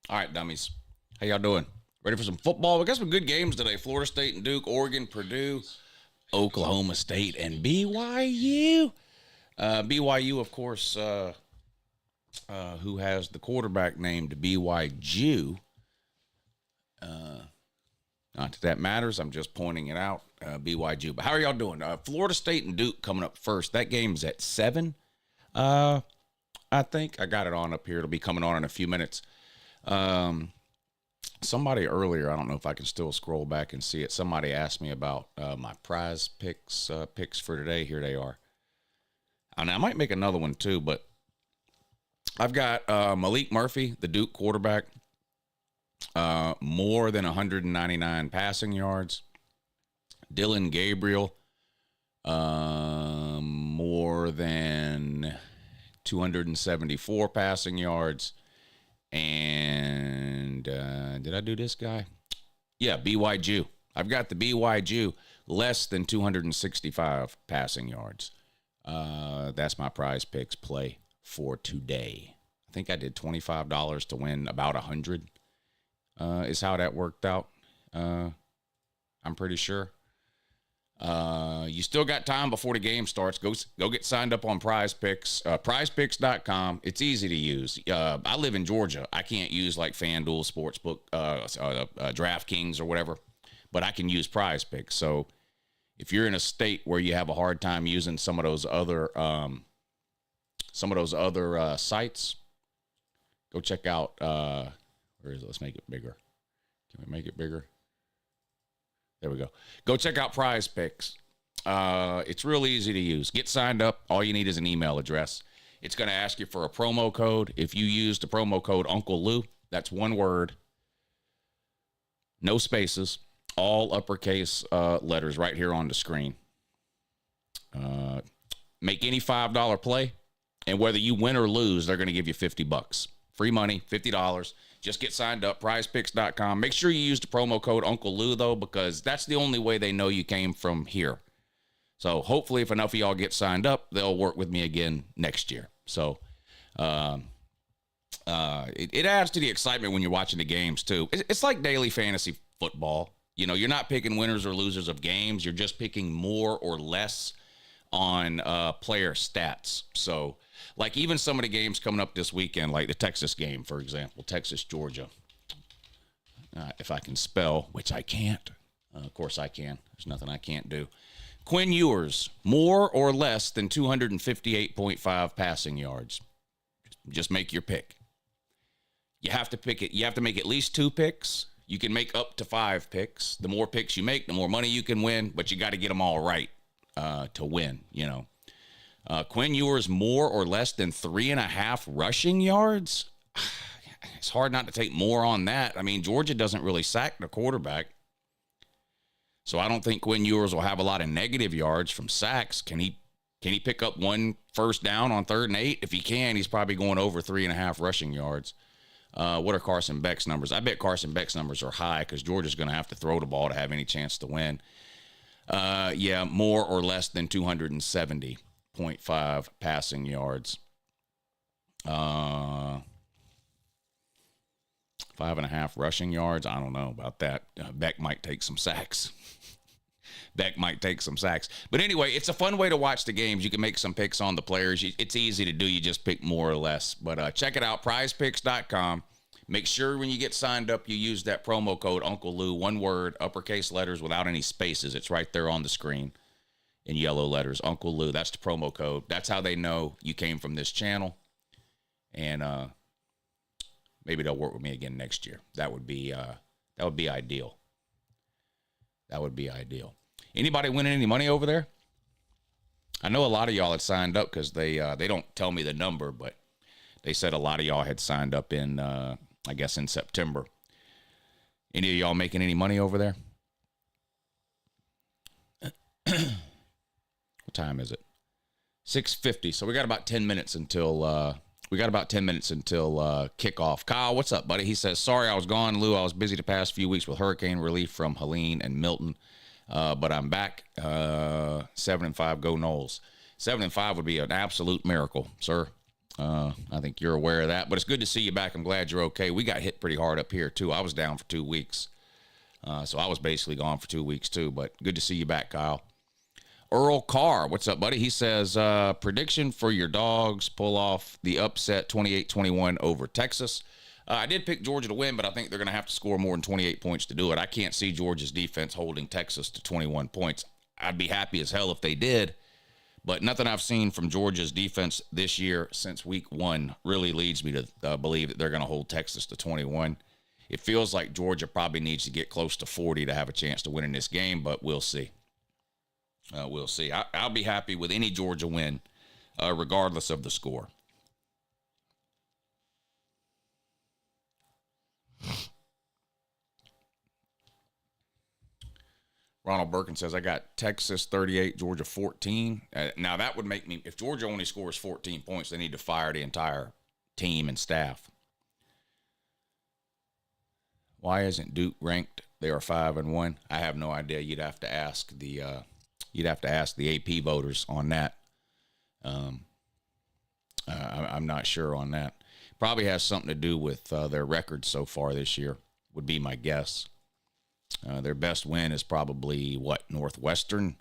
All right, dummies. How y'all doing? Ready for some football? We got some good games today. Florida State and Duke, Oregon, Purdue, Oklahoma State, and BYU. BYU, of course, who has the quarterback named BYU. Not that that matters. I'm just pointing it out. BYU. But how are y'all doing? Florida State and Duke coming up first. That game's at 7. I think I got it on up here. It'll be coming on in a few minutes. Somebody earlier, I don't know if I can still scroll back and see it. Somebody asked me about my prize picks for today. Here they are. And I might make another one too, but I've got Malik Murphy, the Duke quarterback, more than 199 passing yards. Dylan Gabriel, more than 274 passing yards. And did I do this guy? Yeah, BYU. I've got the BYU less than 265 passing yards. That's my prize picks play for today. I think I did $25 to win about 100. Is how that worked out. I'm pretty sure. You still got time before the game starts. Go get signed up on Prize Picks. PrizePicks.com. It's easy to use. I live in Georgia. I can't use like FanDuel, Sportsbook, DraftKings, or whatever, but I can use Prize Picks. So if you're in a state where you have a hard time using some of those other sites, go check out. Where is it? Let's make it bigger. Can we make it bigger? There we go. Go check out Prize Picks. It's real easy to use. Get signed up. All you need is an email address. It's going to ask you for a promo code. If you use the promo code Uncle Lou, that's one word, no spaces, all uppercase letters right here on the screen. Make any $5 play, and whether you win or lose, they're going to give you $50. Free money, $50. Just get signed up, prizepicks.com. Make sure you use the promo code Uncle Lou, though, because that's the only way they know you came from here. So hopefully if enough of y'all get signed up, they'll work with me again next year. So it adds to the excitement when you're watching the games, too. It's like daily fantasy football. You know, you're not picking winners or losers of games. You're just picking more or less on player stats. So like even some of the games coming up this weekend, like the Texas game, for example, Texas, Georgia. If I can spell, which I can't. Of course I can. There's nothing I can't do. Quinn Ewers, more or less than 258.5 passing yards. Just make your pick. You have to pick it. You have to make at least 2 picks. You can make up to 5 picks. The more picks you make, the more money you can win, but you got to get them all right to win, you know. Quinn Ewers, more or less than 3.5 rushing yards. It's hard not to take more on that. I mean, Georgia doesn't really sack the quarterback. So I don't think Quinn Ewers will have a lot of negative yards from sacks. Can he pick up 1 first down on 3rd and 8? If he can, he's probably going over 3.5 rushing yards. What are Carson Beck's numbers? I bet Carson Beck's numbers are high because Georgia's going to have to throw the ball to have any chance to win. Yeah, more or less than 270.5 passing yards. 5.5 rushing yards. I don't know about that. Beck might take some sacks. But anyway, it's a fun way to watch the games. You can make some picks on the players. It's easy to do. You just pick more or less. But check it out, prizepicks.com. Make sure when you get signed up, you use that promo code Uncle Lou, one word, uppercase letters without any spaces. It's right there on the screen in yellow letters. Uncle Lou, that's the promo code. That's how they know you came from this channel. And maybe they'll work with me again next year. That would be ideal. That would be ideal. Anybody winning any money over there? I know a lot of y'all had signed up because they don't tell me the number, but they said a lot of y'all had signed up in, I guess, in September. Any of y'all making any money over there? What time is it? 6:50. So we got about 10 minutes until kickoff. Kyle, what's up, buddy? He says, sorry I was gone, Lou. I was busy the past few weeks with hurricane relief from Helene and Milton. But I'm back. 7-5, go Noles. 7-5 would be an absolute miracle, sir. I think you're aware of that, but it's good to see you back. I'm glad you're okay. We got hit pretty hard up here too. I was down for 2 weeks. So I was basically gone for 2 weeks too, but good to see you back, Kyle. Earl Carr, what's up, buddy? He says, prediction for your dogs pull off the upset 28-21 over Texas. I did pick Georgia to win, but I think they're going to have to score more than 28 points to do it. I can't see Georgia's defense holding Texas to 21 points. I'd be happy as hell if they did, but nothing I've seen from Georgia's defense this year since week 1 really leads me to believe that they're going to hold Texas to 21. It feels like Georgia probably needs to get close to 40 to have a chance to win in this game, but we'll see. We'll see. I'll be happy with any Georgia win, regardless of the score. Ronald Birkin says, I got Texas 38, Georgia 14. Now, that would make me, if Georgia only scores 14 points, they need to fire the entire team and staff. Why isn't Duke ranked? They are 5-1. I have no idea. You'd have to ask the AP voters on that. I'm not sure on that. Probably has something to do with their record so far this year, would be my guess. Their best win is probably, Northwestern?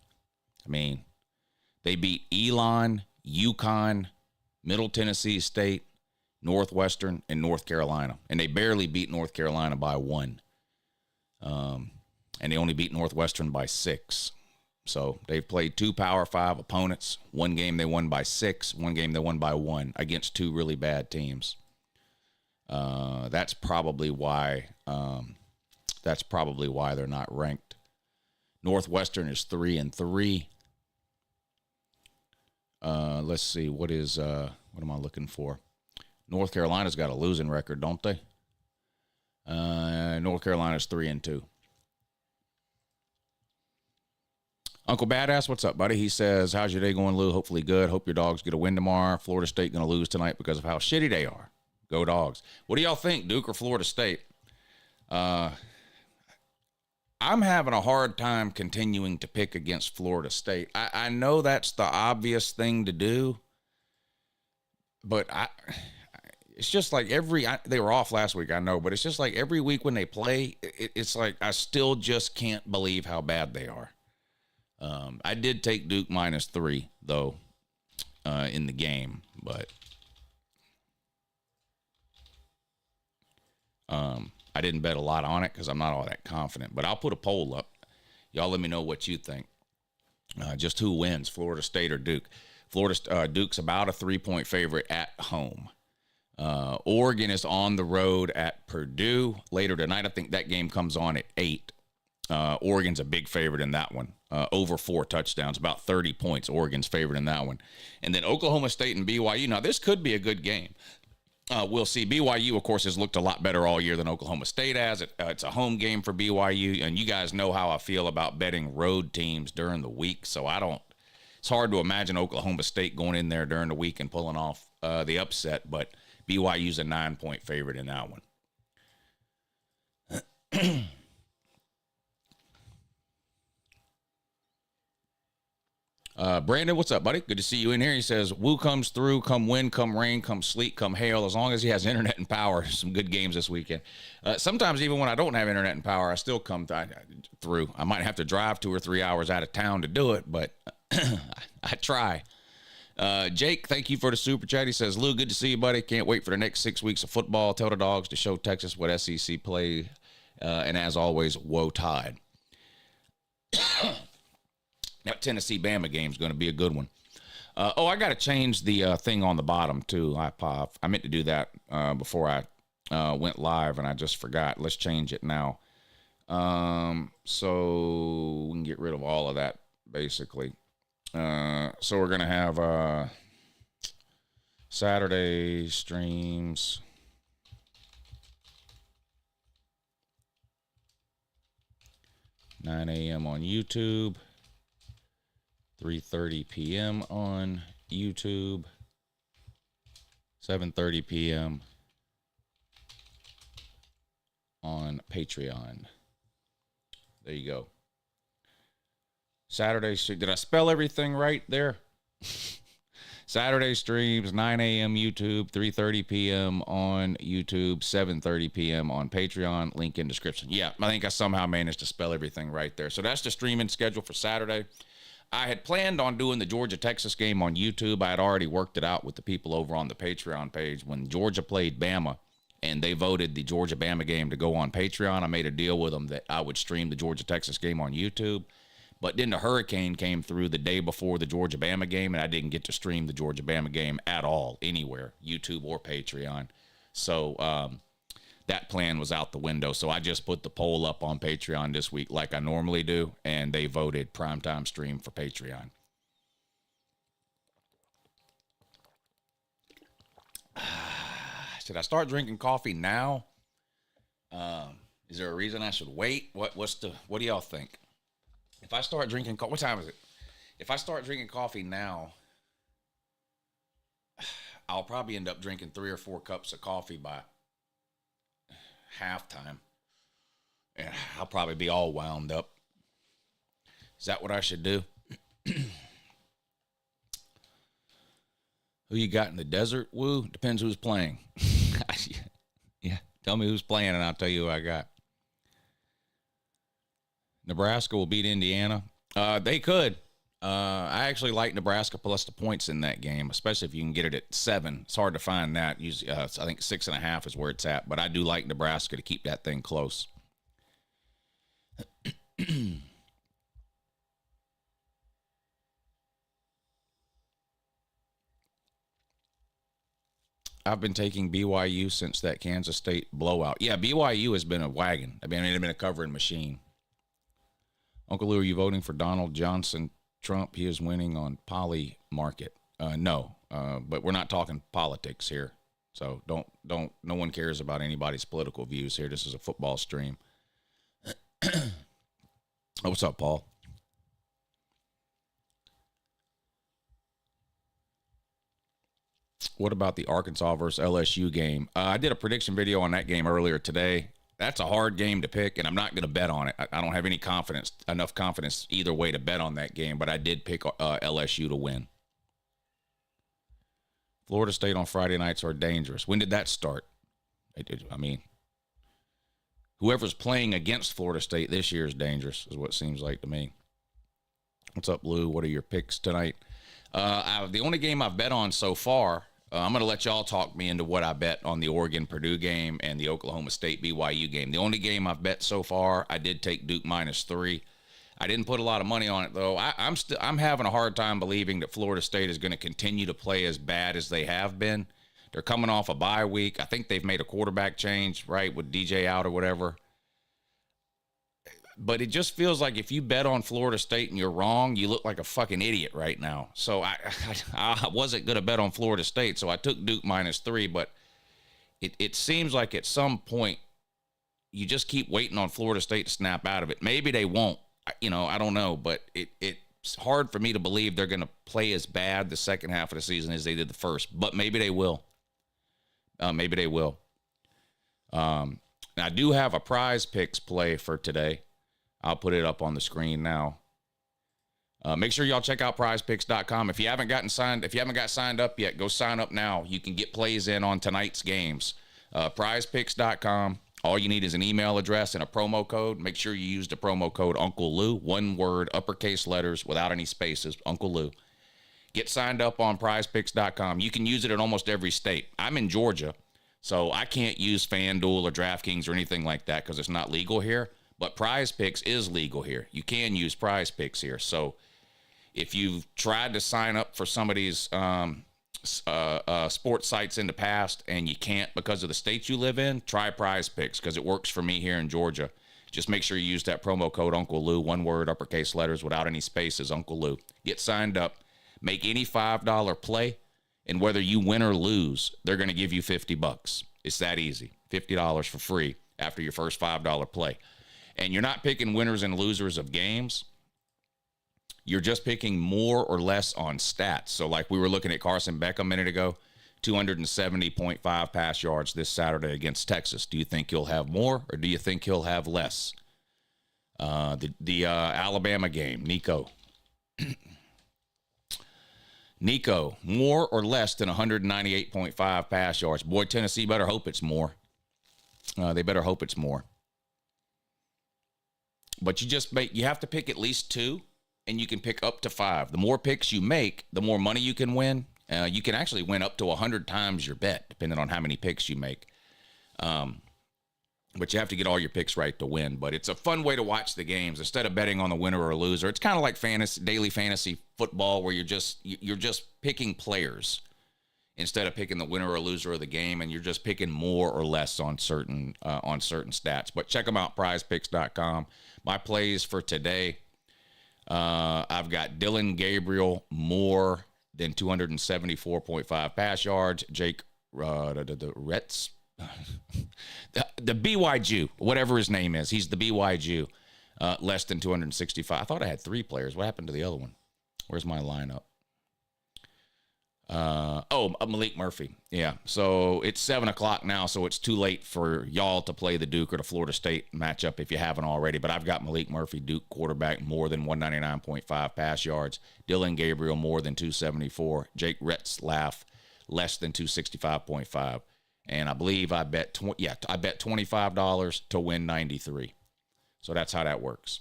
I mean, they beat Elon, UConn, Middle Tennessee State, Northwestern, and North Carolina. And they barely beat North Carolina by 1. And they only beat Northwestern by 6. So they've played 2 Power 5 opponents. One game they won by 6. One game they won by 1 against 2 really bad teams. That's probably why they're not ranked. Northwestern is 3-3. Let's see, what am I looking for? North Carolina's got a losing record, don't they? North Carolina's 3-2. Uncle Badass, what's up, buddy? He says, how's your day going, Lou? Hopefully good. Hope your dogs get a win tomorrow. Florida State going to lose tonight because of how shitty they are. Go Dogs. What do y'all think, Duke or Florida State? I'm having a hard time continuing to pick against Florida State. I know that's the obvious thing to do, but it's just like they were off last week, I know, but it's just like every week when they play, it's like I still just can't believe how bad they are. I did take Duke -3, though, in the game, but I didn't bet a lot on it because I'm not all that confident. But I'll put a poll up. Y'all let me know what you think. Just who wins, Florida State or Duke? Duke's about a 3-point favorite at home. Oregon is on the road at Purdue later tonight. I think that game comes on at 8. Oregon's a big favorite in that one. Over 4 touchdowns, about 30 points. Oregon's favorite in that one. And then Oklahoma State and BYU. Now, this could be a good game. We'll see. BYU, of course, has looked a lot better all year than Oklahoma State has. It's a home game for BYU, and you guys know how I feel about betting road teams during the week. So it's hard to imagine Oklahoma State going in there during the week and pulling off the upset, but BYU's a 9-point favorite in that one. Brandon, what's up, buddy? Good to see you in here. He says, Woo comes through, come wind, come rain, come sleet, come hail. As long as he has internet and power, some good games this weekend. Sometimes even when I don't have internet and power, I still come through. I might have to drive 2 or 3 hours out of town to do it, but I try. Jake, thank you for the super chat. He says, Lou, good to see you, buddy. Can't wait for the next 6 weeks of football. Tell the dogs to show Texas what SEC play. And as always, woe tide. That Tennessee-Bama game is going to be a good one. I got to change the thing on the bottom, too. I meant to do that before I went live, and I just forgot. Let's change it now. So we can get rid of all of that, basically. So we're going to have Saturday streams. (9 a.m. on YouTube. 3:30 p.m. on YouTube, 7:30 p.m. on Patreon. There you go. Saturday, did I spell everything right there? Saturday streams, 9 a.m. YouTube, 3:30 p.m. on YouTube, 7:30 p.m. on Patreon. Link in description. Yeah, I think I somehow managed to spell everything right there. So that's the streaming schedule for Saturday. I had planned on doing the Georgia-Texas game on YouTube. I had already worked it out with the people over on the Patreon page. When Georgia played Bama and they voted the Georgia-Bama game to go on Patreon, I made a deal with them that I would stream the Georgia-Texas game on YouTube. But then the hurricane came through the day before the Georgia-Bama game, and I didn't get to stream the Georgia-Bama game at all, anywhere, YouTube or Patreon. So that plan was out the window. So I just put the poll up on Patreon this week like I normally do, and they voted primetime stream for Patreon. Should I start drinking coffee now? Is there a reason I should wait? What do y'all think? If I start drinking coffee, what time is it? If I start drinking coffee now, I'll probably end up drinking 3 or 4 cups of coffee by halftime. And I'll probably be all wound up. Is that what I should do? Who you got in the desert? Woo, depends who's playing. Yeah, tell me who's playing and I'll tell you who I got. Nebraska will beat Indiana. They could. I actually like Nebraska plus the points in that game, especially if you can get it at 7. It's hard to find that. Usually, I think 6.5 is where it's at, but I do like Nebraska to keep that thing close. I've been taking BYU since that Kansas State blowout. Yeah, BYU has been a wagon. I mean, it's been a covering machine. Uncle Lou, are you voting for Donald Johnson Trump? He is winning on Poly Market. No, but we're not talking politics here. So no one cares about anybody's political views here. This is a football stream. Oh, what's up, Paul? What about the Arkansas versus LSU game? I did a prediction video on that game earlier today. That's a hard game to pick, and I'm not going to bet on it. I don't have enough confidence either way to bet on that game, but I did pick LSU to win. Florida State on Friday nights are dangerous. When did that start? I mean, whoever's playing against Florida State this year is dangerous, is what it seems like to me. What's up, Lou? What are your picks tonight? The only game I've bet on so far, I'm going to let y'all talk me into what I bet on the Oregon-Purdue game and the Oklahoma State-BYU game. The only game I've bet so far, I did take Duke -3. I didn't put a lot of money on it, though. I'm having a hard time believing that Florida State is going to continue to play as bad as they have been. They're coming off a bye week. I think they've made a quarterback change, right, with DJ out or whatever. But it just feels like if you bet on Florida State and you're wrong, you look like a fucking idiot right now. So I wasn't going to bet on Florida State, so I took Duke -3. But it seems like at some point you just keep waiting on Florida State to snap out of it. Maybe they won't. I don't know. But it's hard for me to believe they're going to play as bad the second half of the season as they did the first. But maybe they will. Maybe they will. I do have a prize picks play for today. I'll put it up on the screen now. Make sure y'all check out prizepicks.com. If you haven't got signed up yet, go sign up now. You can get plays in on tonight's games. Prizepicks.com. All you need is an email address and a promo code. Make sure you use the promo code Uncle Lou, one word, uppercase letters, without any spaces, Uncle Lou. Get signed up on prizepicks.com. You can use it in almost every state. I'm in Georgia, so I can't use FanDuel or DraftKings or anything like that because it's not legal here. But Prize Picks is legal here. You can use Prize Picks here. So if you've tried to sign up for some of these sports sites in the past and you can't because of the state you live in, try Prize Picks because it works for me here in Georgia. Just make sure you use that promo code Uncle Lou, one word, uppercase letters, without any spaces, Uncle Lou. Get signed up. Make any $5 play, and whether you win or lose, they're going to give you $50. It's that easy. $50 for free after your first $5 play. And you're not picking winners and losers of games. You're just picking more or less on stats. So like we were looking at Carson Beck a minute ago, 270.5 pass yards this Saturday against Texas. Do you think he'll have more or do you think he'll have less? The Alabama game, Nico Nico, more or less than 198.5 pass yards. Boy, Tennessee better hope it's more. They better hope it's more. But you have to pick at least 2, and you can pick up to 5. The more picks you make, the more money you can win. You can actually win up to 100 times your bet, depending on how many picks you make. But you have to get all your picks right to win. But it's a fun way to watch the games instead of betting on the winner or a loser. It's kind of like daily fantasy football, where you're just picking players instead of picking the winner or loser of the game, and you're just picking more or less on certain stats. But check them out, PrizePicks.com. My plays for today, I've got Dylan Gabriel more than 274.5 pass yards. Jake the Retz. The BY Jew, whatever his name is, he's the BY Jew, less than 265. I thought I had 3 players. What happened to the other one? Where's my lineup? Malik Murphy. Yeah, so it's 7 o'clock now, so it's too late for y'all to play the Duke or the Florida State matchup if you haven't already. But I've got Malik Murphy, Duke quarterback, more than 199.5 pass yards. Dylan Gabriel, more than 274. Jake Retzlaff, less than 265.5. And I believe I bet $25 to win 93. So that's how that works.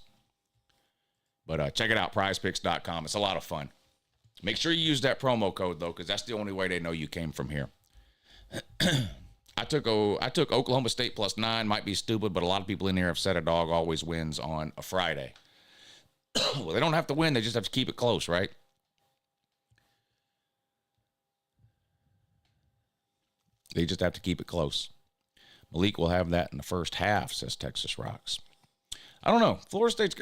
But check it out, prizepicks.com. It's a lot of fun. Make sure you use that promo code, though, because that's the only way they know you came from here. I took Oklahoma State +9. Might be stupid, but a lot of people in here have said a dog always wins on a Friday. Well, they don't have to win. They just have to keep it close, right? They just have to keep it close. Malik will have that in the first half, says Texas Rocks. I don't know. Florida State's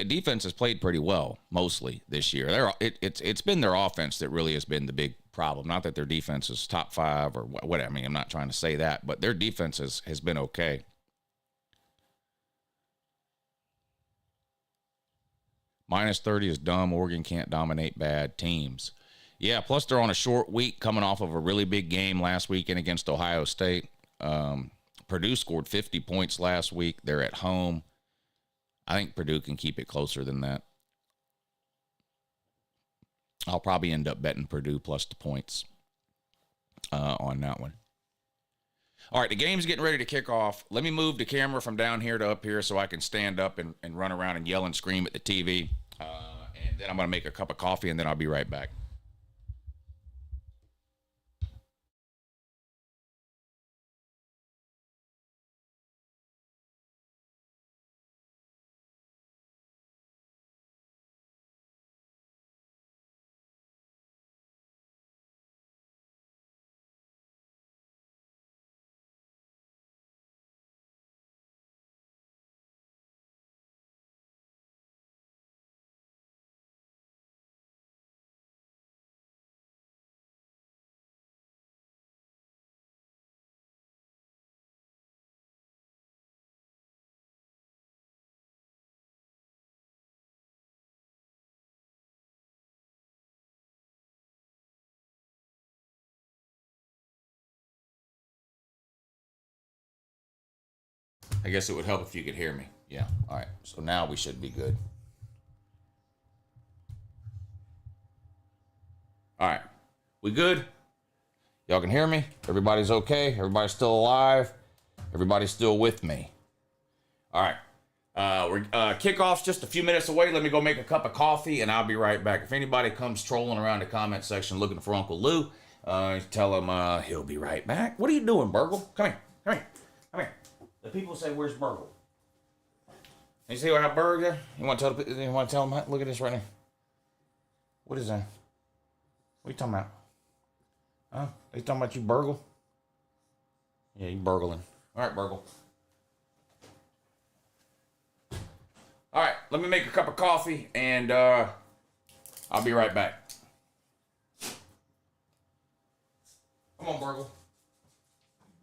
defense has played pretty well mostly this year. It's been their offense that really has been the big problem. Not that their defense is top 5 or what. I mean, I'm not trying to say that, but their defense has been okay. -30 is dumb. Oregon can't dominate bad teams. Yeah, plus they're on a short week coming off of a really big game last weekend against Ohio State. Purdue scored 50 points last week. They're at home. I think Purdue can keep it closer than that. I'll probably end up betting Purdue plus the points on that one. All right, the game's getting ready to kick off. Let me move the camera from down here to up here so I can stand up and run around and yell and scream at the TV. And then I'm going to make a cup of coffee, and then I'll be right back. I guess it would help if you could hear me. Yeah. All right. So now we should be good. All right. We good? Y'all can hear me? Everybody's okay? Everybody's still alive? Everybody's still with me? All right. Kickoff's just a few minutes away. Let me go make a cup of coffee, and I'll be right back. If anybody comes trolling around the comment section looking for Uncle Lou, tell him he'll be right back. What are you doing, Burgle? Come here. Come here. Come here. The people say, "Where's Burgle?" You see what I burger? You want to tell them? Look at this right now. What is that? What are you talking about? Huh? Are you talking about you burgle? Yeah, you burgling. All right, burgle. All right, let me make a cup of coffee, and I'll be right back. Come on, burgle.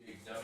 Big dummy.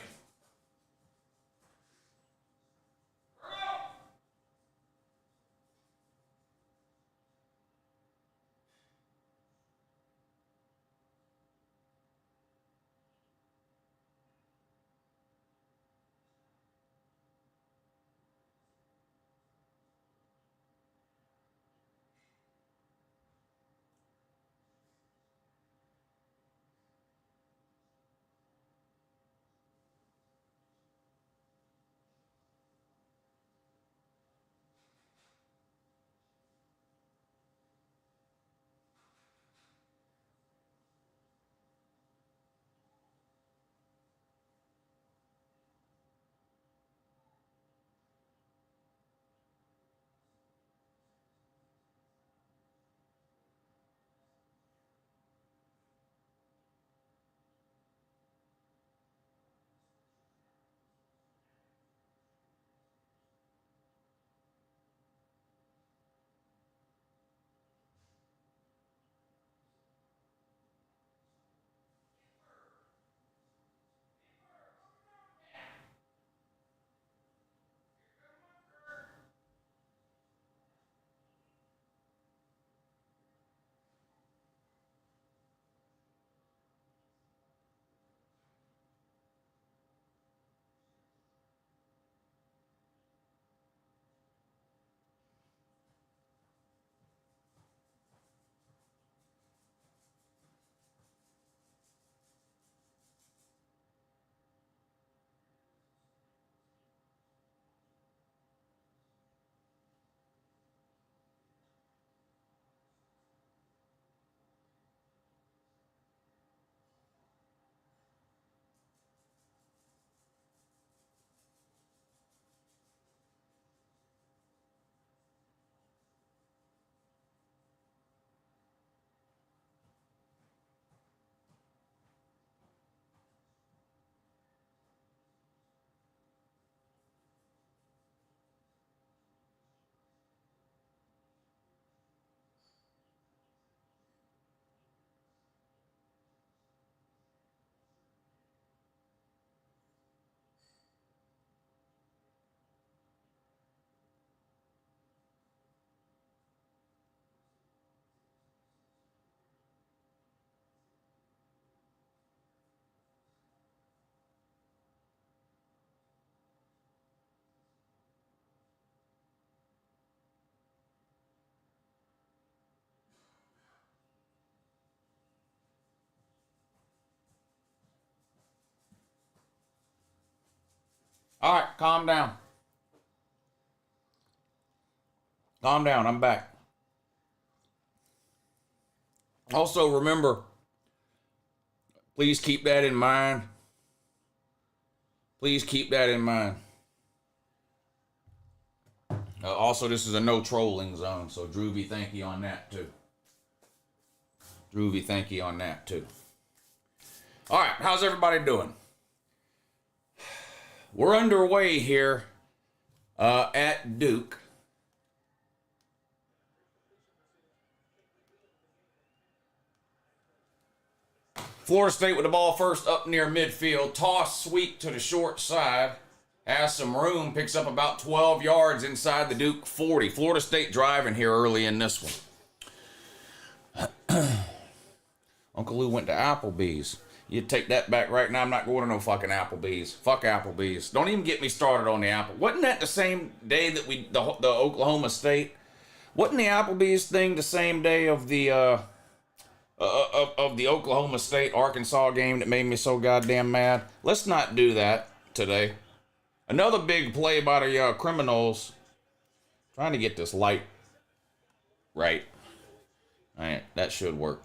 All right, calm down. Calm down, I'm back. Also, remember, please keep that in mind. Please keep that in mind. Also, this is a no trolling zone, so Droovy, thank you on that too. Droovy, thank you on that too. All right, how's everybody doing? We're underway here at Duke. Florida State with the ball first up near midfield. Toss sweep to the short side. Has some room. Picks up about 12 yards inside the Duke 40. Florida State driving here early in this one. Uncle Lou went to Applebee's. You take that back right now. I'm not going to no fucking Applebee's. Fuck Applebee's. Don't even get me started on the Apple. Wasn't that the same day that the Oklahoma State? Wasn't the Applebee's thing the same day of the Oklahoma State Arkansas game that made me so goddamn mad? Let's not do that today. Another big play by the Criminals. Trying to get this light right. All right, that should work.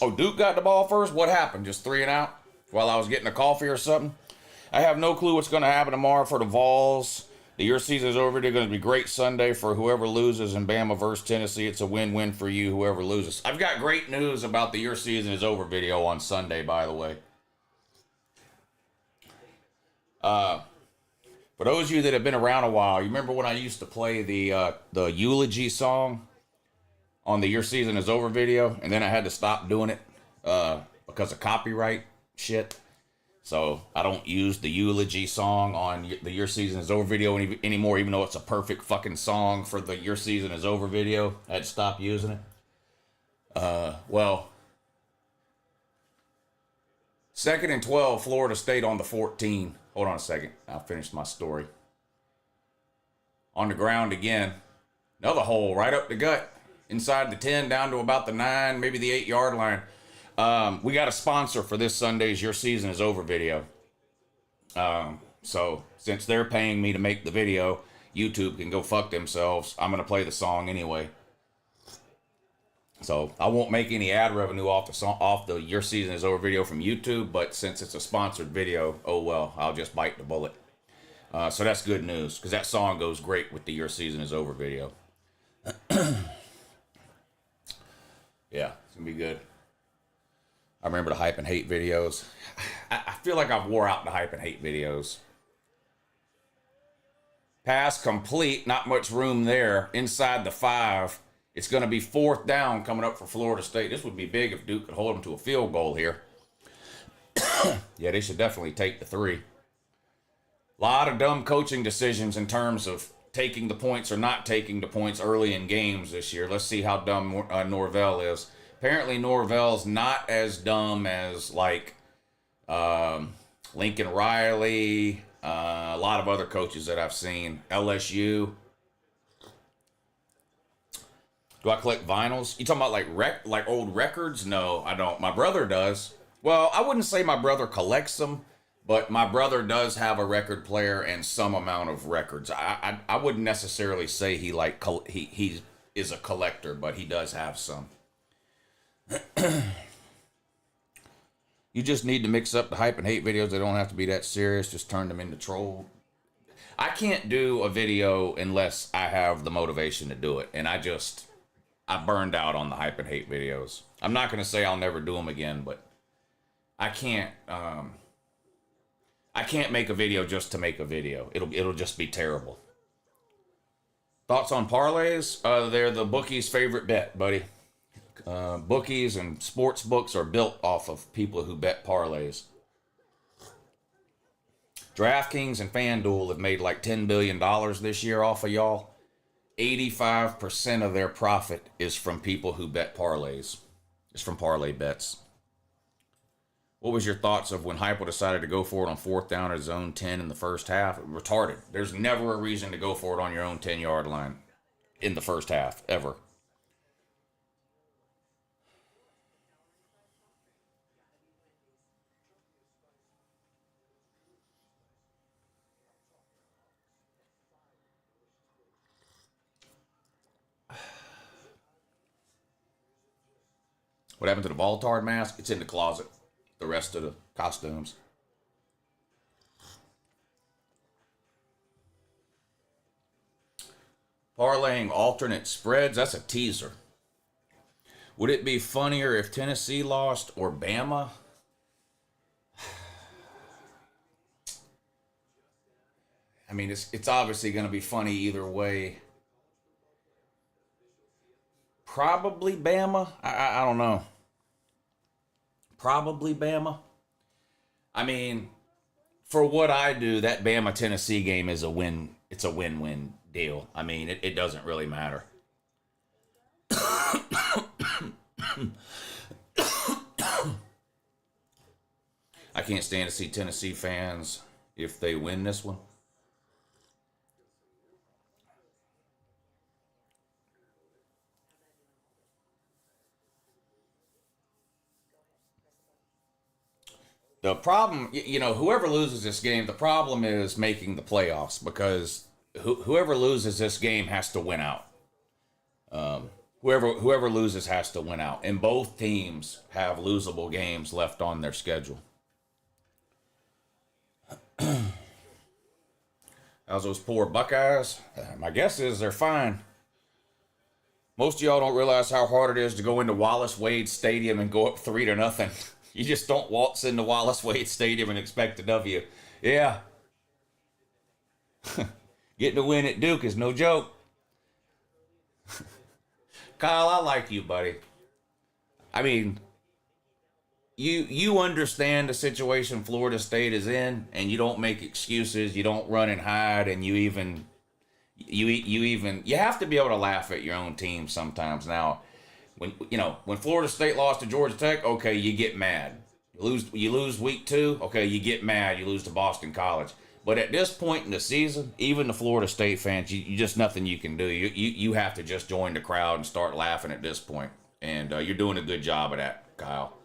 Oh, Duke got the ball first? What happened? Just 3 and out while I was getting a coffee or something? I have no clue what's going to happen tomorrow for the Vols. The year season is over. They're going to be great Sunday for whoever loses in Bama versus Tennessee. It's a win-win for you, whoever loses. I've got great news about the year season is over video on Sunday, by the way. For those of you that have been around a while, you remember when I used to play the eulogy song on the year season is over video, and then I had to stop doing it because of copyright shit. So I don't use the eulogy song on the Your Season is Over video anymore, even though it's a perfect fucking song for the Your Season is Over video. I had to stop using it. Well, 2nd and 12, Florida State on the 14. Hold on a second. I'll finish my story. On the ground again. Another hole right up the gut. Inside the 10, down to about the 9, maybe the 8-yard line. We got a sponsor for this Sunday's Your Season is Over video. So since they're paying me to make the video, YouTube can go fuck themselves. I'm going to play the song anyway. So I won't make any ad revenue off the Your Season is Over video from YouTube, but since it's a sponsored video, oh well, I'll just bite the bullet. So that's good news, because that song goes great with the Your Season is Over video. Yeah, it's going to be good. I remember the hype and hate videos. I feel like I've wore out the hype and hate videos. Pass complete, not much room there. Inside the 5. It's going to be 4th down coming up for Florida State. This would be big if Duke could hold them to a field goal here. Yeah, they should definitely take the 3. A lot of dumb coaching decisions in terms of taking the points or not taking the points early in games this year. Let's see how dumb Norvell is. Apparently Norvell's not as dumb as like Lincoln Riley, a lot of other coaches that I've seen. LSU. Do I collect vinyls? You talking about like old records? No, I don't. My brother does. Well, I wouldn't say my brother collects them, but my brother does have a record player and some amount of records. I wouldn't necessarily say he is a collector, but he does have some. You just need to mix up the hype and hate videos. They don't have to be that serious. Just turn them into troll. I can't do a video unless I have the motivation to do it. And I burned out on the hype and hate videos. I'm not going to say I'll never do them again, but I can't make a video just to make a video. It'll just be terrible. Thoughts on parlays? They're the bookie's favorite bet, buddy. Bookies and sports books are built off of people who bet parlays. DraftKings and FanDuel have made like $10 billion this year off of y'all. 85% of their profit is from people who bet parlays. It's from parlay bets. What was your thoughts of when Heupel decided to go for it on 4th down at his own 10 in the first half? Retarded. There's never a reason to go for it on your own 10-yard line in the first half, ever. What happened to the Voltard mask? It's in the closet. The rest of the costumes. Parlaying alternate spreads. That's a teaser. Would it be funnier if Tennessee lost or Bama? I mean, it's obviously going to be funny either way. Probably Bama. I don't know. Probably Bama. I mean, for what I do, that Bama Tennessee game is a win. It's a win-win deal. I mean, it doesn't really matter. I can't stand to see Tennessee fans if they win this one. The problem, whoever loses this game, the problem is making the playoffs, because whoever loses this game has to win out. Whoever loses has to win out. And both teams have losable games left on their schedule. How's those poor Buckeyes? My guess is they're fine. Most of y'all don't realize how hard it is to go into Wallace Wade Stadium and go up 3-0. You just don't waltz into Wallace Wade Stadium and expect a W. Yeah. Getting a win at Duke is no joke. Kyle, I like you, buddy. I mean, you understand the situation Florida State is in, and you don't make excuses. You don't run and hide, and you have to be able to laugh at your own team sometimes. Now, when Florida State lost to Georgia Tech, okay, you get mad. You lose week 2, okay, you get mad. You lose to Boston College. But at this point in the season, even the Florida State fans, you just nothing you can do. You have to just join the crowd and start laughing at this point. And you're doing a good job of that, Kyle.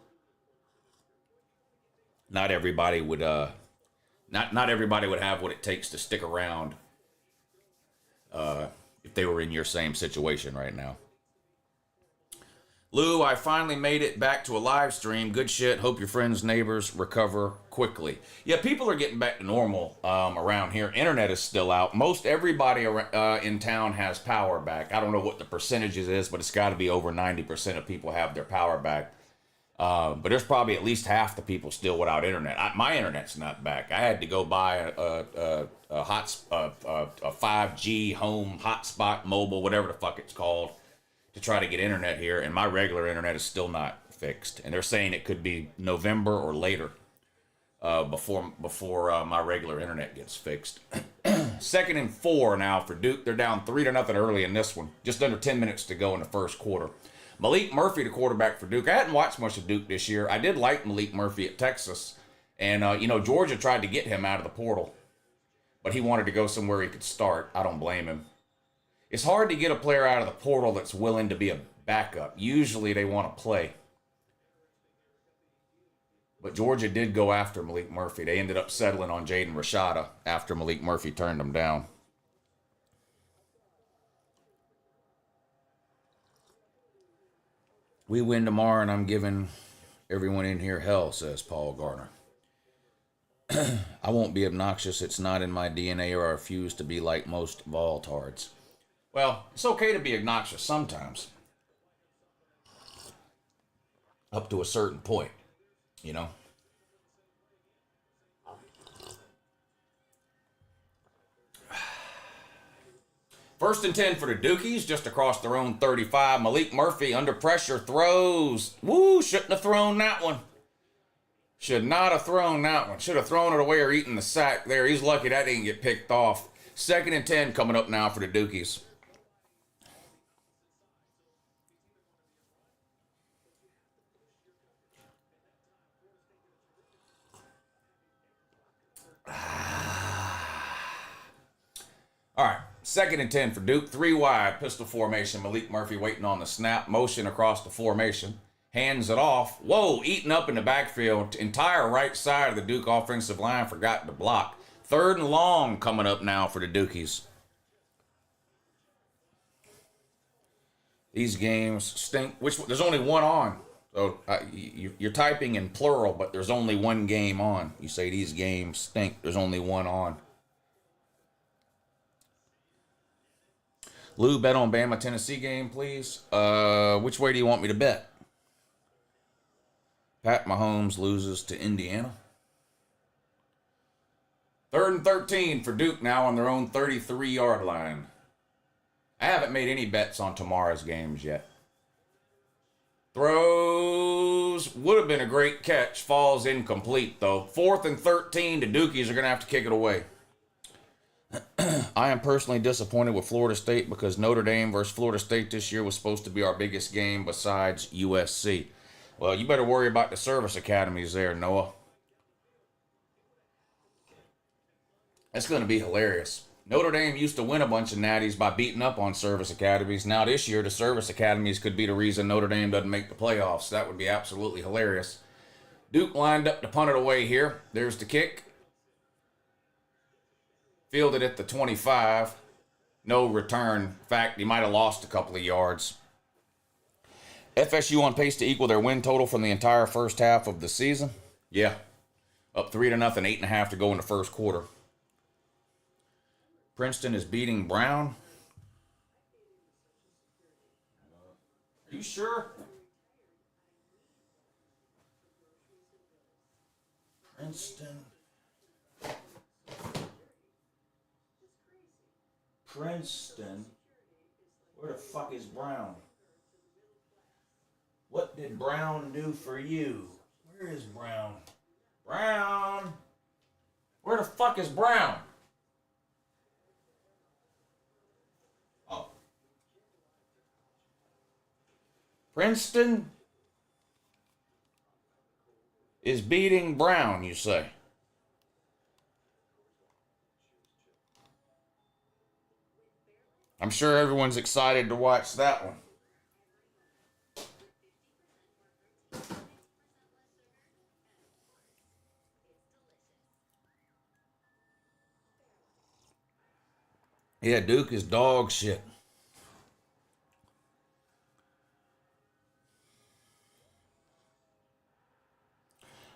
Not everybody would not everybody would have what it takes to stick around if they were in your same situation right now. Lou, I finally made it back to a live stream. Good shit. Hope your friends, neighbors recover quickly. Yeah, people are getting back to normal around here. Internet is still out. Most everybody in town has power back. I don't know what the percentages is, but it's got to be over 90% of people have their power back. But there's probably at least half the people still without internet. My internet's not back. I had to go buy a 5G home hotspot mobile, whatever the fuck it's called, to try to get internet here, and my regular internet is still not fixed. And they're saying it could be November or later before my regular internet gets fixed. 2nd and 4 now for Duke. They're down 3-0 early in this one. Just under 10 minutes to go in the first quarter. Malik Murphy, the quarterback for Duke. I hadn't watched much of Duke this year. I did like Malik Murphy at Texas. And, Georgia tried to get him out of the portal. But he wanted to go somewhere he could start. I don't blame him. It's hard to get a player out of the portal that's willing to be a backup. Usually they want to play. But Georgia did go after Malik Murphy. They ended up settling on Jaden Rashada after Malik Murphy turned them down. We win tomorrow and I'm giving everyone in here hell, says Paul Garner. I won't be obnoxious. It's not in my DNA, or I refuse to be like most Voltards. Well, it's okay to be obnoxious sometimes. Up to a certain point, First and 10 for the Dukies, just across their own 35. Malik Murphy under pressure throws. Woo, shouldn't have thrown that one. Should not have thrown that one. Should have thrown it away or eaten the sack there. He's lucky that didn't get picked off. 2nd and 10 coming up now for the Dukies. All right, 2nd and 10 for Duke. 3 wide, pistol formation. Malik Murphy waiting on the snap. Motion across the formation. Hands it off. Whoa, eaten up in the backfield. Entire right side of the Duke offensive line forgot to block. 3rd and long coming up now for the Dukies. These games stink. There's only one on. So you're typing in plural, but there's only one game on. You say these games stink. There's only one on. Lou, bet on Bama Tennessee game, please. Which way do you want me to bet? Pat Mahomes loses to Indiana. 3rd and 13 for Duke now on their own 33-yard line. I haven't made any bets on tomorrow's games yet. Throws. Would have been a great catch. Falls incomplete, though. 4th and 13. The Dukies are going to have to kick it away. I am personally disappointed with Florida State because Notre Dame versus Florida State this year was supposed to be our biggest game besides USC. Well, you better worry about the service academies there, Noah. That's going to be hilarious. Notre Dame used to win a bunch of natties by beating up on service academies. Now this year, the service academies could be the reason Notre Dame doesn't make the playoffs. That would be absolutely hilarious. Duke lined up to punt it away here. There's the kick. Fielded at the 25. No return. In fact, he might have lost a couple of yards. FSU on pace to equal their win total from the entire first half of the season. Yeah. Up 3-0, 8.5 to go in the first quarter. Princeton is beating Brown. Are you sure? Princeton. Where the fuck is Brown? What did Brown do for you? Where is Brown? Brown! Where the fuck is Brown? Oh. Princeton is beating Brown, you say? I'm sure everyone's excited to watch that one. Yeah, Duke is dog shit.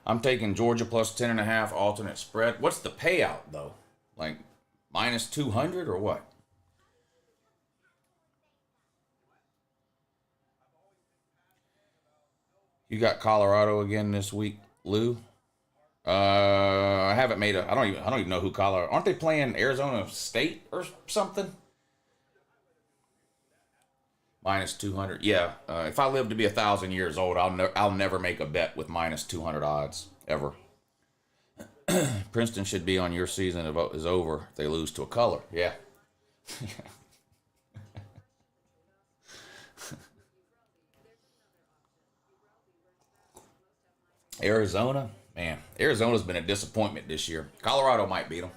I'm taking Georgia plus 10.5 alternate spread. What's the payout, though? Like, minus 200 or what? You got Colorado again this week, Lou? I haven't made a. I don't even know who Colorado. Aren't they playing Arizona State or something? Minus 200. Yeah. If I live to be 1,000 years old, I'll never make a bet with minus 200 odds ever. Princeton should be on your season is over if they lose to a color. Yeah. Arizona, man, Arizona's been a disappointment this year. Colorado might beat them.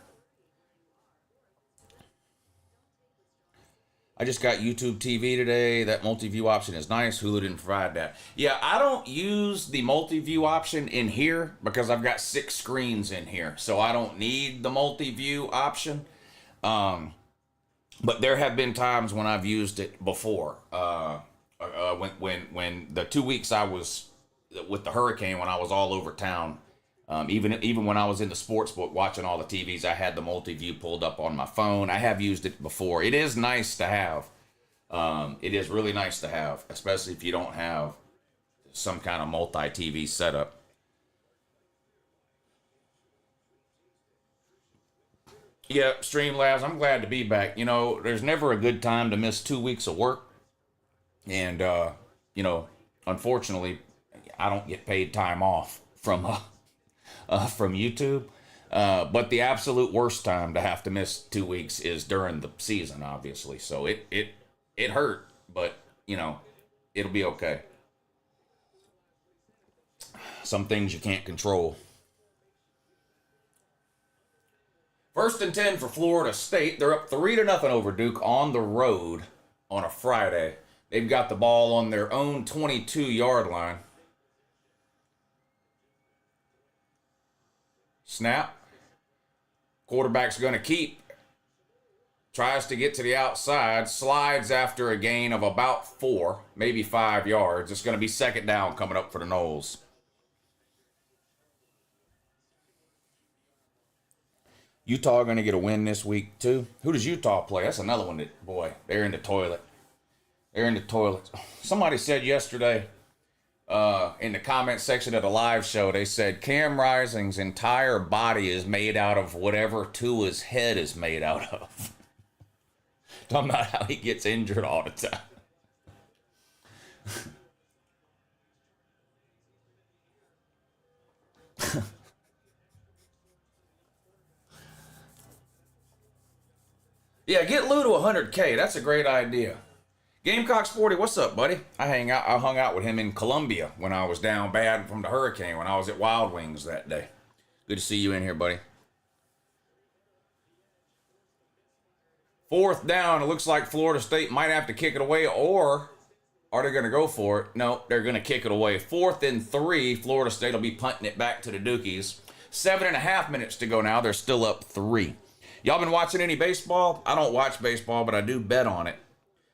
I just got YouTube TV today. That multi-view option is nice. Hulu didn't provide that. Yeah, I don't use the multi-view option in here because I've got 6 screens in here. So I don't need the multi-view option. But there have been times when I've used it before. When the 2 weeks I was with the hurricane, when I was all over town, even when I was in the sports book watching all the TVs, I had the multi-view pulled up on my phone. I have used it before. It is nice to have. It is really nice to have, especially if you don't have some kind of multi-TV setup. Yeah, Streamlabs, I'm glad to be back. You know, there's never a good time to miss 2 weeks of work. And, unfortunately, I don't get paid time off from YouTube. But the absolute worst time to have to miss 2 weeks is during the season, obviously. So it hurt, but it'll be okay. Some things you can't control. 1st and 10 for Florida State. They're up 3-0 over Duke on the road on a Friday. They've got the ball on their own 22-yard line. Snap. Quarterback's going to keep. tries to get to the outside, slides after a gain of about 4, maybe 5 yards. It's going to be second down coming up for the Noles. Utah going to get a win this week, too. Who does Utah play? That's another one that, boy, they're in the toilet. They're in the toilet. Somebody said yesterday in the comment section of the live show, they said Cam Rising's entire body is made out of whatever Tua's head is made out of. Talking about how he gets injured all the time. Yeah, get Lou to 100K. That's a great idea. Gamecock Sporty, what's up, buddy? I hung out with him in Columbia when I was down bad from the hurricane when I was at Wild Wings that day. Good to see you in here, buddy. 4th down, it looks like Florida State might have to kick it away, or are they going to go for it? No, they're going to kick it away. 4th and 3, Florida State will be punting it back to the Dukies. 7.5 minutes to go now. They're still up 3. Y'all been watching any baseball? I don't watch baseball, but I do bet on it.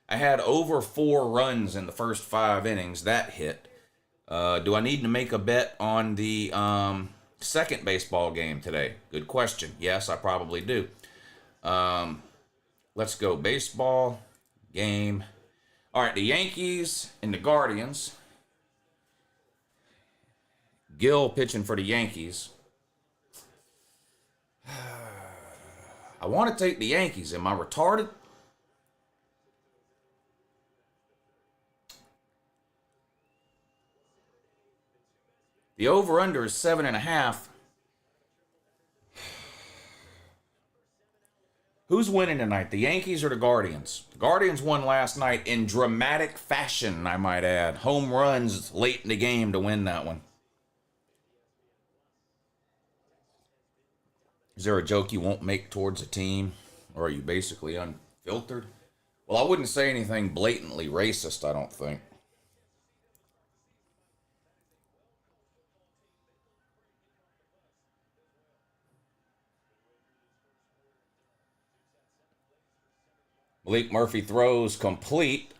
I had over 4 runs in the first 5 innings. That hit. Do I need to make a bet on the second baseball game today? Good question. Yes, I probably do. Let's go baseball game. All right, the Yankees and the Guardians. Gill pitching for the Yankees. I want to take the Yankees. Am I retarded? The over-under is 7.5. Who's winning tonight, the Yankees or the Guardians? The Guardians won last night in dramatic fashion, I might add. Home runs late in the game to win that one. Is there a joke you won't make towards a team? Or are you basically unfiltered? Well, I wouldn't say anything blatantly racist, I don't think. Malik Murphy throws complete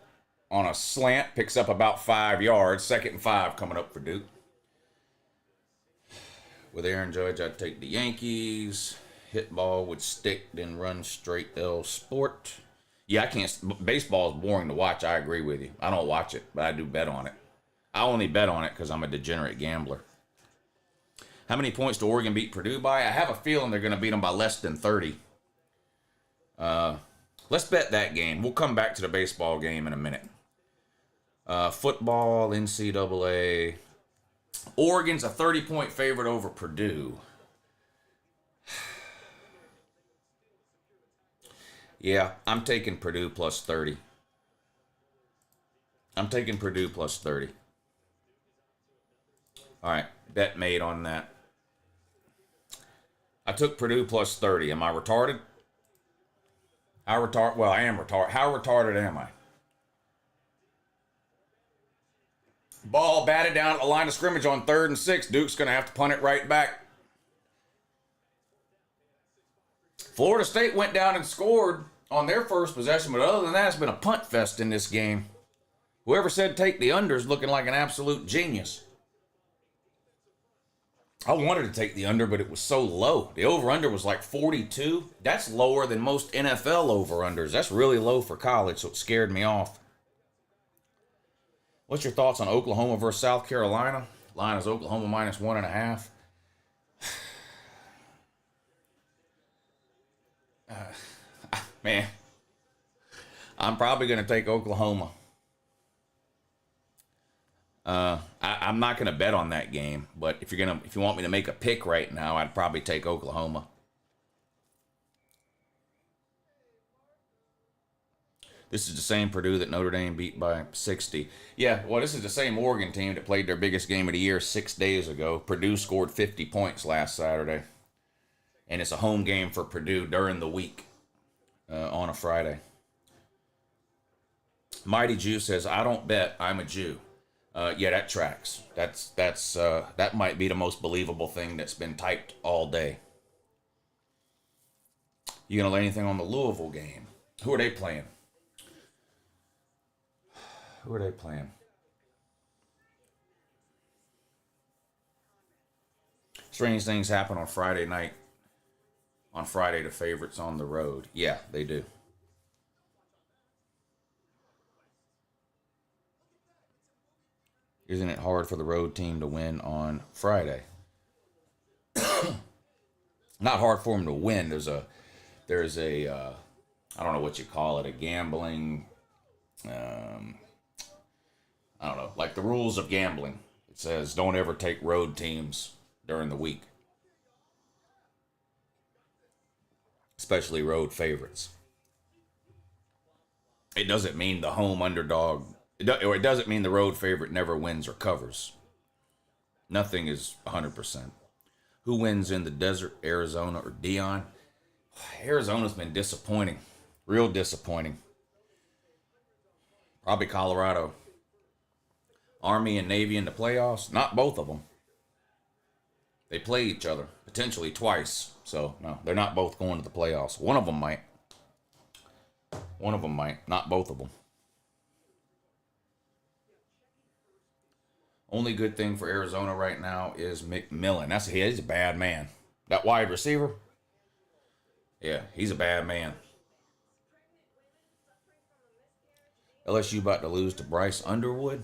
on a slant, picks up about 5 yards. 2nd and 5 coming up for Duke. With Aaron Judge, I'd take the Yankees. Hit ball would stick, then run straight L Sport. Yeah, I can't. Baseball is boring to watch. I agree with you. I don't watch it, but I do bet on it. I only bet on it because I'm a degenerate gambler. How many points do Oregon beat Purdue by? I have a feeling they're going to beat them by less than 30. Let's bet that game. We'll come back to the baseball game in a minute. Football, NCAA. Oregon's a 30-point favorite over Purdue. Yeah, I'm taking Purdue plus 30. I'm taking Purdue plus 30. All right, bet made on that. I took Purdue plus 30. Am I retarded? Well, I am retarded. How retarded am I? Ball batted down at the line of scrimmage on 3rd and 6. Duke's going to have to punt it right back. Florida State went down and scored on their first possession, but other than that, it's been a punt fest in this game. Whoever said take the under's looking like an absolute genius. I wanted to take the under, but it was so low. The over-under was like 42. That's lower than most NFL over-unders. That's really low for college, so it scared me off. What's your thoughts on Oklahoma versus South Carolina? Line is Oklahoma minus 1.5. Man, I'm probably going to take Oklahoma. I'm not going to bet on that game, but if you want me to make a pick right now, I'd probably take Oklahoma. This is the same Purdue that Notre Dame beat by 60. Yeah, well, this is the same Oregon team that played their biggest game of the year 6 days ago. Purdue scored 50 points last Saturday. And it's a home game for Purdue during the week on a Friday. Mighty Jew says, I don't bet, I'm a Jew. Yeah, that tracks. That might be the most believable thing that's been typed all day. You gonna lay anything on the Louisville game? Who are they playing? Who are they playing? Strange things happen on Friday night. On Friday, the favorites on the road. Yeah, they do. Isn't it hard for the road team to win on Friday? Not hard for them to win. There's a I don't know what you call it, a gambling, I don't know, like the rules of gambling. It says don't ever take road teams during the week, especially road favorites. It doesn't mean the home underdog, or it doesn't mean the road favorite never wins or covers. Nothing is 100%. Who wins in the desert, Arizona or Dion? Arizona's been disappointing. Real disappointing. Probably Colorado. Army and Navy in the playoffs? Not both of them. They play each other, potentially twice. So, no, they're not both going to the playoffs. One of them might. One of them might. Not both of them. Only good thing for Arizona right now is McMillan. He's a bad man. That wide receiver? Yeah, he's a bad man. LSU about to lose to Bryce Underwood?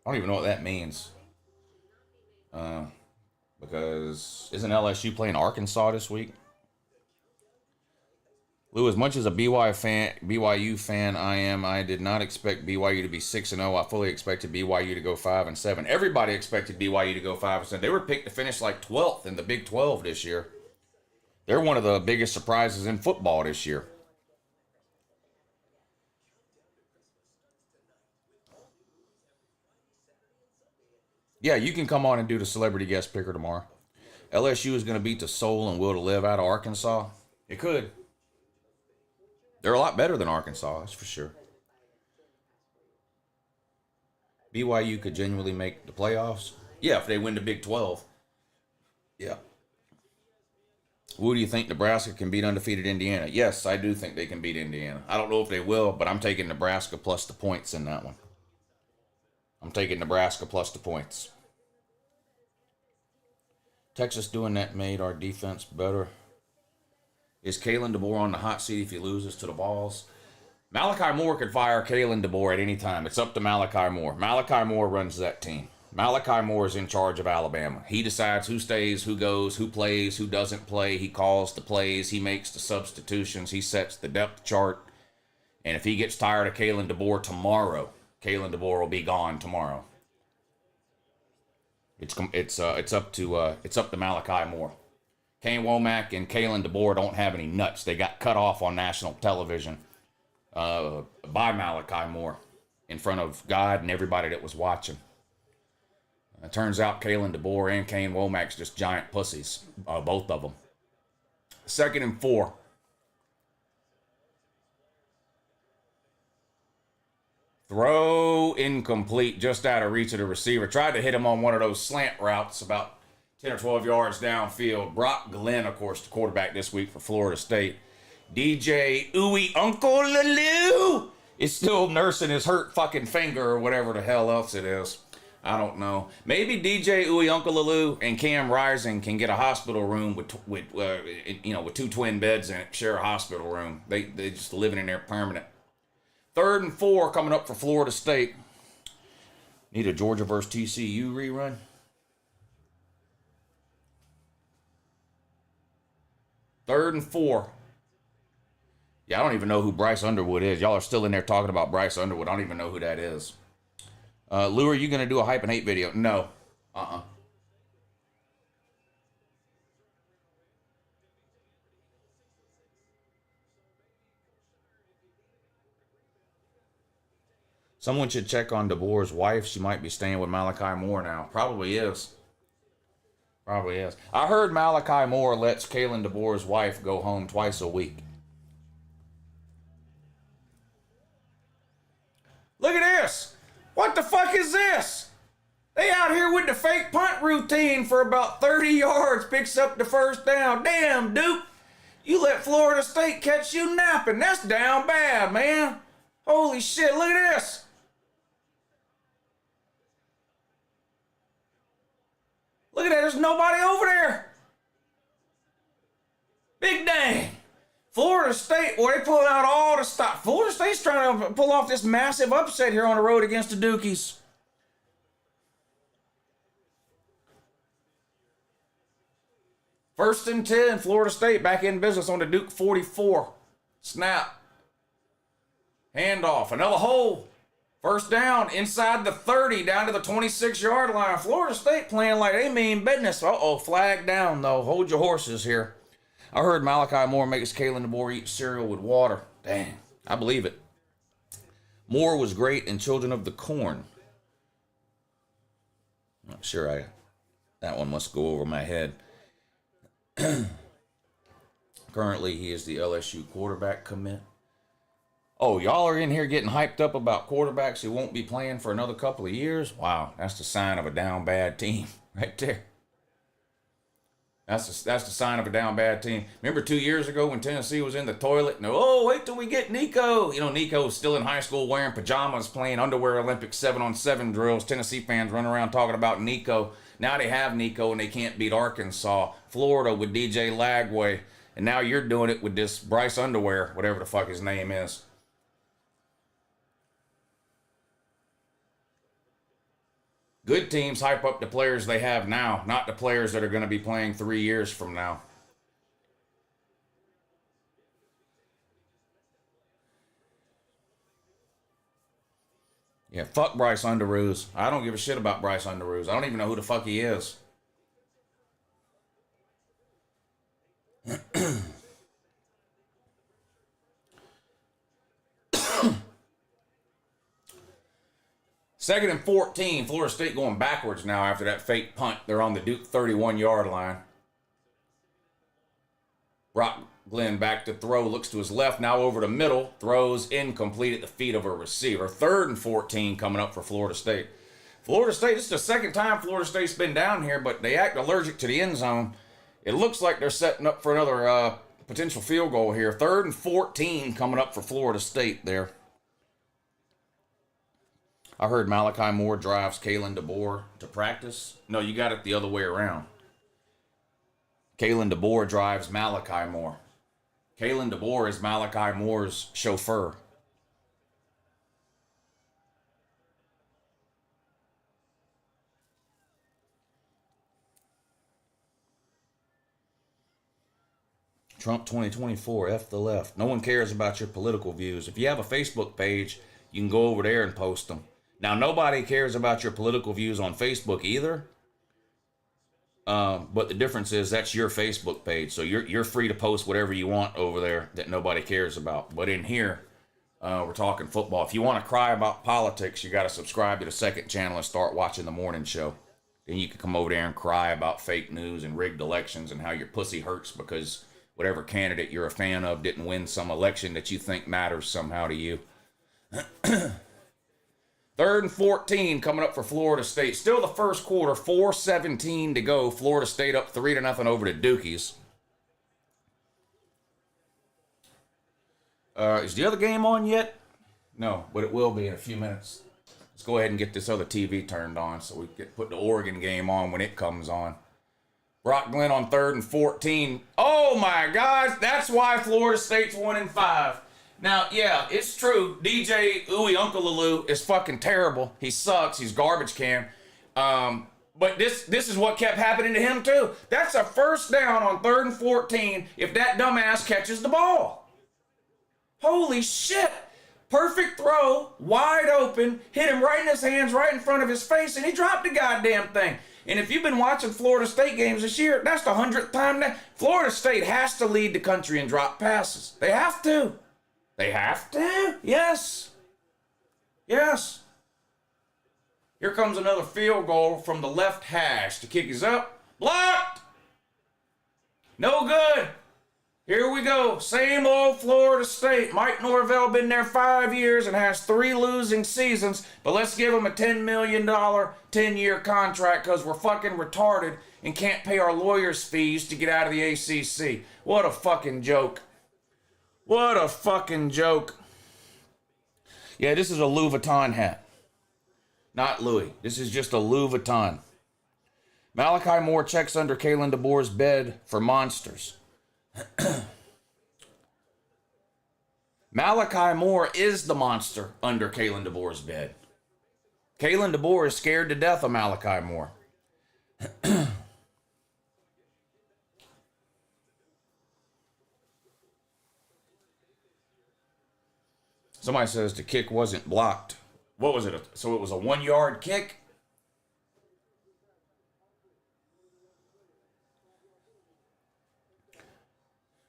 I don't even know what that means. Because isn't LSU playing Arkansas this week? Lou, as much as a BYU fan I am, I did not expect BYU to be 6-0. I fully expected BYU to go 5-7. Everybody expected BYU to go 5-7. They were picked to finish like 12th in the Big 12 this year. They're one of the biggest surprises in football this year. Yeah, you can come on and do the celebrity guest picker tomorrow. LSU is going to beat the soul and will to live out of Arkansas. It could. They're a lot better than Arkansas, that's for sure. BYU could genuinely make the playoffs. Yeah, if they win the Big 12. Yeah. Who do you think Nebraska can beat undefeated Indiana? Yes, I do think they can beat Indiana. I don't know if they will, but I'm taking Nebraska plus the points in that one. I'm taking Nebraska plus the points. Texas doing that made our defense better. Is Kalen DeBoer on the hot seat if he loses to the Vols? Malachi Moore could fire Kalen DeBoer at any time. It's up to Malachi Moore. Malachi Moore runs that team. Malachi Moore is in charge of Alabama. He decides who stays, who goes, who plays, who doesn't play. He calls the plays. He makes the substitutions. He sets the depth chart. And if he gets tired of Kalen DeBoer tomorrow, Kalen DeBoer will be gone tomorrow. It's up to Malachi Moore. Kane Womack and Kalen DeBoer don't have any nuts. They got cut off on national television by Malachi Moore in front of God and everybody that was watching. It turns out Kalen DeBoer and Kane Womack's just giant pussies, both of them. 2nd and 4. Throw incomplete, just out of reach of the receiver. Tried to hit him on one of those slant routes about 10 or 12 yards downfield. Brock Glenn, of course, the quarterback this week for Florida State. DJ UncleLouHere is still nursing his hurt fucking finger or whatever the hell else it is. I don't know. Maybe DJ UncleLouHere and Cam Rising can get a hospital room with 2 twin beds in it, share a hospital room. They just living in there permanent. 3rd and 4 coming up for Florida State. Need a Georgia versus TCU rerun. 3rd and 4. Yeah, I don't even know who Bryce Underwood is. Y'all are still in there talking about Bryce Underwood. I don't even know who that is. Lou, are you going to do a hype and hate video? No. Someone should check on DeBoer's wife. She might be staying with Malachi Moore now. Probably is. Probably is. I heard Malachi Moore lets Kalen DeBoer's wife go home twice a week. Look at this. What the fuck is this? They out here with the fake punt routine for about 30 yards, picks up the first down. Damn, Duke, you let Florida State catch you napping. That's down bad, man. Holy shit, look at this. Look at that, there's nobody over there. Big dang. Florida State, boy, they pulling out all the stop. Florida State's trying to pull off this massive upset here on the road against the Dukies. First and 10, Florida State back in business on the Duke 44. Snap. Handoff, another hole. First down, inside the 30, down to the 26-yard line. Florida State playing like they mean business. Uh-oh, flag down, though. Hold your horses here. I heard Malachi Moore makes Kalen DeBoer eat cereal with water. Dang, I believe it. Moore was great in Children of the Corn. Not sure that one must go over my head. Currently, he is the LSU quarterback commit. Oh, y'all are in here getting hyped up about quarterbacks who won't be playing for another couple of years? Wow, that's the sign of a down bad team right there. That's the sign of a down bad team. Remember 2 years ago when Tennessee was in the toilet? No, oh, wait till we get Nico. You know, Nico's still in high school wearing pajamas, playing underwear Olympic 7-on-7 drills. Tennessee fans running around talking about Nico. Now they have Nico and they can't beat Arkansas. Florida with DJ Lagway. And now you're doing it with this Bryce Underwear, whatever the fuck his name is. Good teams hype up the players they have now, not the players that are going to be playing 3 years from now. Yeah, fuck Bryce Underoos. I don't give a shit about Bryce Underoos. I don't even know who the fuck he is. Second and 14, Florida State going backwards now after that fake punt. They're on the Duke 31-yard line. Brock Glenn back to throw, looks to his left, now over the middle, throws incomplete at the feet of a receiver. Third and 14 coming up for Florida State. Florida State, this is the second time Florida State's been down here, but they act allergic to the end zone. It looks like they're setting up for another potential field goal here. Third and 14 coming up for Florida State there. I heard Malachi Moore drives Kalen DeBoer to practice. No, you got it the other way around. Kalen DeBoer drives Malachi Moore. Kalen DeBoer is Malachi Moore's chauffeur. Trump 2024, F the left. No one cares about your political views. If you have a Facebook page, you can go over there and post them. Now, nobody cares about your political views on Facebook either. But the difference is that's your Facebook page. So you're free to post whatever you want over there that nobody cares about. But in here, we're talking football. If you want to cry about politics, you got to subscribe to the second channel and start watching the morning show. Then you can come over there and cry about fake news and rigged elections and how your pussy hurts because whatever candidate you're a fan of didn't win some election that you think matters somehow to you. Third and 14 coming up for Florida State. Still the first quarter, 4:17 to go. Florida State up 3-0 over the Dukies. Is the other game on yet? No, but it will be in a few minutes. Let's go ahead and get this other TV turned on so we can put the Oregon game on when it comes on. Brock Glenn on 3rd and 14. Oh my God, that's why Florida State's 1-5. Now, yeah, it's true. DJ UncleLouHere is fucking terrible. He sucks. He's garbage can. But this is what kept happening to him too. That's a first down on 3rd and 14 if that dumbass catches the ball. Holy shit. Perfect throw, wide open, hit him right in his hands, right in front of his face, and he dropped the goddamn thing. And if you've been watching Florida State games this year, that's the 100th time that Florida State has to lead the country in drop passes. They have to. They have to? Yes. Yes. Here comes another field goal from the left hash. The kick is up. Blocked. No good. Here we go. Same old Florida State. Mike Norvell been there 5 years and has 3 losing seasons, but let's give him a $10 million 10-year contract because we're fucking retarded and can't pay our lawyers' fees to get out of the ACC. What a fucking joke. What a fucking joke. Yeah, this is a Louis Vuitton hat. Not Louis. This is just a Louis Vuitton. Malachi Moore checks under Kalen DeBoer's bed for monsters. Malachi Moore is the monster under Kalen DeBoer's bed. Kalen DeBoer is scared to death of Malachi Moore. Somebody says the kick wasn't blocked. What was it? So it was a 1-yard kick?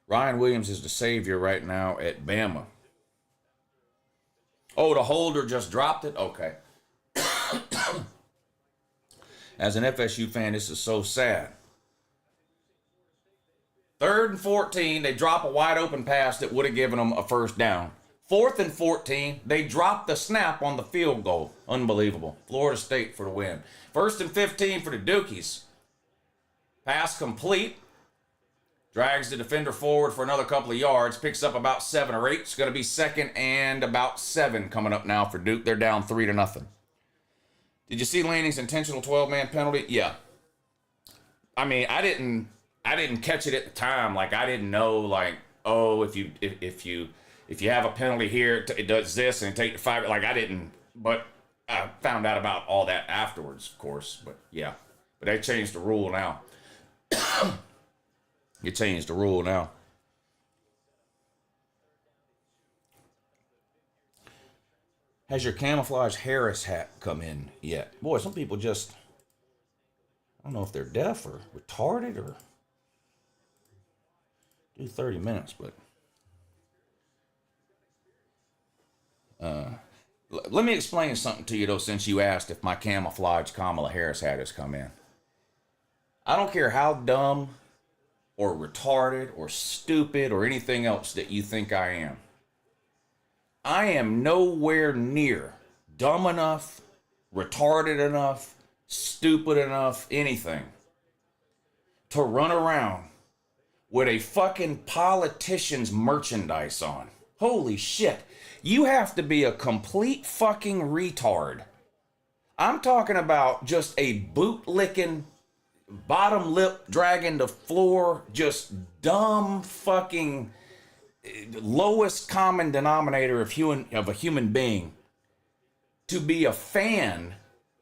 Ryan Williams is the savior right now at Bama. Oh, the holder just dropped it? Okay. As an FSU fan, this is so sad. 3rd and 14, they drop a wide open pass that would have given them a first down. 4th and 14, they drop the snap on the field goal. Unbelievable. Florida State for the win. 1st and 15 for the Dukies. Pass complete. Drags the defender forward for another couple of yards. Picks up about 7 or 8. It's going to be 2nd and about 7 coming up now for Duke. They're down 3-0. Did you see Lanning's intentional 12-man penalty? Yeah. I mean, I didn't catch it at the time. Like, I didn't know, like, oh, if you have a penalty here, it does this and take the 5. Like, I didn't. But I found out about all that afterwards, of course. But yeah. But they changed the rule now. You changed the rule now. Has your camouflage Harris hat come in yet? Boy, some people just, I don't know if they're deaf or retarded or do 30 minutes, but let me explain something to you, though, since you asked if my camouflage Kamala Harris hat has come in. I don't care how dumb or retarded or stupid or anything else that you think I am. I am nowhere near dumb enough, retarded enough, stupid enough, anything, to run around with a fucking politician's merchandise on. Holy shit. You have to be a complete fucking retard. I'm talking about just a boot-licking, bottom lip dragging the floor, just dumb fucking lowest common denominator of a human being to be a fan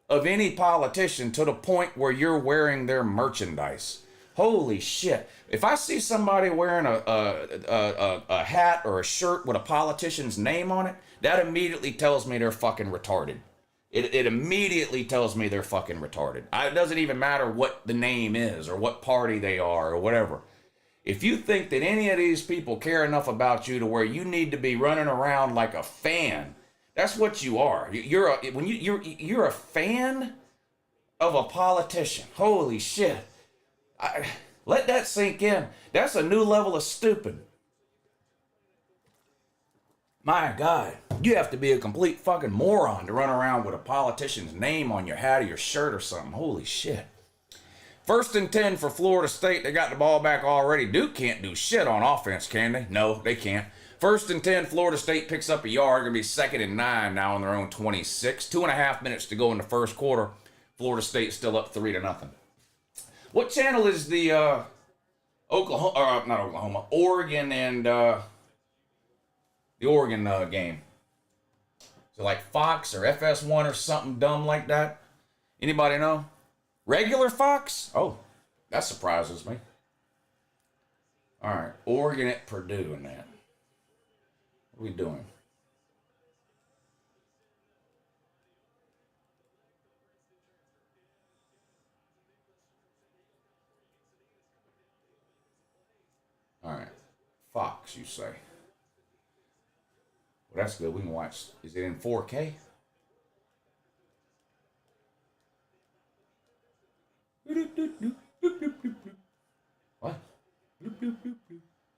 of any politician to the point where you're wearing their merchandise. Holy shit. If I see somebody wearing a hat or a shirt with a politician's name on it, that immediately tells me they're fucking retarded. It immediately tells me they're fucking retarded. It doesn't even matter what the name is or what party they are or whatever. If you think that any of these people care enough about you to where you need to be running around like a fan, that's what you are. You're a fan of a politician. Holy shit. Let that sink in. That's a new level of stupid. My God, you have to be a complete fucking moron to run around with a politician's name on your hat or your shirt or something. Holy shit. 1st and 10 for Florida State. They got the ball back already. Duke can't do shit on offense, can they? No, they can't. 1st and 10, Florida State picks up a yard. Going to be 2nd and 9 now on their own 26. 2.5 minutes to go in the first quarter. Florida State still up 3-0. What channel is the Oregon and the Oregon game? Is it like Fox or FS1 or something dumb like that? Anybody know? Regular Fox? Oh, that surprises me. All right, Oregon at Purdue and that. What are we doing? All right, Fox, you say. Well, that's good. We can watch. Is it in 4K? What?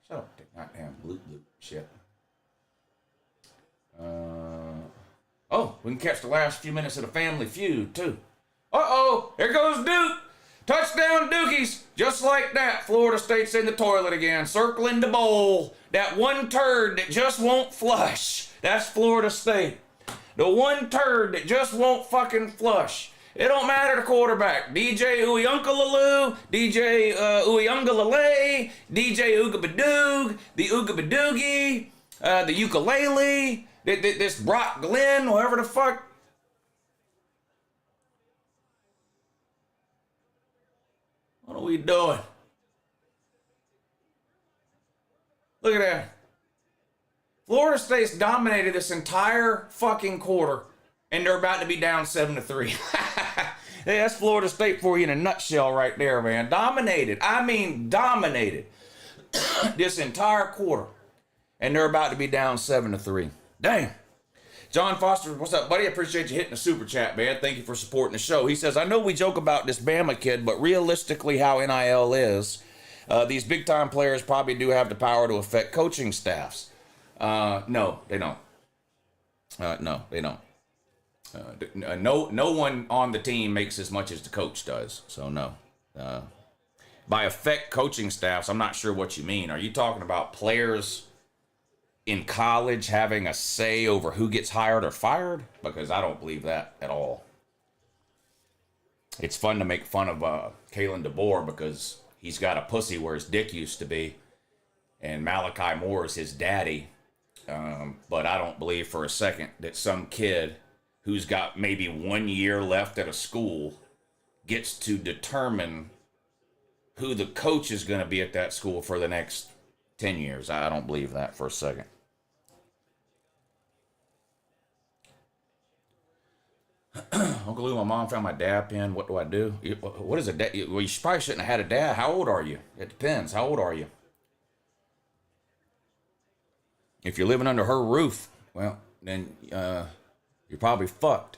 Shut up. Shit. Oh, we can catch the last few minutes of the Family Feud, too. Uh-oh, here goes Duke. Touchdown, Dukies. Just like that, Florida State's in the toilet again, circling the bowl. That one turd that just won't flush. That's Florida State. The one turd that just won't fucking flush. It don't matter the quarterback. DJ UncleLouHere, DJ UncleLouHere, DJ Oogabadoog, the Oogabadoogie, the ukulele, this Brock Glenn, whoever the fuck. What are we doing? Look at that. Florida State's dominated this entire fucking quarter, and they're about to be down 7-3. Hey, that's Florida State for you in a nutshell right there, man. Dominated. I mean, dominated this entire quarter, and they're about to be down 7-3. Damn. John Foster, what's up, buddy? I appreciate you hitting the super chat, man. Thank you for supporting the show. He says, I know we joke about this Bama kid, but realistically how NIL is, these big-time players probably do have the power to affect coaching staffs. No, they don't. No, they don't. No one on the team makes as much as the coach does, so no. By affect coaching staffs, I'm not sure what you mean. Are you talking about players in college having a say over who gets hired or fired? Because I don't believe that at all. It's fun to make fun of Kalen DeBoer because he's got a pussy where his dick used to be, and Malachi Moore is his daddy. But I don't believe for a second that some kid who's got maybe 1 year left at a school gets to determine who the coach is going to be at that school for the next 10 years. I don't believe that for a second. Uncle Lou, my mom found my dad pen. What do I do? What is a dad? Well, you probably shouldn't have had a dad. How old are you? It depends. How old are you? If you're living under her roof, well, then you're probably fucked.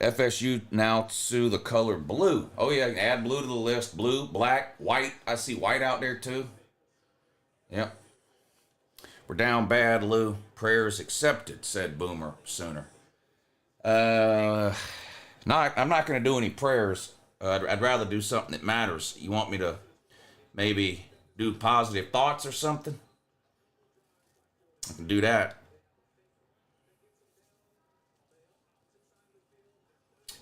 FSU now sue the color blue. Oh, yeah, add blue to the list. Blue, black, white. I see white out there, too. Yep. We're down bad, Lou. Prayers accepted, said Boomer Sooner. I'm not going to do any prayers. I'd rather do something that matters. You want me to maybe do positive thoughts or something? I can do that.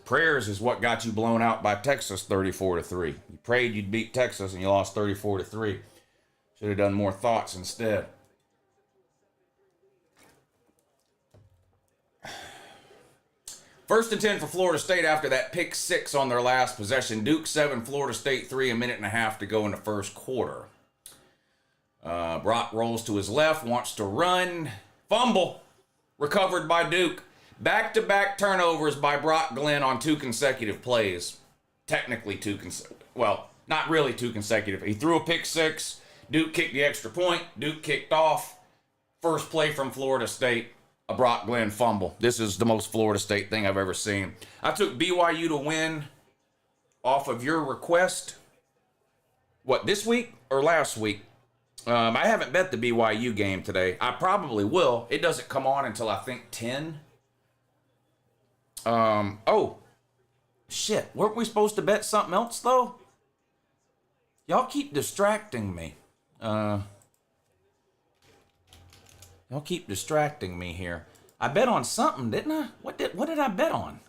Prayers is what got you blown out by Texas 34-3. You prayed you'd beat Texas and you lost 34-3. Should have done more thoughts instead. First and 10 for Florida State after that pick six on their last possession. Duke 7, Florida State 3, a minute and a half to go in the first quarter. Brock rolls to his left, wants to run. Fumble. Recovered by Duke. Back-to-back turnovers by Brock Glenn on 2 consecutive plays. Technically 2 consecutive. Well, not really 2 consecutive. He threw a pick six. Duke kicked the extra point. Duke kicked off. First play from Florida State. A Brock Glenn fumble. This is the most Florida State thing I've ever seen. I took BYU to win off of your request. What, this week or last week? I haven't bet the BYU game today. I probably will. It doesn't come on until I think 10. Oh. Shit. Weren't we supposed to bet something else, though? Y'all keep distracting me. Y'all keep distracting me here. I bet on something, didn't I? What did I bet on?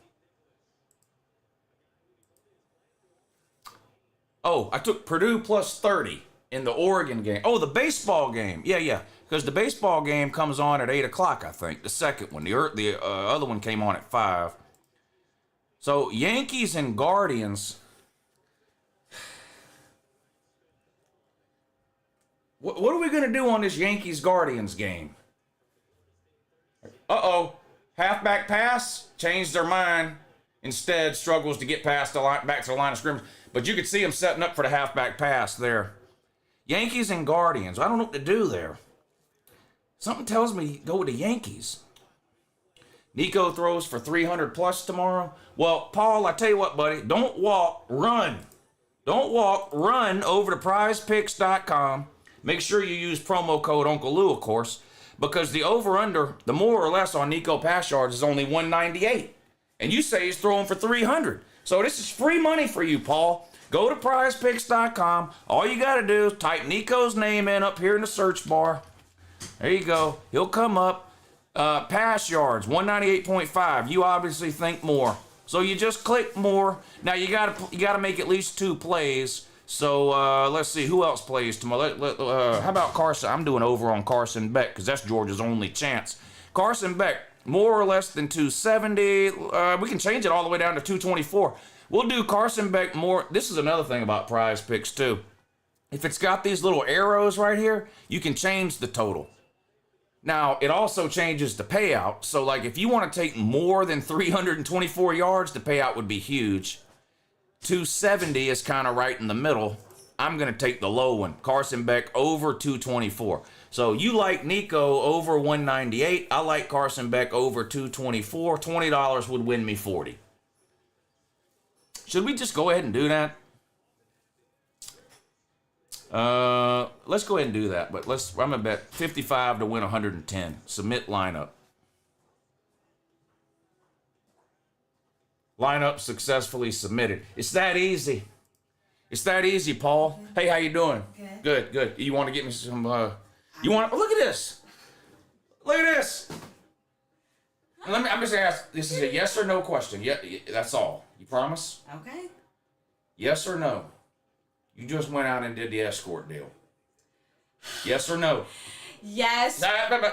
Oh, I took Purdue plus 30 in the Oregon game. Oh, the baseball game. Yeah. Because the baseball game comes on at 8 o'clock, I think. The second one. The other one came on at 5. So, Yankees and Guardians. What are we going to do on this Yankees-Guardians game? Uh-oh. Halfback pass. Changed their mind. Instead, struggles to get past the line, back to the line of scrimmage. But you could see him setting up for the halfback pass there. Yankees and Guardians. I don't know what to do there. Something tells me go with the Yankees. Nico throws for 300 plus tomorrow. Well, Paul, I tell you what, buddy. Don't walk, run. Don't walk, run over to prizepicks.com. Make sure you use promo code Uncle Lou, of course, because the over-under, the more or less on Nico pass yards is only 198. And you say he's throwing for 300. So this is free money for you, Paul. Go to prizepicks.com. All you got to do is type Nico's name in up here in the search bar. There you go. He'll come up. Pass yards, 198.5. You obviously think more. So you just click more. Now you gotta make at least 2 plays. So let's see who else plays tomorrow. How about Carson? I'm doing over on Carson Beck because that's Georgia's only chance. Carson Beck, more or less than 270. We can change it all the way down to 224. We'll do Carson Beck more. This is another thing about Prize Picks too. If it's got these little arrows right here, you can change the total. Now, it also changes the payout. So, like, if you want to take more than 324 yards, the payout would be huge. 270 is kind of right in the middle. I'm going to take the low one. Carson Beck over 224. So, you like Nico over 198. I like Carson Beck over 224. $20 would win me 40. Should we just go ahead and do that? Let's go ahead and do that, but I'm gonna bet 55 to win 110. Submit lineup. Lineup successfully submitted. It's that easy. It's that easy, Paul. Hey, how you doing? Good. Good. You want to get me some, you want to, look at this. Look at this. I'm just ask, this is a yes or no question. Yeah, that's all. You promise? Okay. Yes or no? You just went out and did the escort deal. Yes or no? Yes.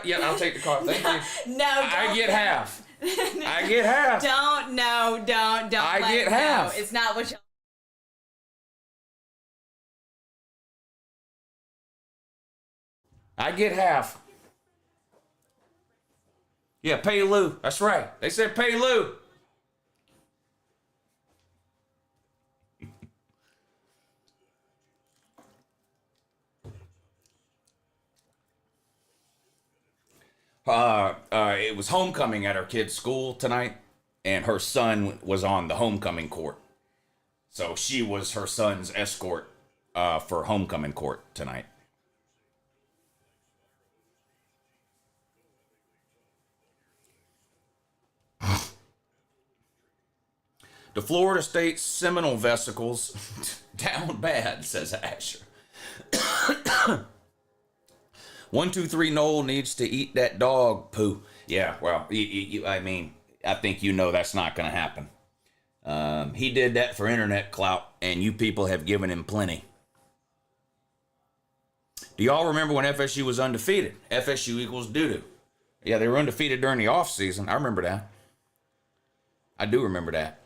Yeah, I'll take the car. Thank you. No, I get half. I get half. Don't. I get half. It's not what you. I get half. Yeah, pay Lou. That's right. They said pay Lou. It was homecoming at her kid's school tonight, and her son was on the homecoming court. So she was her son's escort for homecoming court tonight. The Florida State Seminole vesicles down bad, says Asher. 123 Noel needs to eat that dog poo. Yeah, well, I mean, I think you know that's not going to happen. He did that for internet clout, and you people have given him plenty. Do y'all remember when FSU was undefeated? FSU equals doo-doo. Yeah, they were undefeated during the off season. I remember that. I do remember that.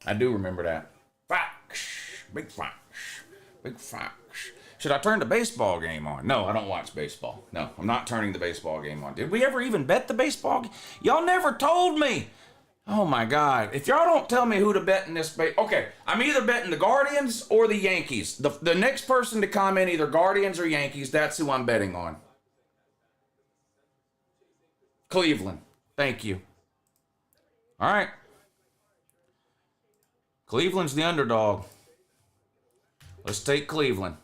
I do remember that. Facts. Big facts. Big facts. Should I turn the baseball game on? No, I don't watch baseball. No, I'm not turning the baseball game on. Did we ever even bet the baseball game? Y'all never told me. Oh my God. If y'all don't tell me who to bet in this okay, I'm either betting the Guardians or the Yankees. The next person to comment either Guardians or Yankees, that's who I'm betting on. Cleveland. Thank you. All right. Cleveland's the underdog. Let's take Cleveland.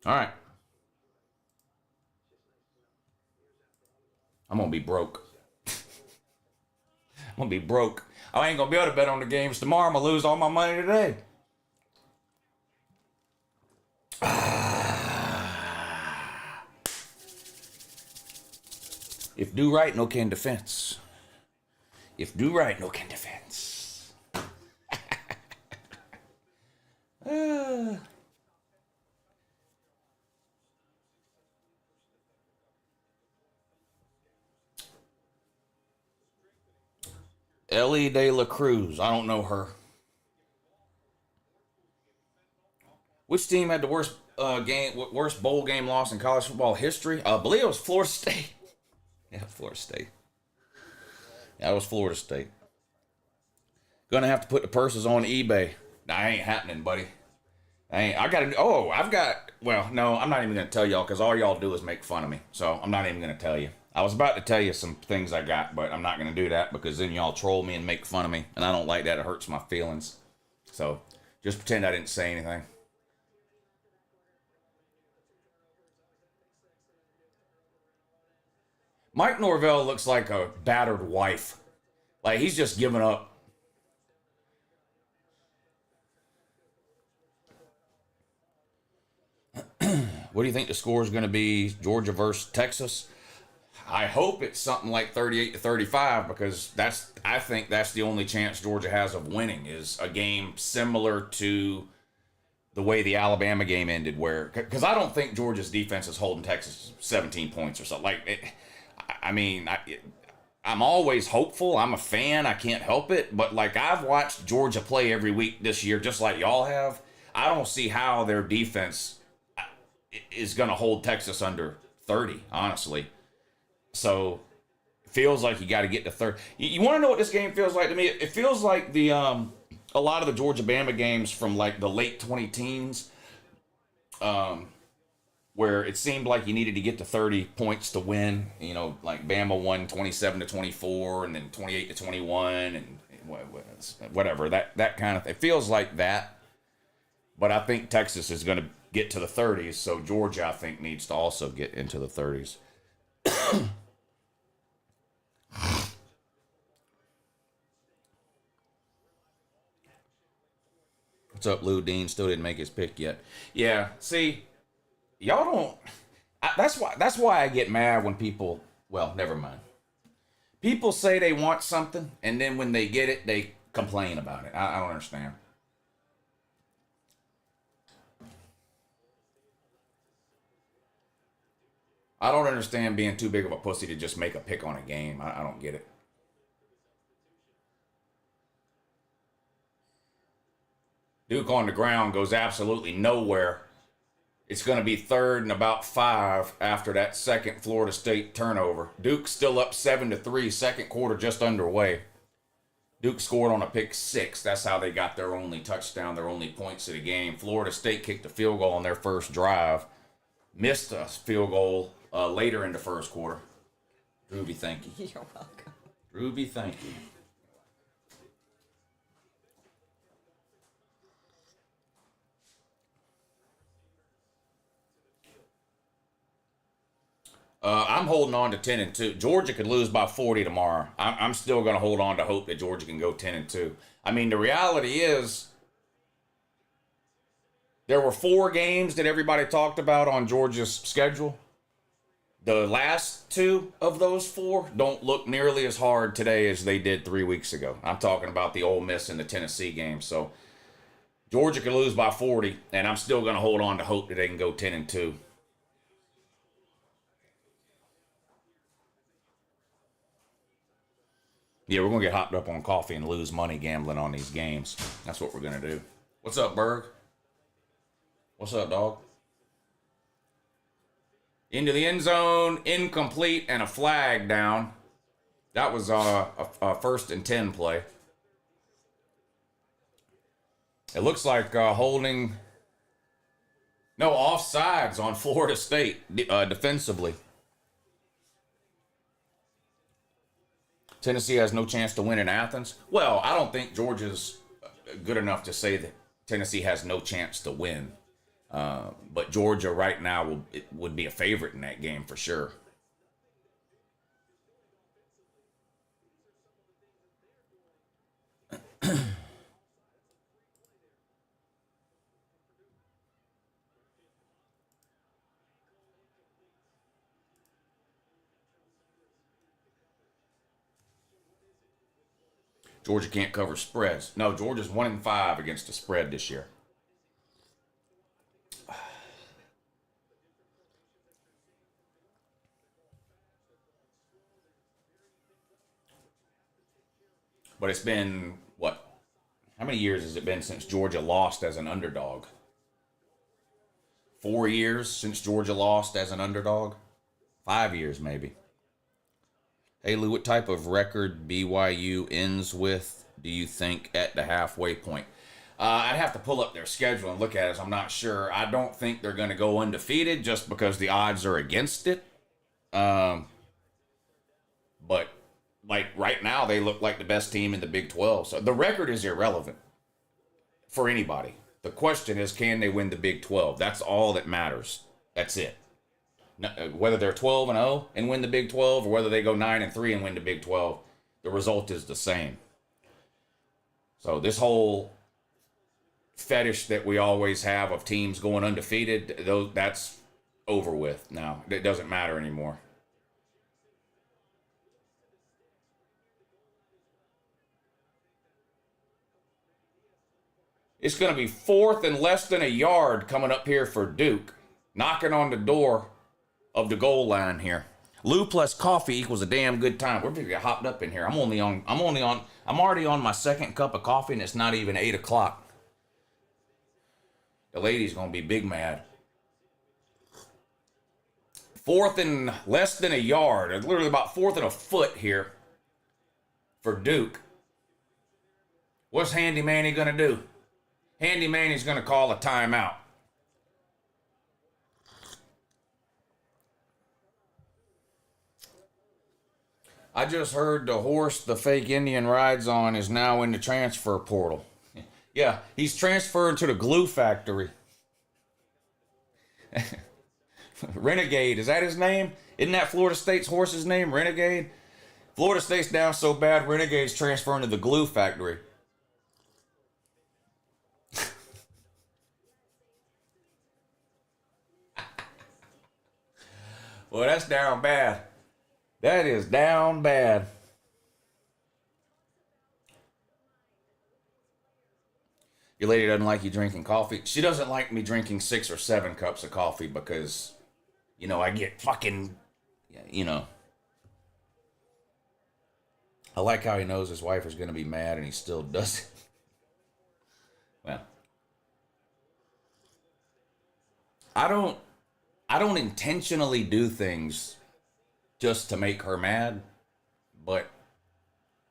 All right. I'm going to be broke. I'm going to be broke. I ain't going to be able to bet on the games tomorrow. I'm going to lose all my money today. If do right, no can defense. If do right, no can defense. Ellie De La Cruz. I don't know her. Which team had the worst bowl game loss in college football history? I believe it was Florida State. Yeah, Florida State. That was Florida State. Gonna have to put the purses on eBay. That ain't happening, buddy. Well, no, I'm not even gonna tell y'all because all y'all do is make fun of me. So I'm not even gonna tell you. I was about to tell you some things I got, but I'm not going to do that because then y'all troll me and make fun of me, and I don't like that. It hurts my feelings. So just pretend I didn't say anything. Mike Norvell looks like a battered wife. Like he's just giving up. What do you think the score is going to be? Georgia versus Texas? I hope it's something like 38-35 because I think that's the only chance Georgia has of winning is a game similar to the way the Alabama game ended, where because I don't think Georgia's defense is holding Texas 17 points or something. I'm always hopeful. I'm a fan. I can't help it. But like I've watched Georgia play every week this year, just like y'all have. I don't see how their defense is going to hold Texas under 30, honestly. So it feels like you got to get to 30. You want to know what this game feels like to me? It feels like the a lot of the Georgia-Bama games from like the late 2010s, where it seemed like you needed to get to 30 points to win. You know, like Bama won 27-24 and then 28-21 and whatever. That kind of thing. It feels like that. But I think Texas is going to get to the 30s, so Georgia, I think, needs to also get into the 30s. What's up, Lou Dean? Still didn't make his pick yet. Yeah, see, y'all don't. That's why I get mad when people. Well, never mind. People say they want something, and then when they get it, they complain about it. I don't understand. I don't understand being too big of a pussy to just make a pick on a game. I don't get it. Duke on the ground goes absolutely nowhere. It's going to be 3rd and about 5 after that second Florida State turnover. Duke's still up 7-3, second quarter just underway. Duke scored on a pick 6. That's how they got their only touchdown, their only points of the game. Florida State kicked a field goal on their first drive. Missed a field goal later in the first quarter. Ruby, thank you. You're welcome. Ruby, thank you. I'm holding on to 10-2. Georgia could lose by 40 tomorrow. I'm still going to hold on to hope that Georgia can go 10-2. I mean, the reality is there were 4 games that everybody talked about on Georgia's schedule. The last 2 of those 4 don't look nearly as hard today as they did 3 weeks ago. I'm talking about the Ole Miss and the Tennessee game. So Georgia could lose by 40, and I'm still going to hold on to hope that they can go 10-2. Yeah, we're going to get hopped up on coffee and lose money gambling on these games. That's what we're going to do. What's up, Berg? What's up, dog? Into the end zone, incomplete, and a flag down. That was a 1st and 10 play. It looks like holding... No, offsides on Florida State defensively. Tennessee has no chance to win in Athens. Well, I don't think Georgia's good enough to say that Tennessee has no chance to win. But Georgia right now would be a favorite in that game for sure. Georgia can't cover spreads. No, Georgia's 1-5 against the spread this year. But it's been, what? How many years has it been since Georgia lost as an underdog? 4 years since Georgia lost as an underdog? 5 years, maybe. Hey, Lou, what type of record BYU ends with, do you think, at the halfway point? I'd have to pull up their schedule and look at it. I'm not sure. I don't think they're going to go undefeated just because the odds are against it. But like right now, they look like the best team in the Big 12. So the record is irrelevant for anybody. The question is, can they win the Big 12? That's all that matters. That's it. Whether they're 12-0 and win the Big 12, or whether they go 9-3 and win the Big 12, the result is the same. So this whole fetish that we always have of teams going undefeated, that's over with now. It doesn't matter anymore. It's going to be 4th and less than a yard coming up here for Duke, knocking on the door of the goal line here. Lou plus coffee equals a damn good time. We're gonna get hopped up in here. I'm already on my second cup of coffee, and it's not even 8 o'clock. The lady's gonna be big mad. 4th and less than a yard. It's literally about 4th and a foot here for Duke. What's Handy Manny gonna do? Handy Manny's gonna call a timeout. I just heard the horse the fake Indian rides on is now in the transfer portal. Yeah, he's transferred to the glue factory. Renegade, is that his name? Isn't that Florida State's horse's name, Renegade? Florida State's down so bad, Renegade's transferring to the glue factory. Well, that's down bad. That is down bad. Your lady doesn't like you drinking coffee. She doesn't like me drinking 6 or 7 cups of coffee because, you know, I get fucking, you know. I like how he knows his wife is going to be mad and he still does it. Well, I don't intentionally do things just to make her mad, but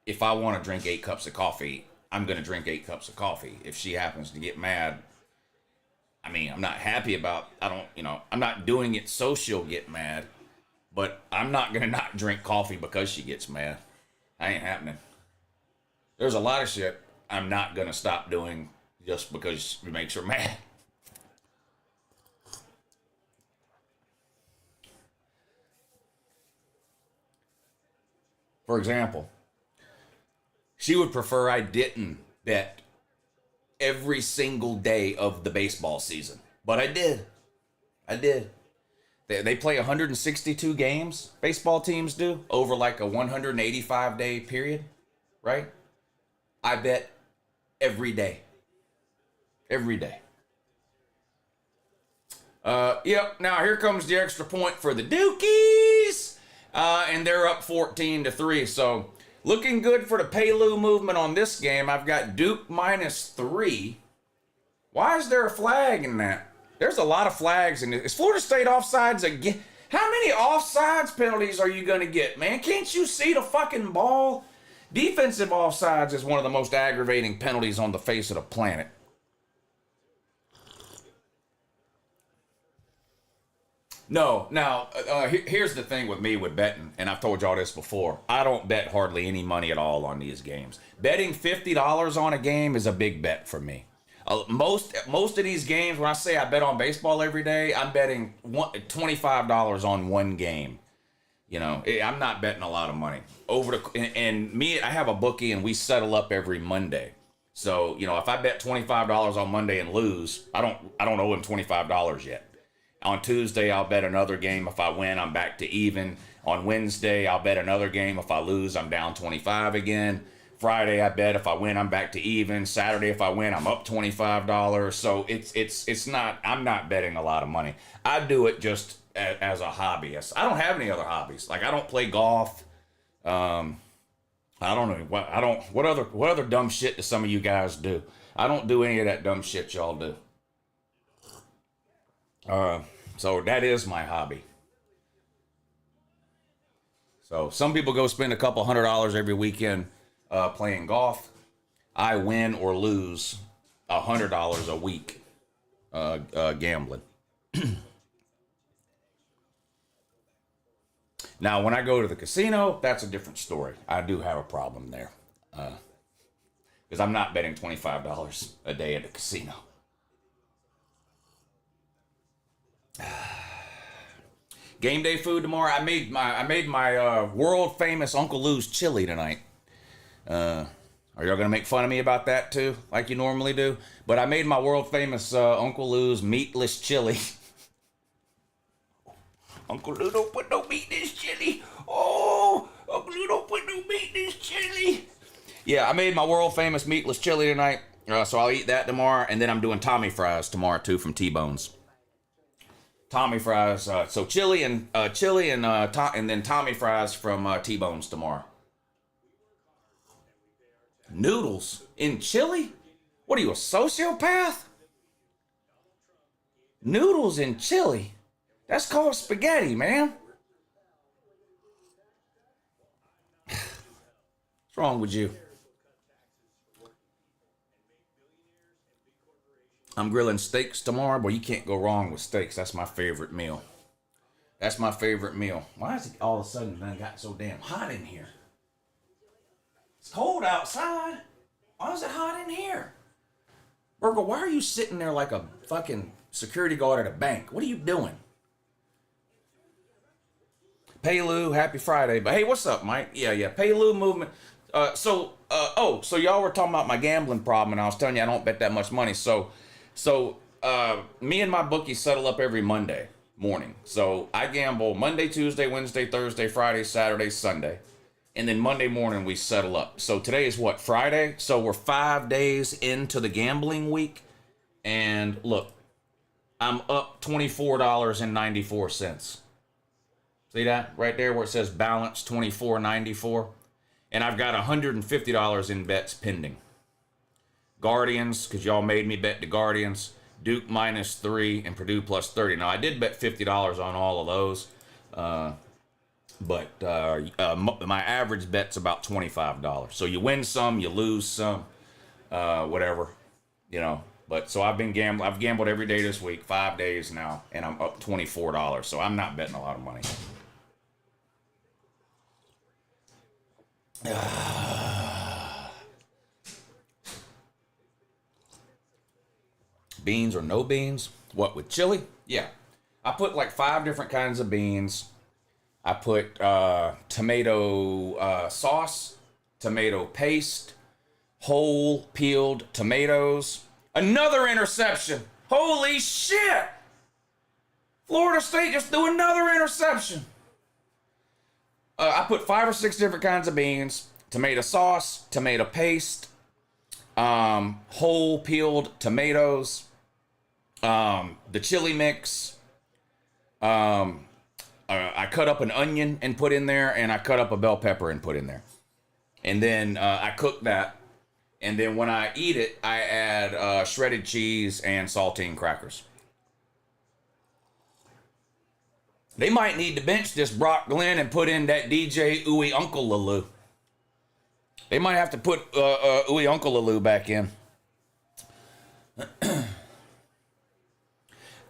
if I want to drink 8 cups of coffee, I'm going to drink 8 cups of coffee. If she happens to get mad, I mean, I'm not happy about, I'm not doing it so she'll get mad, but I'm not going to not drink coffee because she gets mad. That ain't happening. There's a lot of shit I'm not going to stop doing just because it makes her mad. For example, she would prefer I didn't bet every single day of the baseball season. But I did. They play 162 games, baseball teams do, over like a 185-day period, right? I bet every day. Every day. Yep, now here comes the extra point for the Dukies. And they're up 14-3. So looking good for the Payloo movement on this game. I've got Duke -3. Why is there a flag in that? There's a lot of flags in it. Is Florida State offsides again? How many offsides penalties are you going to get, man? Can't you see the fucking ball? Defensive offsides is one of the most aggravating penalties on the face of the planet. No, now, here's the thing with me with betting, and I've told y'all this before. I don't bet hardly any money at all on these games. Betting $50 on a game is a big bet for me. Most of these games, when I say I bet on baseball every day, I'm betting $25 on one game. You know, I'm not betting a lot of money. I have a bookie, and we settle up every Monday. So, you know, if I bet $25 on Monday and lose, I don't owe him $25 yet. On Tuesday, I'll bet another game. If I win, I'm back to even. On Wednesday, I'll bet another game. If I lose, I'm down 25 again. Friday, I bet if I win, I'm back to even. Saturday, if I win, I'm up $25. So it's not, I'm not betting a lot of money. I do it just as a hobbyist. I don't have any other hobbies. Like I don't play golf. I don't know what other dumb shit do some of you guys do? I don't do any of that dumb shit y'all do. So that is my hobby. So some people go spend a couple $100 every weekend playing golf. I win or lose $100 a week gambling. Now, when I go to the casino, that's a different story. I do have a problem there. Because I'm not betting $25 a day at a casino. Game day food tomorrow. I made my world famous Uncle Lou's chili tonight. Are y'all gonna make fun of me about that too, like you normally do? But I made my world famous Uncle Lou's meatless chili. Uncle Lou don't put no meat in his chili. Oh, Uncle Lou don't put no meat in his chili. Yeah, I made my world famous meatless chili tonight, so I'll eat that tomorrow, and then I'm doing Tommy fries tomorrow too from T-Bones. Tommy fries, so chili and then Tommy fries from T-Bones tomorrow. Noodles in chili? What are you, a sociopath? Noodles in chili? That's called spaghetti, man. What's wrong with you? I'm grilling steaks tomorrow. Boy, you can't go wrong with steaks. That's my favorite meal. That's my favorite meal. Why is it all of a sudden done got so damn hot in here? It's cold outside. Why is it hot in here? Virgo, why are you sitting there like a fucking security guard at a bank? What are you doing? Paylou, happy Friday. But hey, what's up, Mike? Yeah, Paylou movement. So y'all were talking about my gambling problem, and I was telling you I don't bet that much money. So me and my bookie settle up every Monday morning. So I gamble Monday, Tuesday, Wednesday, Thursday, Friday, Saturday, Sunday. And then Monday morning we settle up. So today is what, Friday? So we're 5 days into the gambling week. And look, I'm up $24.94. See that right there where it says balance $24.94? And I've got $150 in bets pending. Guardians, because y'all made me bet the Guardians. Duke -3 and Purdue +30. Now, I did bet $50 on all of those. But my average bet's about $25. So you win some, you lose some, whatever, you know. But so I've gambled every day this week, 5 days now, and I'm up $24. So I'm not betting a lot of money. Beans or no beans? What, with chili? Yeah. I put like 5 different kinds of beans. I put tomato sauce, tomato paste, whole peeled tomatoes. Another interception. Holy shit! Florida State just threw another interception. I put 5 or 6 different kinds of beans, tomato sauce, tomato paste, whole peeled tomatoes, the chili mix. I cut up an onion and put in there, and I cut up a bell pepper and put in there. And then I cook that. And then when I eat it, I add shredded cheese and saltine crackers. They might need to bench this Brock Glenn and put in that DJ Ooey UncleLouHere. They might have to put Ooey UncleLouHere back in.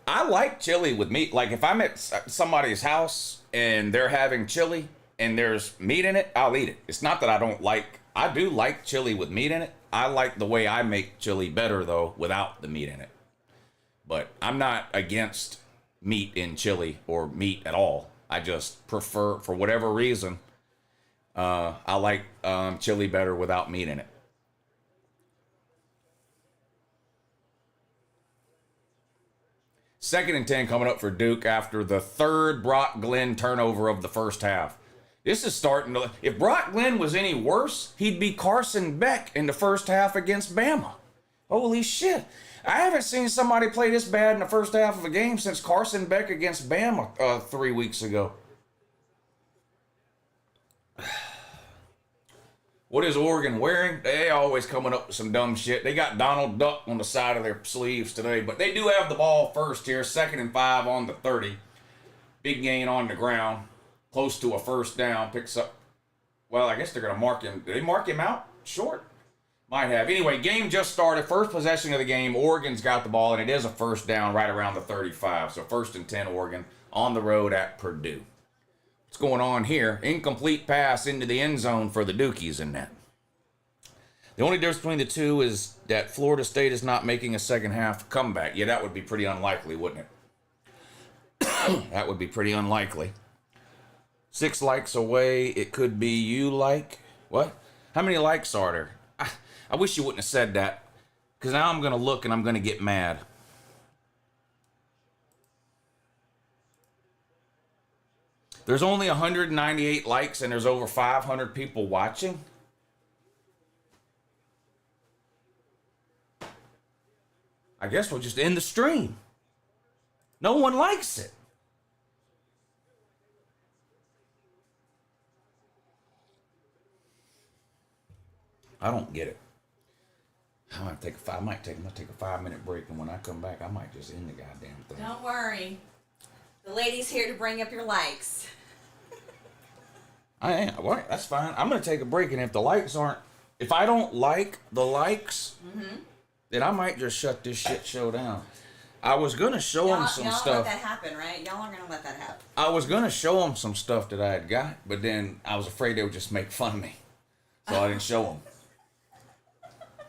I like chili with meat. Like if I'm at somebody's house and they're having chili and there's meat in it, I'll eat it. It's not that I do like chili with meat in it. I like the way I make chili better though without the meat in it. But I'm not against meat in chili or meat at all. I just prefer, for whatever reason, I like chili better without meat in it. Second and 10 coming up for Duke after the third Brock Glenn turnover of the first half. This is starting to... If Brock Glenn was any worse, he'd be Carson Beck in the first half against Bama. Holy shit. I haven't seen somebody play this bad in the first half of a game since Carson Beck against Bama 3 weeks ago. What is Oregon wearing? They always coming up with some dumb shit. They got Donald Duck on the side of their sleeves today, but they do have the ball first here. 2nd and 5 on the 30. Big gain on the ground. Close to a first down. Picks up. Well, I guess they're going to mark him. Did they mark him out short? Might have. Anyway, game just started. First possession of the game. Oregon's got the ball, and it is a first down right around the 35. So 1st and 10 Oregon on the road at Purdue. What's going on here? Incomplete pass into the end zone for the Dukies in that. The only difference between the two is that Florida State is not making a second half comeback. Yeah, that would be pretty unlikely, wouldn't it? That would be pretty unlikely. 6 likes away. It could be you like. What? How many likes are there? I wish you wouldn't have said that, because now I'm going to look and I'm going to get mad. There's only 198 likes and there's over 500 people watching. I guess we'll just end the stream. No one likes it. I don't get it. I might take a 5-minute break, and when I come back, I might just end the goddamn thing. Don't worry. The lady's here to bring up your likes. I am. Well, that's fine. I'm going to take a break, and if the likes aren't, if I don't like the likes, then I might just shut this shit show down. I was going to show them some stuff. Y'all let that happen, right? Y'all are going to let that happen. I was going to show them some stuff that I had got, but then I was afraid they would just make fun of me. So I didn't show them.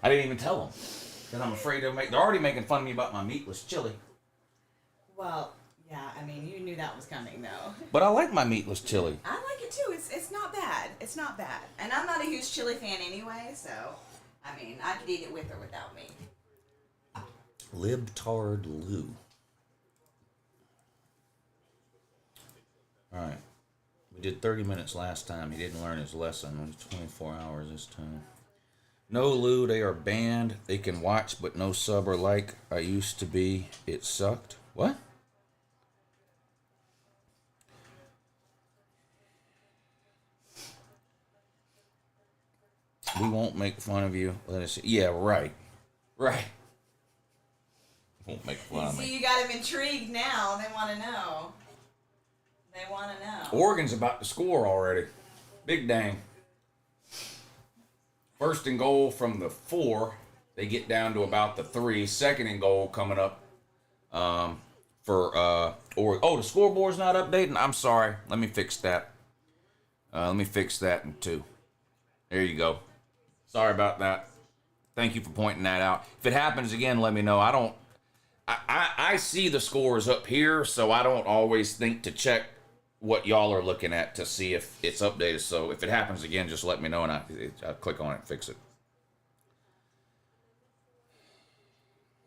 I didn't even tell them. Because I'm afraid they're already making fun of me about my meatless chili. Well, yeah, I mean, you knew that was coming, though. But I like my meatless chili. I like it, too. It's not bad. It's not bad. And I'm not a huge chili fan anyway, so, I mean, I could eat it with or without me. Libtard Lou. Alright. We did 30 minutes last time. He didn't learn his lesson. It was 24 hours this time. No, Lou, they are banned. They can watch, but no sub or like. I used to be. It sucked. What? We won't make fun of you. Let us see. Yeah, right. Right. Won't make fun of me. See, you got them intrigued now. They want to know. They want to know. Oregon's about to score already. Big dang. First and goal from the 4. They get down to about the 3. Second and goal coming up for Oregon. Oh, the scoreboard's not updating? I'm sorry. Let me fix that. Let me fix that in 2. There you go. Sorry about that. Thank you for pointing that out. If it happens again, let me know. I see the scores up here, so I don't always think to check what y'all are looking at to see if it's updated. So if it happens again, just let me know and I'll click on it and fix it.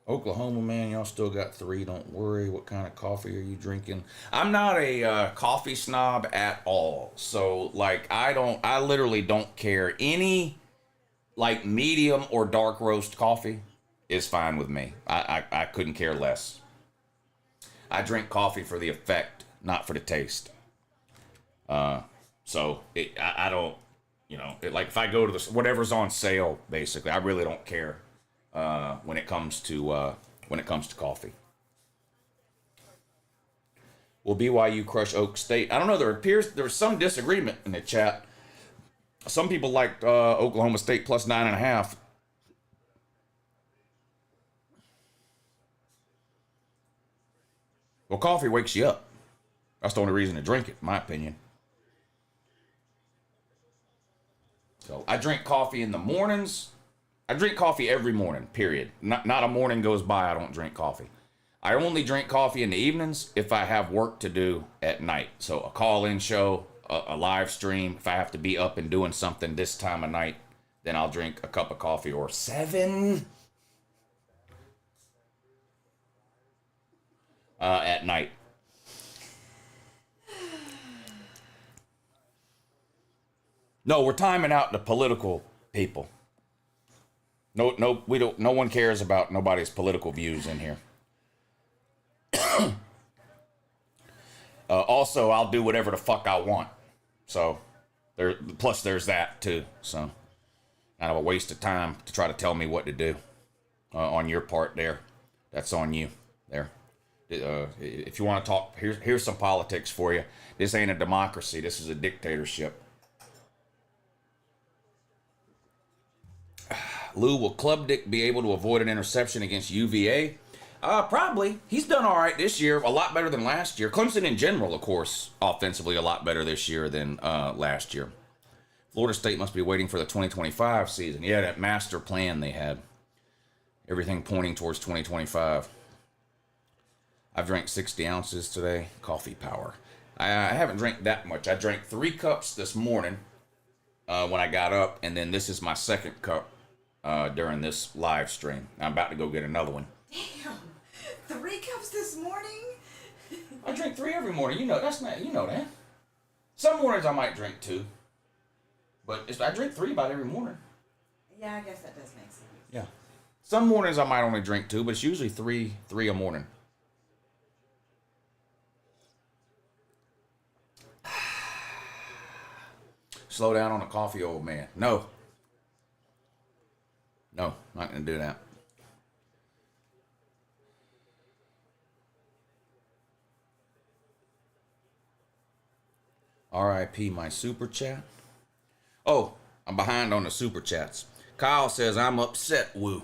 Oklahoma, man, y'all still got 3. Don't worry. What kind of coffee are you drinking? I'm not a coffee snob at all. So like I literally don't care. Any like medium or dark roast coffee is fine with me. I couldn't care less. I drink coffee for the effect, not for the taste. So I don't, like if I go to whatever's on sale, basically, I really don't care when it comes to coffee. Will BYU crush Oak State? I don't know. There appears there was some disagreement in the chat. Some people liked Oklahoma State plus 9.5. Well, coffee wakes you up. That's the only reason to drink it, in my opinion. So I drink coffee in the mornings. I drink coffee every morning, period. Not a morning goes by I don't drink coffee. I only drink coffee in the evenings if I have work to do at night. So a call-in show, a live stream. If I have to be up and doing something this time of night, then I'll drink a cup of coffee or 7 at night. No, we're timing out the political people. No, we don't. No one cares about nobody's political views in here. Also, I'll do whatever the fuck I want. So, plus there's that too. So, kind of a waste of time to try to tell me what to do on your part there. That's on you there. If you want to talk, here's some politics for you. This ain't a democracy. This is a dictatorship. Lou, will Club Dick be able to avoid an interception against UVA? Probably. He's done all right this year, a lot better than last year. Clemson in general, of course, offensively a lot better this year than last year. Florida State must be waiting for the 2025 season. Yeah, that master plan they had. Everything pointing towards 2025. I've drank 60 ounces today. Coffee power. I haven't drank that much. I drank 3 cups this morning when I got up, and then this is my second cup during this live stream. I'm about to go get another one. Damn, 3 cups this morning? I drink 3 every morning. You know that. Some mornings I might drink 2, but I drink 3 about every morning. Yeah, I guess that does make sense. Yeah. Some mornings I might only drink 2, but it's usually 3 a morning. Slow down on the coffee, old man. No, not gonna do that. R.I.P. my super chat. Oh, I'm behind on the super chats. Kyle says I'm upset. Woo.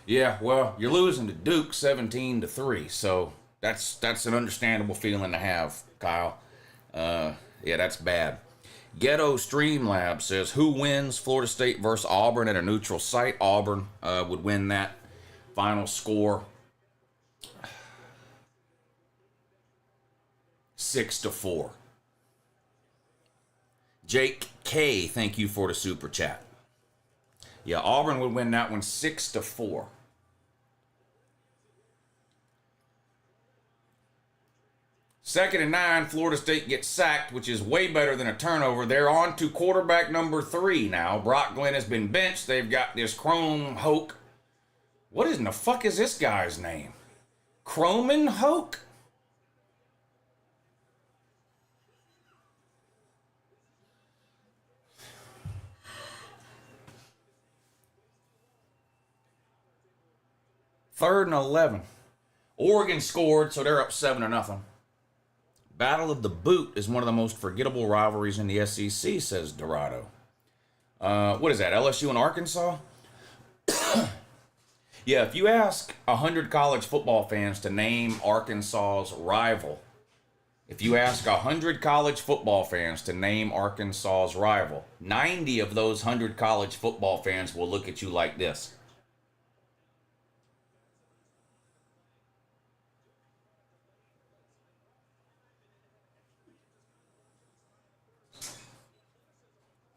Yeah, well, you're losing to Duke 17-3, so that's an understandable feeling to have, Kyle. Yeah, that's bad. Ghetto Streamlab says, who wins Florida State versus Auburn at a neutral site? Auburn would win that. Final score 6-4. Jake K, thank you for the super chat. Yeah, Auburn would win that one 6-4. Second and 9, Florida State gets sacked, which is way better than a turnover. They're on to quarterback number 3 now. Brock Glenn has been benched. They've got this Chrome Hoke. What in the fuck is this guy's name? Croman Hoke? Third and 11. Oregon scored, so they're up 7-0. Battle of the Boot is one of the most forgettable rivalries in the SEC, says Dorado. What is that, LSU and Arkansas? Yeah, if you ask 100 college football fans to name Arkansas's rival, 90 of those 100 college football fans will look at you like this.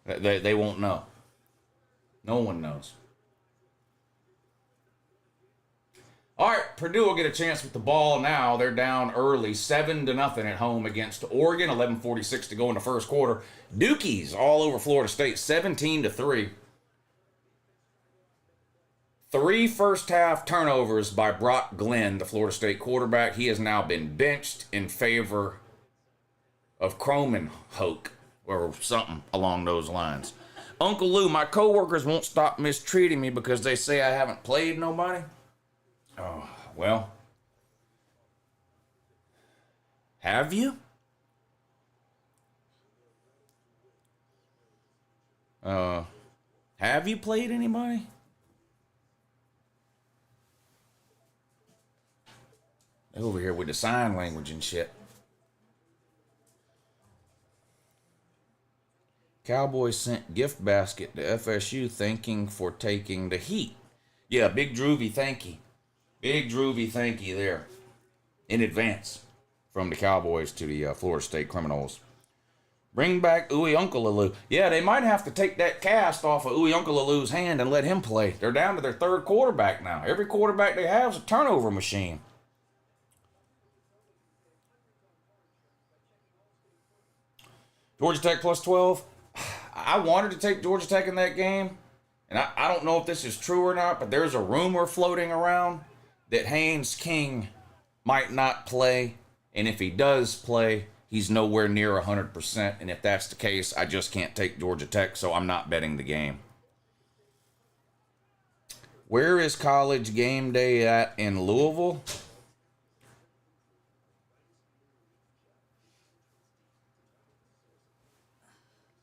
They won't know. No one knows. All right, Purdue will get a chance with the ball now. They're down early, 7-0 at home against Oregon. 11:46 to go in the first quarter. Dukies all over Florida State, 17-3. 3 first-half turnovers by Brock Glenn, the Florida State quarterback. He has now been benched in favor of Croman Hoke, or something along those lines. Uncle Lou, my coworkers won't stop mistreating me because they say I haven't played nobody. Oh, well. Have you? Have you played anybody? Over here with the sign language and shit. Cowboys sent gift basket to FSU thanking for taking the heat. Yeah, big Droovy thank you. Big Droovy thank you there. In advance from the Cowboys to the Florida State Criminals. Bring back UncleLouHere. Yeah, they might have to take that cast off of UncleLouHere's hand and let him play. They're down to their 3rd quarterback now. Every quarterback they have is a turnover machine. Georgia Tech plus 12. I wanted to take Georgia Tech in that game, and I don't know if this is true or not, but there's a rumor floating around that Haynes King might not play, and if he does play, he's nowhere near 100%, and if that's the case, I just can't take Georgia Tech, so I'm not betting the game. Where is College Game Day at in Louisville?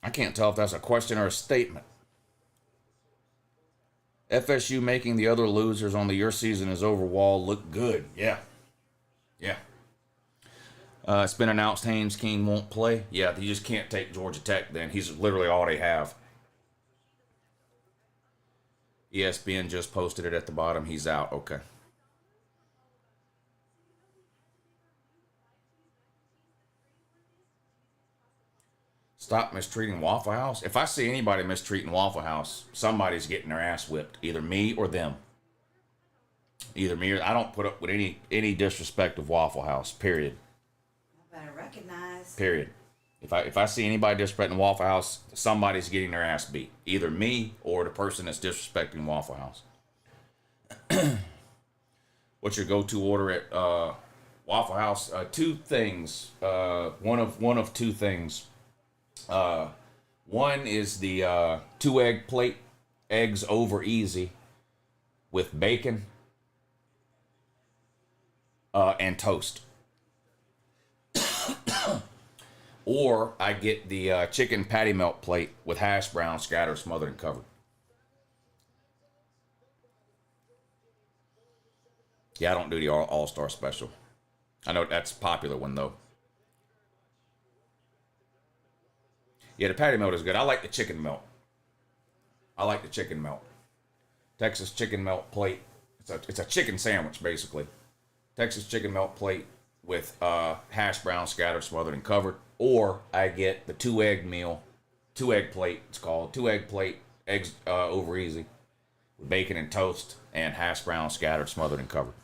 I can't tell if that's a question or a statement. FSU making the other losers on the "your season is over" wall look good. Yeah. Yeah. It's been announced Haynes King won't play. Yeah, you just can't take Georgia Tech then. He's literally all they have. ESPN just posted it at the bottom. He's out. Okay. Stop mistreating Waffle House. If I see anybody mistreating Waffle House, somebody's getting their ass whipped. Either me or them. Either me or... I don't put up with any disrespect of Waffle House. Period. I better recognize. Period. If I see anybody disrespecting Waffle House, somebody's getting their ass beat. Either me or the person that's disrespecting Waffle House. What's your go-to order at Waffle House? Two things. One of two things. One is the 2-egg plate, eggs over easy, with bacon and toast. Or I get the chicken patty melt plate with hash browns scattered, smothered, and covered. Yeah, I don't do the all-star special. I know that's a popular one, though. Yeah, the patty melt is good. I like the chicken melt. Texas chicken melt plate. It's a chicken sandwich, basically. Texas chicken melt plate with hash browns scattered, smothered, and covered. Or I get the 2-egg meal, 2-egg plate, it's called. 2-egg plate, eggs over easy, with bacon and toast, and hash browns scattered, smothered, and covered.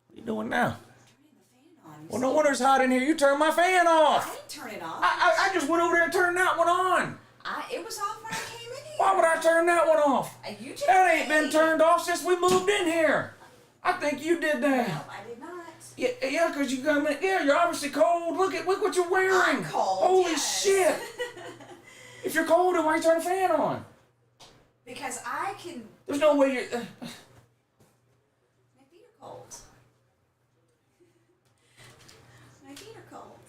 What are you doing now? Well, no wonder it's hot in here. You turned my fan off. I didn't turn it off. I just went over there and turned that one on. It was off when I came in here. Why would I turn that one off? That ain't been turned off since we moved in here. I think you did that. No, I did not. Yeah, because you got me. Yeah, you're obviously cold. Look what you're wearing. I'm cold. Holy yes. shit! If you're cold, then why you turn the fan on? Because I can. There's no way you're. My feet are cold. My feet are cold.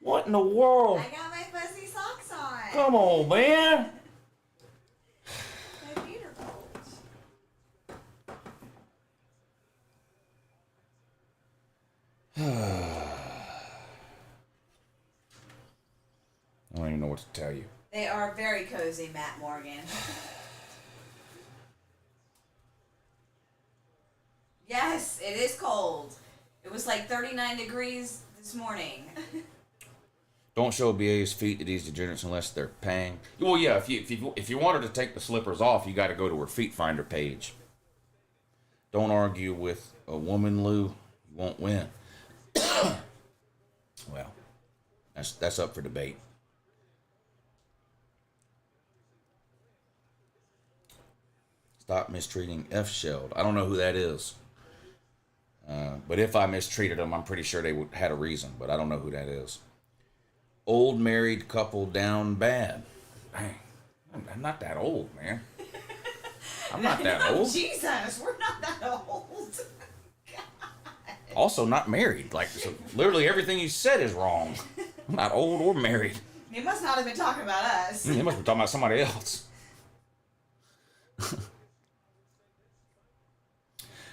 What in the world? I got my fuzzy socks on. Come on, man. My feet are cold. I don't even know what to tell you. They are very cozy, Matt Morgan. Yes, it is cold. It was like 39 degrees this morning. Don't show BA's feet to these degenerates unless they're paying. Well, yeah, if you want her to take the slippers off, you got to go to her feet finder page. Don't argue with a woman, Lou. You won't win. Well, that's up for debate. Stop mistreating F-shelled. I don't know who that is. But if I mistreated them, I'm pretty sure they had a reason. But I don't know who that is. Old married couple down bad. Dang, I'm not that old, man. I'm not that old. Jesus, we're not that old. Also, not married. Like, so literally everything you said is wrong. I'm not old or married. He must not have been talking about us. He must be talking about somebody else.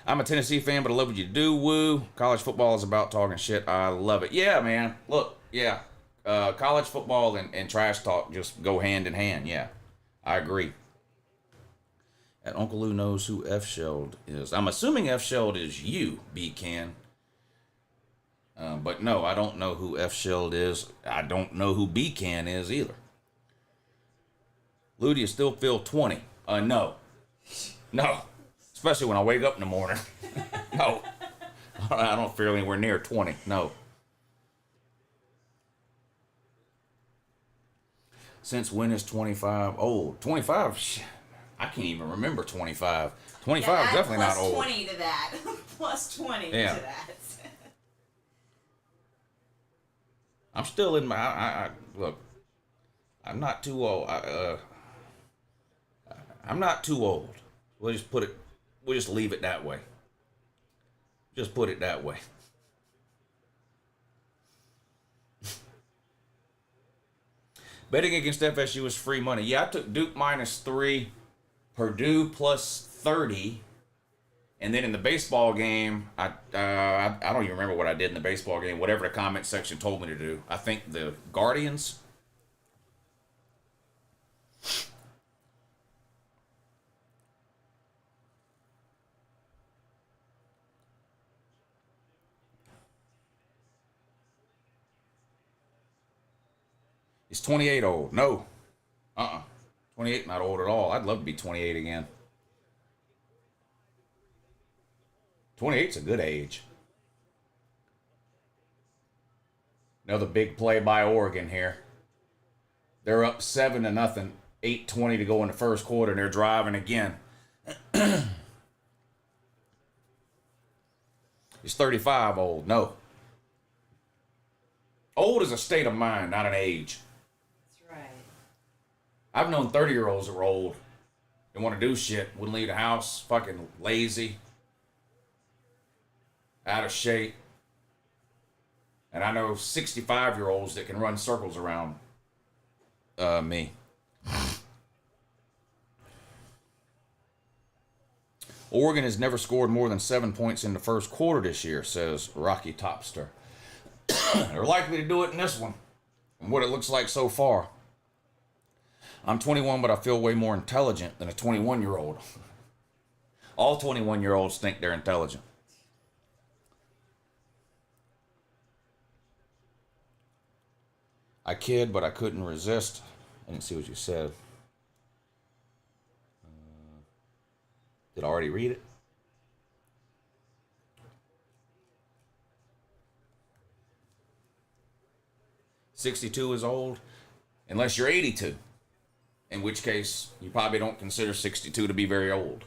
I'm a Tennessee fan, but I love what you do. Woo. College football is about talking shit. I love it. Yeah, man. Look, yeah. College football and trash talk just go hand in hand. Yeah, I agree. And Uncle Lou knows who F-shelled is. I'm assuming F-shelled is you, B-Can. But no, I don't know who F-shelled is. I don't know who B-Can is either. Lou, do you still feel 20? No. No. Especially when I wake up in the morning. No. I don't feel anywhere near 20. No. Since when is 25 old? 25? I can't even remember 25. 25 is definitely not old. Plus 20 to that. Plus 20 to that. I'm still in my... look, I'm not too old. I'm not too old. We'll just leave it that way. Just put it that way. Betting against FSU is free money. Yeah, I took Duke -3, Purdue +30, and then in the baseball game, I don't even remember what I did in the baseball game. Whatever the comment section told me to do. I think the Guardians. Is 28 old? No. 28 not old at all. I'd love to be 28 again. 28's a good age. Another big play by Oregon here. They're up 7-0. 8:20 to go in the first quarter, and they're driving again. He's 35 old. No. Old is a state of mind, not an age. That's right. I've known 30-year-olds that were old. They want to do shit. Wouldn't leave the house. Fucking lazy. Out of shape. And I know 65-year-olds that can run circles around me. Oregon has never scored more than 7 points in the first quarter this year, says Rocky Topster. They're likely to do it in this one, from what it looks like so far. I'm 21, but I feel way more intelligent than a 21-year-old. All 21-year-olds think they're intelligent. I kid, but I couldn't resist. I didn't see what you said. Did I already read it? "62 is old, unless you're 82, in which case you probably don't consider 62 to be very old."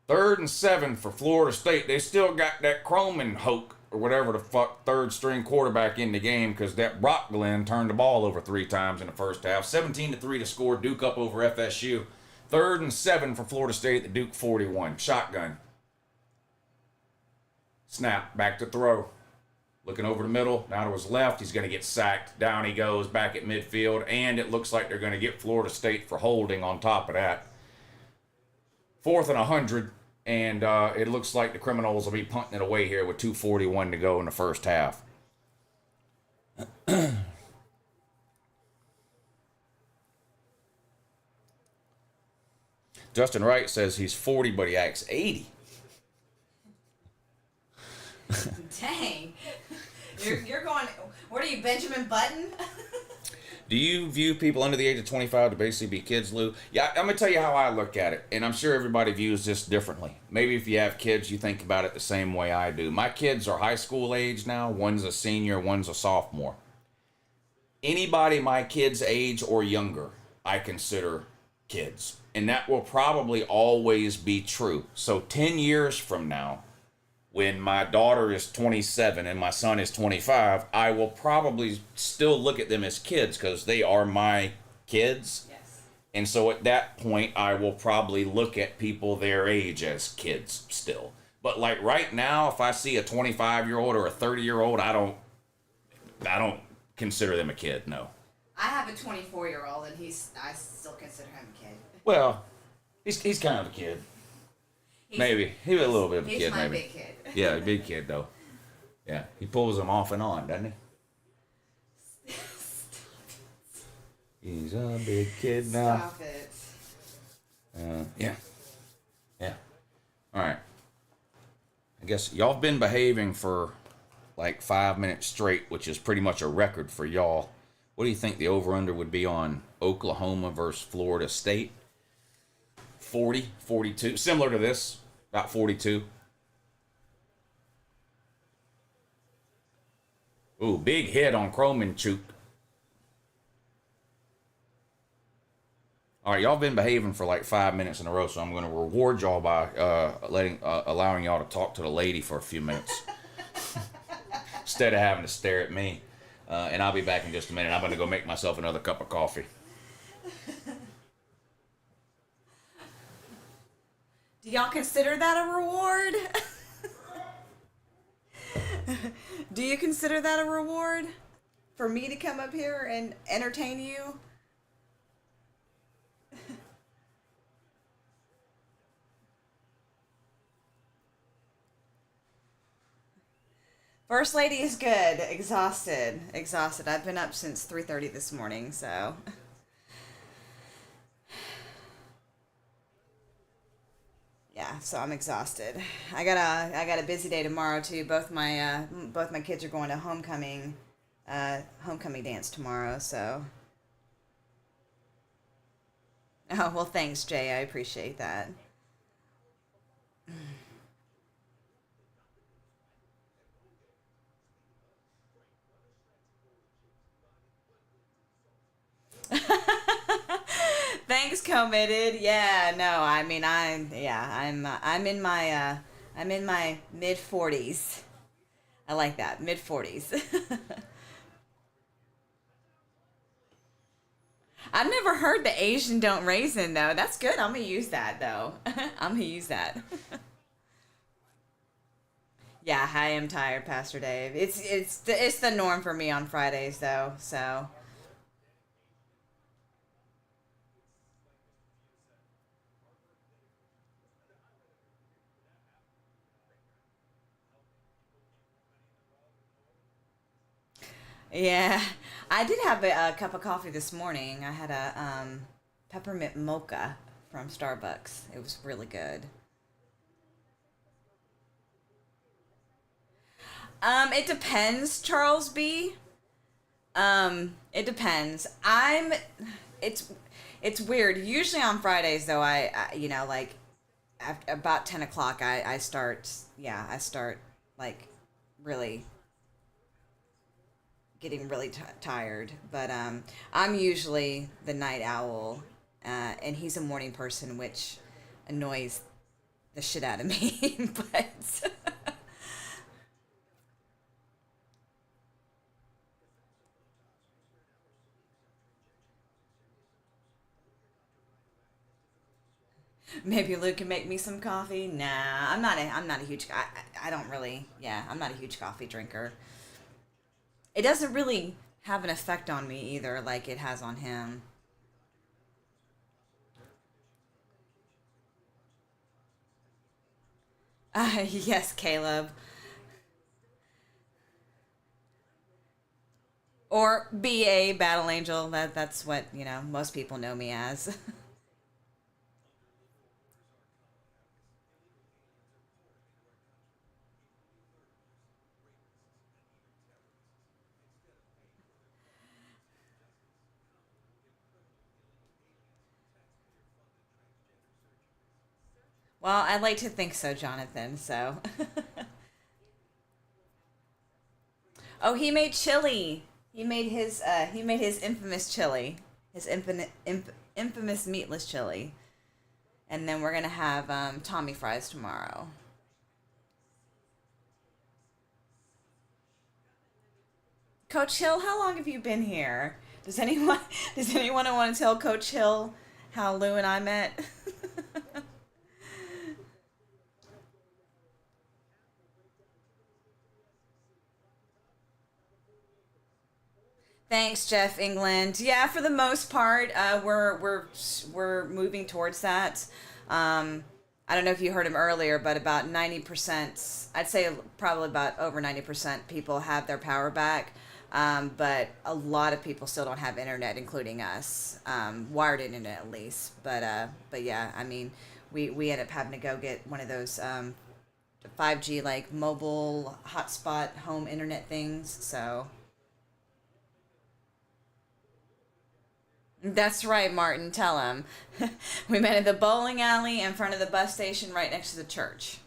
Third and 7 for Florida State. They still got that Croman Hoke, or whatever the fuck, third string quarterback in the game, because that Brock Glenn turned the ball over 3 times in the first half. 17-3 to score. Duke up over FSU. Third and 7 for Florida State at the Duke 41. Shotgun. Snap. Back to throw. Looking over the middle. Now to his left. He's going to get sacked. Down he goes back at midfield. And it looks like they're going to get Florida State for holding on top of that. 4th and 100. And it looks like the Criminals will be punting it away here with 2:41 to go in the first half. Justin Wright says he's 40, but he acts 80. Dang. You're going, what are you, Benjamin Button? Do you view people under the age of 25 to basically be kids, Lou? Yeah, I'm going to tell you how I look at it, and I'm sure everybody views this differently. Maybe if you have kids, you think about it the same way I do. My kids are high school age now. One's a senior, one's a sophomore. Anybody my kids' age or younger, I consider kids. And that will probably always be true. So 10 years from now, when my daughter is 27 and my son is 25, I will probably still look at them as kids because they are my kids. Yes. And so at that point, I will probably look at people their age as kids still. But like right now, if I see a 25-year-old or a 30-year-old, I don't consider them a kid, no. I have a 24-year-old, and I still consider him a kid. Well, he's kind of a kid. Maybe. He's a little bit of a kid, maybe. He's my big kid. Yeah, a big kid, though. Yeah, he pulls them off and on, doesn't he? He's a big kid now. Stop it. Yeah. Yeah. All right. I guess y'all have been behaving for like 5 minutes straight, which is pretty much a record for y'all. What do you think the over-under would be on Oklahoma versus Florida State? 40, 42. Similar to this. About 42. Ooh, big hit on Kromenchuk. All right, y'all been behaving for like 5 minutes in a row, so I'm going to reward y'all by allowing y'all to talk to the lady for a few minutes instead of having to stare at me. And I'll be back in just a minute. I'm going to go make myself another cup of coffee. Do y'all consider that a reward? Do you consider that a reward for me to come up here and entertain you? First lady is good. Exhausted. Exhausted. I've been up since 3:30 this morning, so yeah, so I'm exhausted. I got a busy day tomorrow too. Both my kids are going to homecoming dance tomorrow, so oh well thanks, Jay. I appreciate that. Thanks, committed. Yeah, no, I mean I'm in my mid 40s. I like that, mid 40s. I've never heard the Asian don't raisin though. That's good. I'm gonna use that though. I'm gonna use that. Yeah, I am tired, Pastor Dave. It's the norm for me on Fridays though. So yeah, I did have a cup of coffee this morning. I had a peppermint mocha from Starbucks. It was really good. It depends, Charles B. It depends. It's it's weird. Usually on Fridays though, like after about 10 o'clock, I start. Yeah, I start like really getting really tired. But I'm usually the night owl, and he's a morning person, which annoys the shit out of me. But maybe Luke can make me some coffee. Nah, I'm not a huge. I don't really. Yeah, I'm not a huge coffee drinker. It doesn't really have an effect on me either, like it has on him. Yes, Caleb. Or BA Battle Angel. That's what most people know me as. Well, I'd like to think so, Jonathan. So, oh, he made chili. He made his infamous chili, his infamous meatless chili, and then we're gonna have Tommy fries tomorrow. Coach Hill, how long have you been here? Does anyone does anyone want to tell Coach Hill how Lou and I met? Thanks, Jeff England. Yeah, for the most part, we're moving towards that. I don't know if you heard him earlier, but about 90%, I'd say probably about over 90% people have their power back. But a lot of people still don't have internet, including us, wired internet at least. But yeah, I mean, we end up having to go get one of those 5G like mobile hotspot home internet things. So that's right, Martin. Tell him. We met at the bowling alley in front of the bus station right next to the church.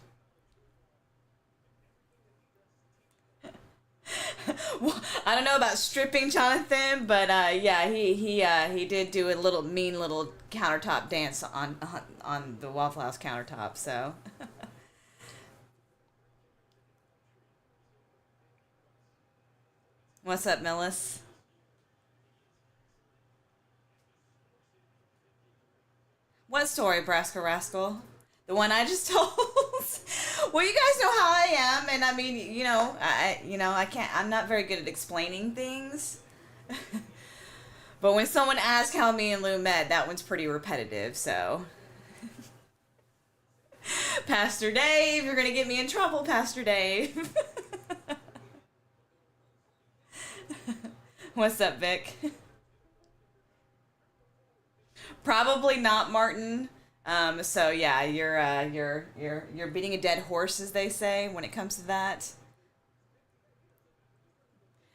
Well, I don't know about stripping Jonathan, but yeah, he did do a little mean little countertop dance on the Waffle House countertop. So, what's up, Millis? What story, Brasco Rascal? The one I just told? Well, you guys know how I am, and I mean, I can't. I'm not very good at explaining things. But when someone asks how me and Lou met, that one's pretty repetitive. So, Pastor Dave, you're gonna get me in trouble, Pastor Dave. What's up, Vic? Probably not, Martin. So yeah, you're beating a dead horse, as they say, when it comes to that.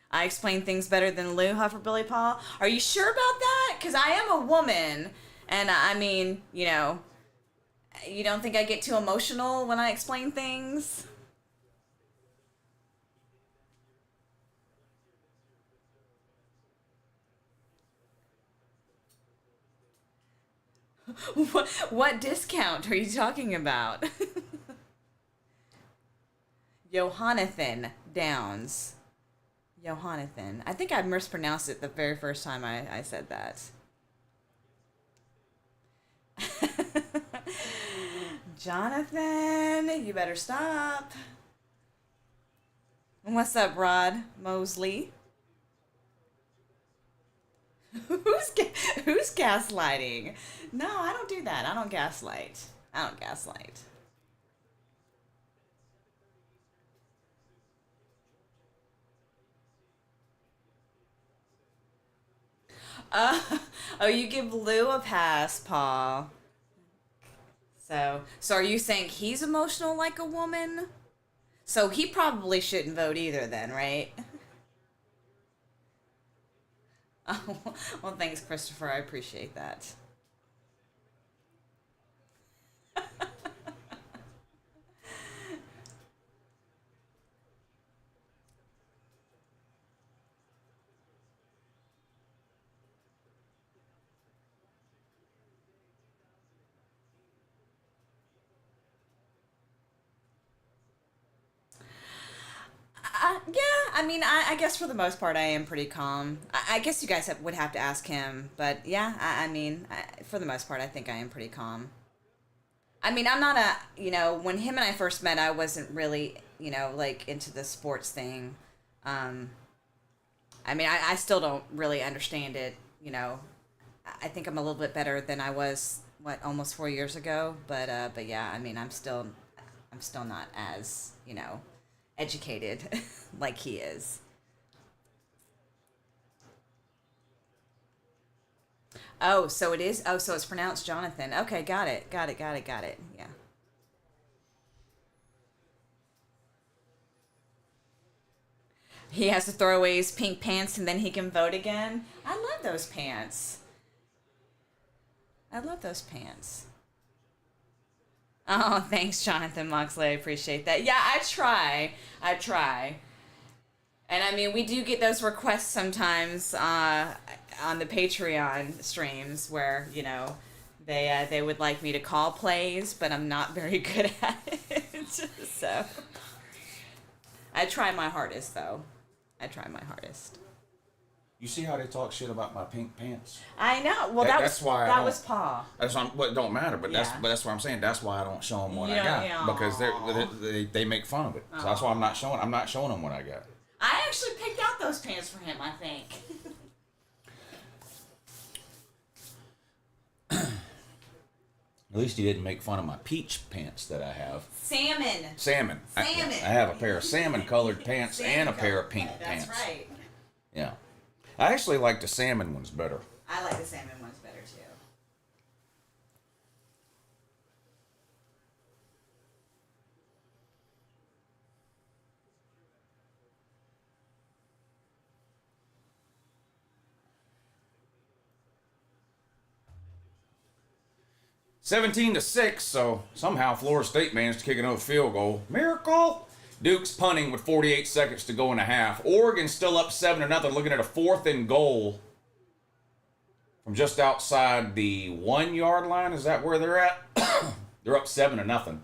I explain things better than Lou, Huffer Billy Paul. Are you sure about that? Because I am a woman, and I mean, you don't think I get too emotional when I explain things? What discount are you talking about? Johanathan Downs. Johanathan. I think I mispronounced it the very first time I said that. Jonathan, you better stop. What's up, Rod Mosley? Who's gaslighting? No, I don't do that. I don't gaslight. I don't gaslight. Uh, oh, you give Lou a pass, Paul. So are you saying he's emotional like a woman? So he probably shouldn't vote either then, right? Oh, well, thanks, Christopher. I appreciate that. Yeah, I mean, I guess for the most part, I am pretty calm. I guess you guys would have to ask him, but yeah, I mean, for the most part, I think I am pretty calm. I mean, I'm not when him and I first met, I wasn't really, like into the sports thing. Um, I mean, I still don't really understand it, I think I'm a little bit better than I was, almost 4 years ago, but yeah, I mean, I'm still not as, educated like he is. Oh, so it is. Oh, so it's pronounced Jonathan. Okay, got it. Got it. Got it. Got it. Yeah. He has to throw away his pink pants and then he can vote again. I love those pants. I love those pants. Oh, thanks, Jonathan Moxley. I appreciate that. Yeah, I try. I try. And I mean, we do get those requests sometimes on the Patreon streams where, they would like me to call plays, but I'm not very good at it. So I try my hardest, though. I try my hardest. You see how they talk shit about my pink pants? I know. Well, that's why that was Paul. That's why. Well, it don't matter. But Yeah. that's what I'm saying. That's why I don't show them what I Yeah, got yeah. because they make fun of it. So that's why I'm not showing. I'm not showing them what I got. I actually picked out those pants for him, I think. At least he didn't make fun of my peach pants that I have. Salmon. Salmon. I have a pair of salmon-colored pants and a pair of pink pants. That's right. Yeah. I actually like the salmon ones better. I like the salmon ones better, too. 17-6, so somehow Florida State managed to kick another field goal. Miracle! Duke's punting with 48 seconds to go in the half. Oregon still up 7-0, looking at a 4th and goal from just outside the 1 yard line. Is that where they're at? They're up 7-0.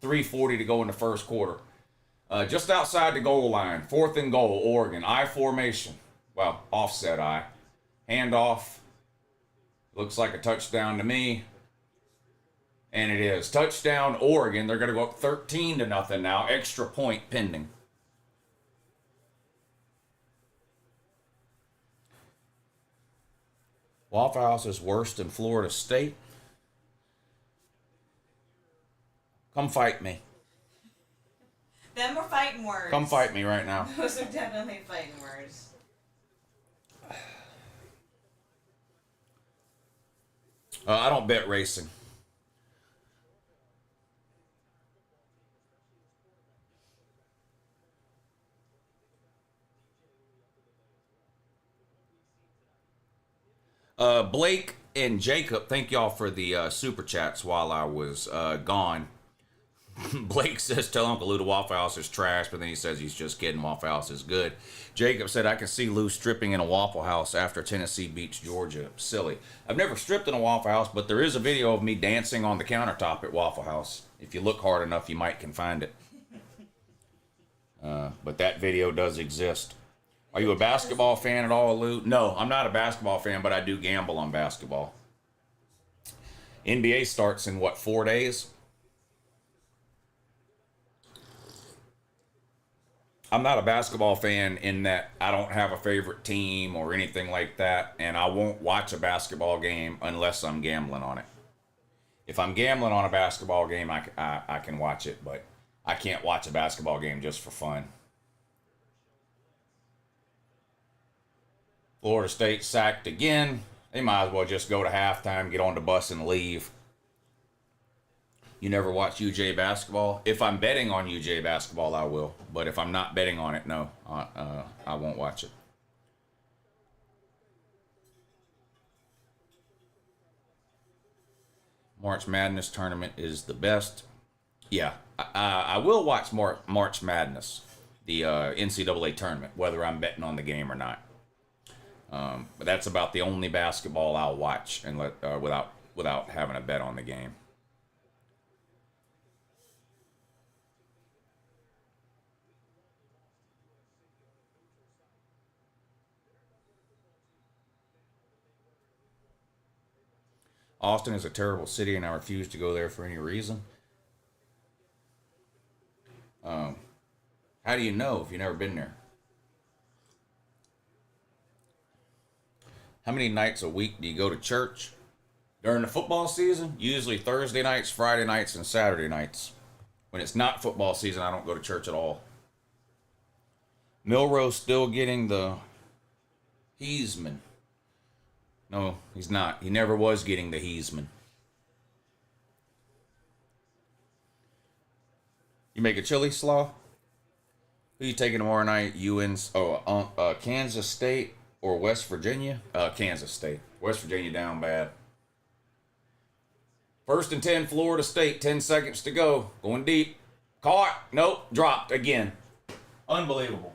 3:40 to go in the first quarter. Just outside the goal line, 4th and goal, Oregon. I formation. Well, offset I. Handoff. Looks like a touchdown to me. And it is. Touchdown, Oregon. They're going to go up 13-0 now. Extra point pending. Waffle House is worse than Florida State. Come fight me. Them were fighting words. Come fight me right now. Those are definitely fighting words. I don't bet racing. Blake and Jacob, thank y'all for the super chats while I was gone. Blake says, tell Uncle Lou the Waffle House is trash, but then he says he's just kidding. Waffle House is good. Jacob said, I can see Lou stripping in a Waffle House after Tennessee beats Georgia. Silly. I've never stripped in a Waffle House, but there is a video of me dancing on the countertop at Waffle House. If you look hard enough, you might can find it. But that video does exist. Are you a basketball fan at all, Lou? No, I'm not a basketball fan, but I do gamble on basketball. NBA starts in, what, 4 days? I'm not a basketball fan in that I don't have a favorite team or anything like that, and I won't watch a basketball game unless I'm gambling on it. If I'm gambling on a basketball game, I can watch it, but I can't watch a basketball game just for fun. Florida State sacked again. They might as well just go to halftime, get on the bus, and leave. You never watch UJ basketball? If I'm betting on UJ basketball, I will. But if I'm not betting on it, no, I won't watch it. March Madness tournament is the best. Yeah, I will watch March Madness, the NCAA tournament, whether I'm betting on the game or not. But that's about the only basketball I'll watch and without having a bet on the game. Austin is a terrible city, and I refuse to go there for any reason. How do you know if you've never been there? How many nights a week do you go to church? During the football season, usually Thursday nights, Friday nights, and Saturday nights. When it's not football season, I don't go to church at all. Milrose still getting the Heisman. No, he's not. He never was getting the Heisman. You make a chili slaw? Who you taking tomorrow night? Kansas State or West Virginia? Kansas State. West Virginia down bad. 1st and 10, Florida State. 10 seconds to go. Going deep. Caught. Nope. Dropped again. Unbelievable.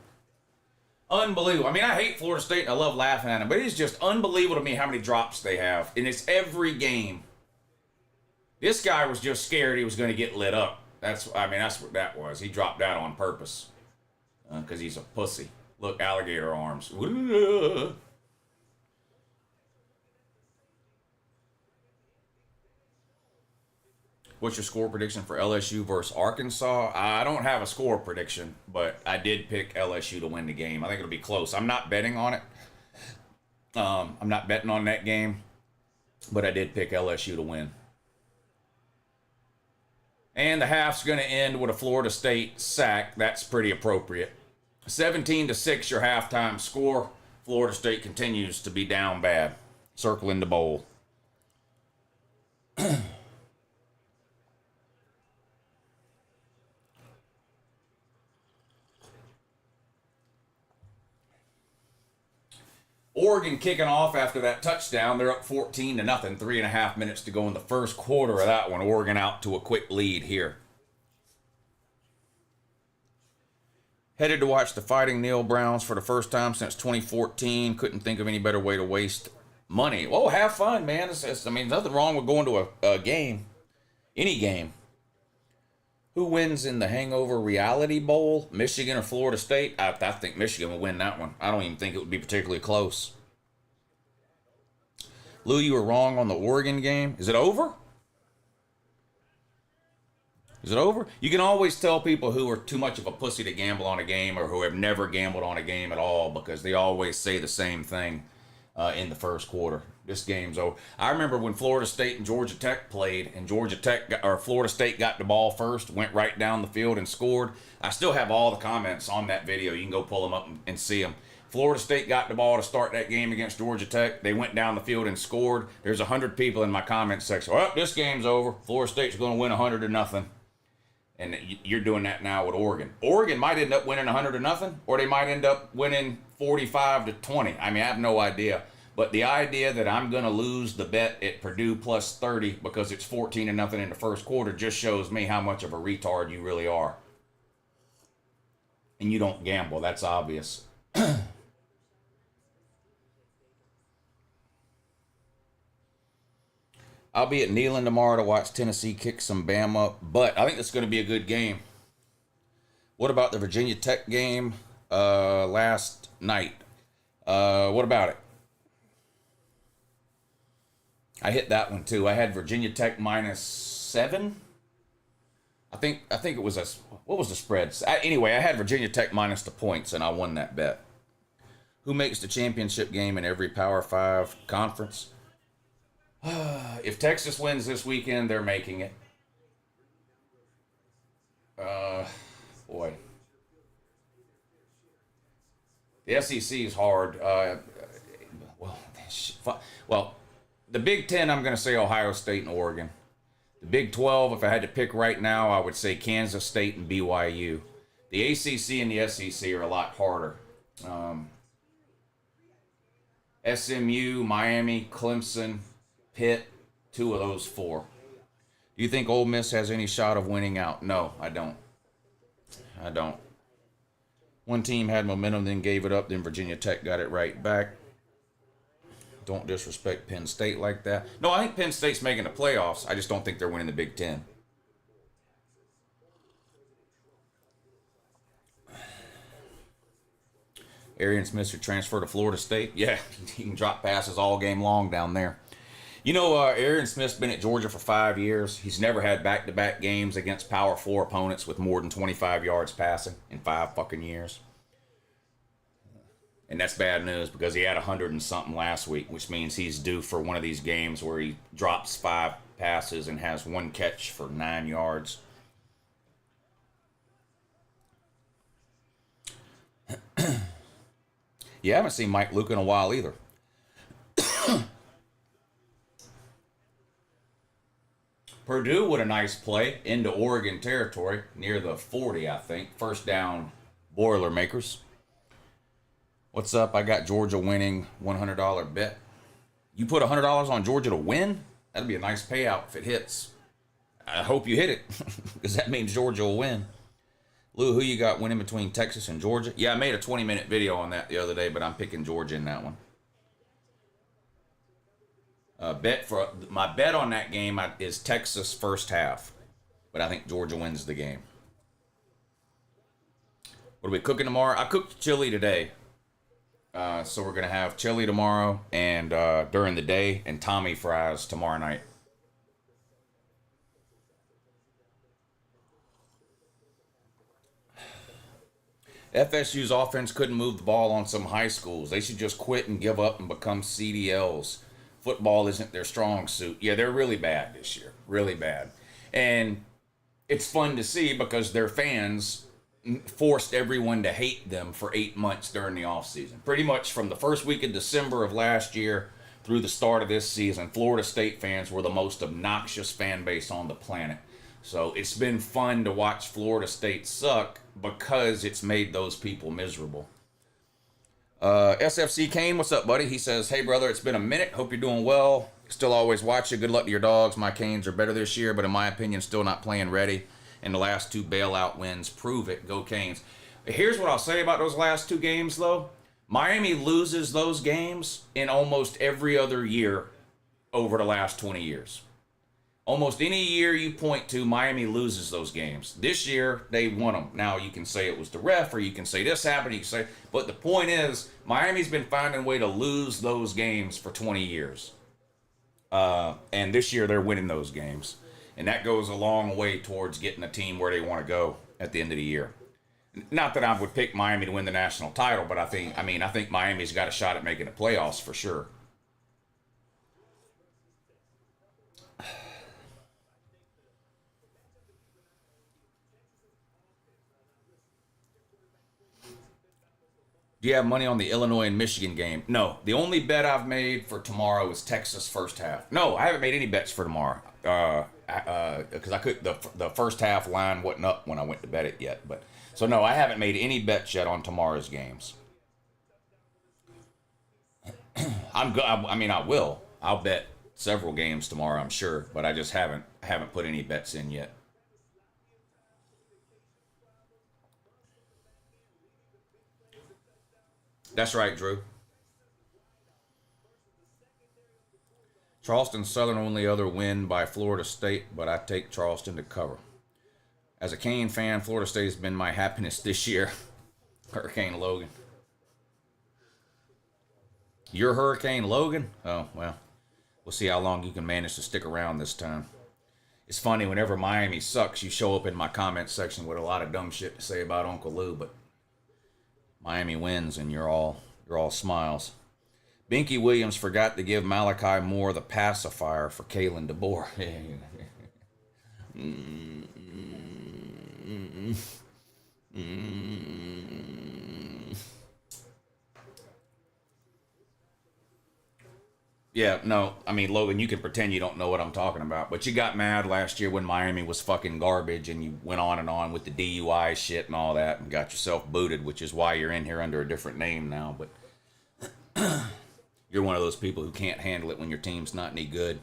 Unbelievable. I mean, I hate Florida State and I love laughing at them, but it's just unbelievable to me how many drops they have. And it's every game. This guy was just scared he was going to get lit up. That's what that was. He dropped that on purpose. Because he's a pussy. Look, alligator arms. What's your score prediction for LSU versus Arkansas? I don't have a score prediction, but I did pick LSU to win the game. I think it'll be close. I'm not betting on it. I'm not betting on that game, but I did pick LSU to win. And the half's going to end with a Florida State sack. That's pretty appropriate. 17-6 your halftime score. Florida State continues to be down bad. Circling the bowl. Oregon kicking off after that touchdown. They're up 14-0. 3.5 minutes to go in the first quarter of that one. Oregon out to a quick lead here. Headed to watch the Fighting Neil Browns for the first time since 2014. Couldn't think of any better way to waste money. Well, have fun, man. Nothing wrong with going to a game. Any game. Who wins in the Hangover Reality Bowl? Michigan or Florida State? I think Michigan will win that one. I don't even think it would be particularly close. Lou, you were wrong on the Oregon game. Is it over? Is it over? You can always tell people who are too much of a pussy to gamble on a game or who have never gambled on a game at all because they always say the same thing in the first quarter. This game's over. I remember when Florida State and Georgia Tech played, and Florida State got the ball first, went right down the field and scored. I still have all the comments on that video. You can go pull them up and see them. Florida State got the ball to start that game against Georgia Tech. They went down the field and scored. There's 100 people in my comment section. Well, this game's over. Florida State's going to win 100-0. And you're doing that now with Oregon. Oregon might end up winning 100-0, or they might end up winning 45-20. I mean, I have no idea. But the idea that I'm going to lose the bet at Purdue plus 30 because it's 14-0 in the first quarter just shows me how much of a retard you really are. And you don't gamble. That's obvious. I'll be at Neyland tomorrow to watch Tennessee kick some Bama, but I think it's going to be a good game. What about the Virginia Tech game last night? What about it? I hit that one too. I had Virginia Tech -7. I think it was what was the spread? Anyway, I had Virginia Tech minus the points, and I won that bet. Who makes the championship game in every Power 5 conference? If Texas wins this weekend, they're making it. Boy. The SEC is hard. Well, the Big Ten, I'm going to say Ohio State and Oregon. The Big 12, if I had to pick right now, I would say Kansas State and BYU. The ACC and the SEC are a lot harder. SMU, Miami, Clemson, Pitt, 2 of those 4. Do you think Ole Miss has any shot of winning out? No, I don't. One team had momentum, then gave it up, then Virginia Tech got it right back. Don't disrespect Penn State like that. No, I think Penn State's making the playoffs. I just don't think they're winning the Big Ten. Arian Smith should transfer to Florida State. Yeah, he can drop passes all game long down there. You know, Arian Smith's been at Georgia for 5 years. He's never had back-to-back games against Power 4 opponents with more than 25 yards passing in 5 fucking years. And that's bad news because he had 100 and something last week, which means he's due for one of these games where he drops 5 passes and has 1 catch for 9 yards. Yeah, I haven't seen Mike Luke in a while either. Purdue with a nice play into Oregon territory near the 40, I think. First down, Boilermakers. What's up? I got Georgia winning $100 bet. You put $100 on Georgia to win? That'd be a nice payout if it hits. I hope you hit it because that means Georgia will win. Lou, who you got winning between Texas and Georgia? Yeah, I made a 20-minute video on that the other day, but I'm picking Georgia in that one. My bet on that game is Texas first half, but I think Georgia wins the game. What are we cooking tomorrow? I cooked chili today, so we're gonna have chili tomorrow and during the day, and Tommy fries tomorrow night. FSU's offense couldn't move the ball on some high schools. They should just quit and give up and become CDLs. Football isn't their strong suit. Yeah, they're really bad this year. Really bad. And it's fun to see because their fans forced everyone to hate them for 8 months during the offseason. Pretty much from the first week of December of last year through the start of this season, Florida State fans were the most obnoxious fan base on the planet. So it's been fun to watch Florida State suck because it's made those people miserable. SFC Kane, what's up, buddy? He says, hey, brother, it's been a minute. Hope you're doing well. Still always watch you. Good luck to your dogs. My Canes are better this year, but in my opinion, still not playing ready. And the last 2 bailout wins prove it. Go Canes. Here's what I'll say about those last 2 games, though. Miami loses those games in almost every other year over the last 20 years. Almost any year you point to, Miami loses those games. This year, they won them. Now, you can say it was the ref, or you can say this happened, you can say... But the point is, Miami's been finding a way to lose those games for 20 years. And this year, they're winning those games. And that goes a long way towards getting a team where they want to go at the end of the year. Not that I would pick Miami to win the national title, but I think Miami's got a shot at making the playoffs for sure. Do you have money on the Illinois and Michigan game? No. The only bet I've made for tomorrow is Texas first half. No, I haven't made any bets for tomorrow. Because I could the first half line wasn't up when I went to bet it yet. But so no, I haven't made any bets yet on tomorrow's games. I will. I'll bet several games tomorrow, I'm sure, but I just haven't put any bets in yet. That's right, Drew. Charleston Southern only other win by Florida State, but I take Charleston to cover. As a Cane fan, Florida State has been my happiness this year. Hurricane Logan. You're Hurricane Logan? Oh, well, we'll see how long you can manage to stick around this time. It's funny, whenever Miami sucks, you show up in my comment section with a lot of dumb shit to say about Uncle Lou, but Miami wins and you're all smiles. Binky Williams forgot to give Malachi Moore the pacifier for Kalen DeBoer. Yeah, no, I mean, Logan, you can pretend you don't know what I'm talking about, but you got mad last year when Miami was fucking garbage and you went on and on with the DUI shit and all that and got yourself booted, which is why you're in here under a different name now, but you're one of those people who can't handle it when your team's not any good.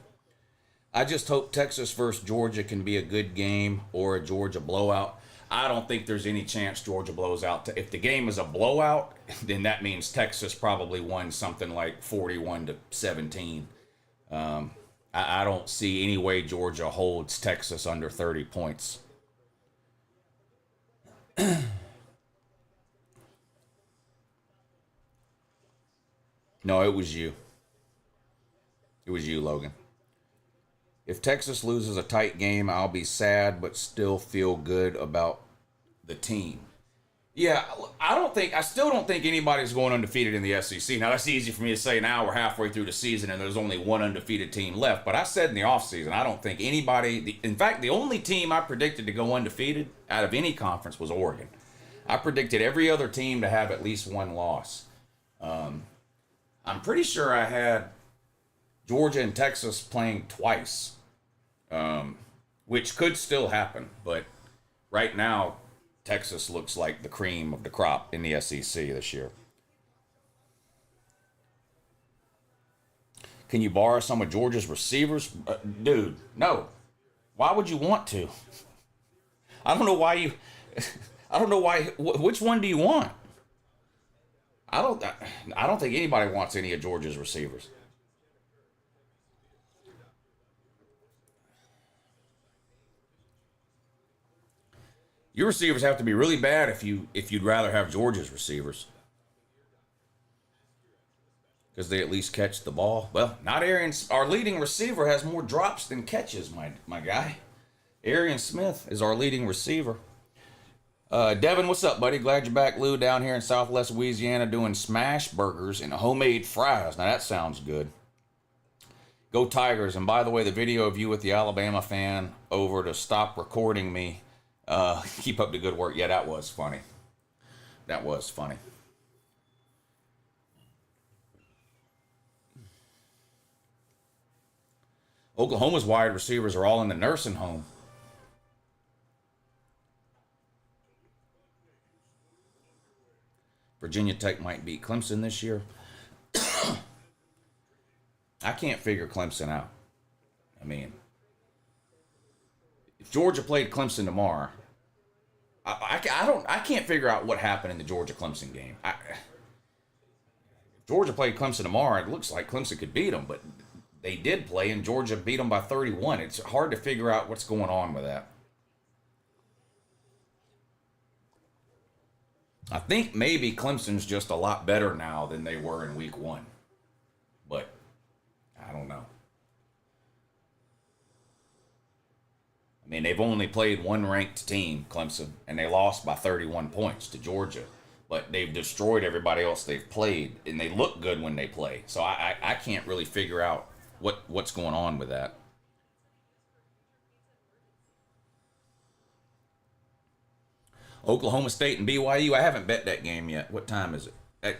I just hope Texas versus Georgia can be a good game or a Georgia blowout. I don't think there's any chance Georgia blows out. If the game is a blowout, then that means Texas probably won something like 41-17. I don't see any way Georgia holds Texas under 30 points. No, it was you. It was you, Logan. If Texas loses a tight game, I'll be sad, but still feel good about the team. Yeah, I still don't think anybody's going undefeated in the SEC. Now, that's easy for me to say now. We're halfway through the season and there's only one undefeated team left. But I said in the offseason, I don't think anybody... In fact, the only team I predicted to go undefeated out of any conference was Oregon. I predicted every other team to have at least one loss. I'm pretty sure I had Georgia and Texas playing twice. Which could still happen, but right now Texas looks like the cream of the crop in the SEC this year. Can you borrow some of Georgia's receivers? Dude, no. Why would you want to? I don't know why. Which one do you want? I don't think anybody wants any of Georgia's receivers. Your receivers have to be really bad if you'd rather have Georgia's receivers. Because they at least catch the ball. Well, not Arian. Our leading receiver has more drops than catches, my guy. Arian Smith is our leading receiver. Devin, what's up, buddy? Glad you're back, Lou, down here in Southwest Louisiana doing smash burgers and homemade fries. Now, that sounds good. Go Tigers. And by the way, the video of you with the Alabama fan over to stop recording me. Keep up the good work. Yeah, that was funny. That was funny. Oklahoma's wide receivers are all in the nursing home. Virginia Tech might beat Clemson this year. I can't figure Clemson out. I mean, if Georgia played Clemson tomorrow, I can't figure out what happened in the Georgia-Clemson game. If Georgia played Clemson tomorrow, it looks like Clemson could beat them, but they did play, and Georgia beat them by 31. It's hard to figure out what's going on with that. I think maybe Clemson's just a lot better now than they were in week one. But I don't know. I mean, they've only played one ranked team, Clemson, and they lost by 31 points to Georgia. But they've destroyed everybody else they've played, and they look good when they play. So I can't really figure out what's going on with that. Oklahoma State and BYU, I haven't bet that game yet. What time is it?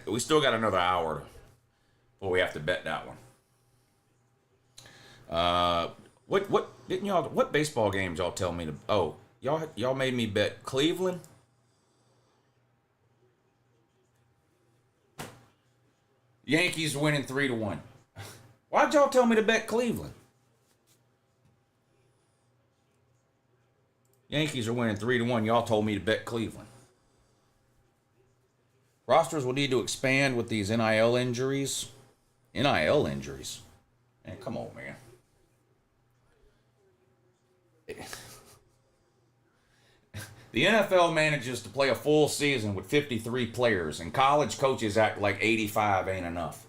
We still got another hour before we have to bet that one. What baseball games y'all tell me to? Oh, y'all made me bet Cleveland. Yankees winning 3-1. Why'd y'all tell me to bet Cleveland? Yankees are winning 3-1. Y'all told me to bet Cleveland. Rosters will need to expand with these NIL injuries. NIL injuries? Man, come on, man. The NFL manages to play a full season with 53 players, and college coaches act like 85 ain't enough.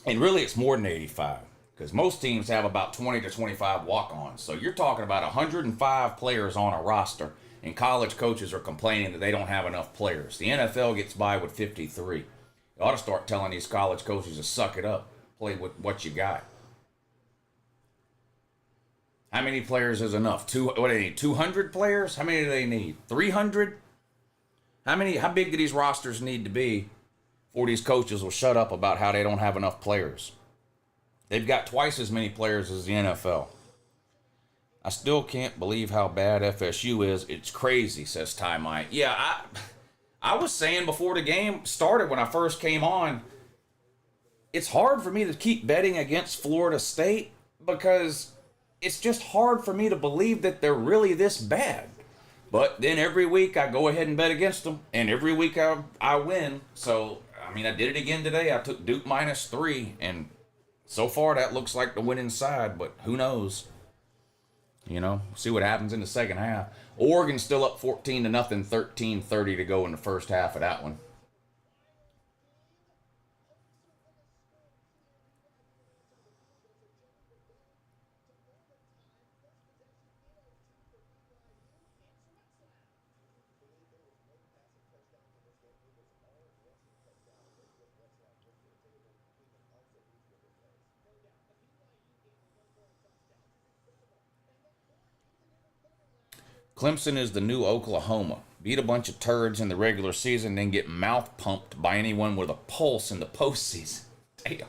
And really, it's more than 85, because most teams have about 20 to 25 walk-ons. So you're talking about 105 players on a roster, and college coaches are complaining that they don't have enough players. The NFL gets by with 53. You ought to start telling these college coaches to suck it up, play with what you got. How many players is enough? What do they need? 200 players? How many do they need? 300? How big do these rosters need to be before these coaches will shut up about how they don't have enough players? They've got twice as many players as the NFL. I still can't believe how bad FSU is. It's crazy, says Ty Mike. Yeah, I was saying before the game started when I first came on, it's hard for me to keep betting against Florida State because it's just hard for me to believe that they're really this bad. But then every week I go ahead and bet against them, and every week I win. So, I mean, I did it again today. I took Duke -3, and so far that looks like the winning side, but who knows? You know, see what happens in the second half. Oregon's still up 14-0, 13:30 to go in the first half of that one. Clemson is the new Oklahoma. Beat a bunch of turds in the regular season, then get mouth pumped by anyone with a pulse in the postseason. Damn.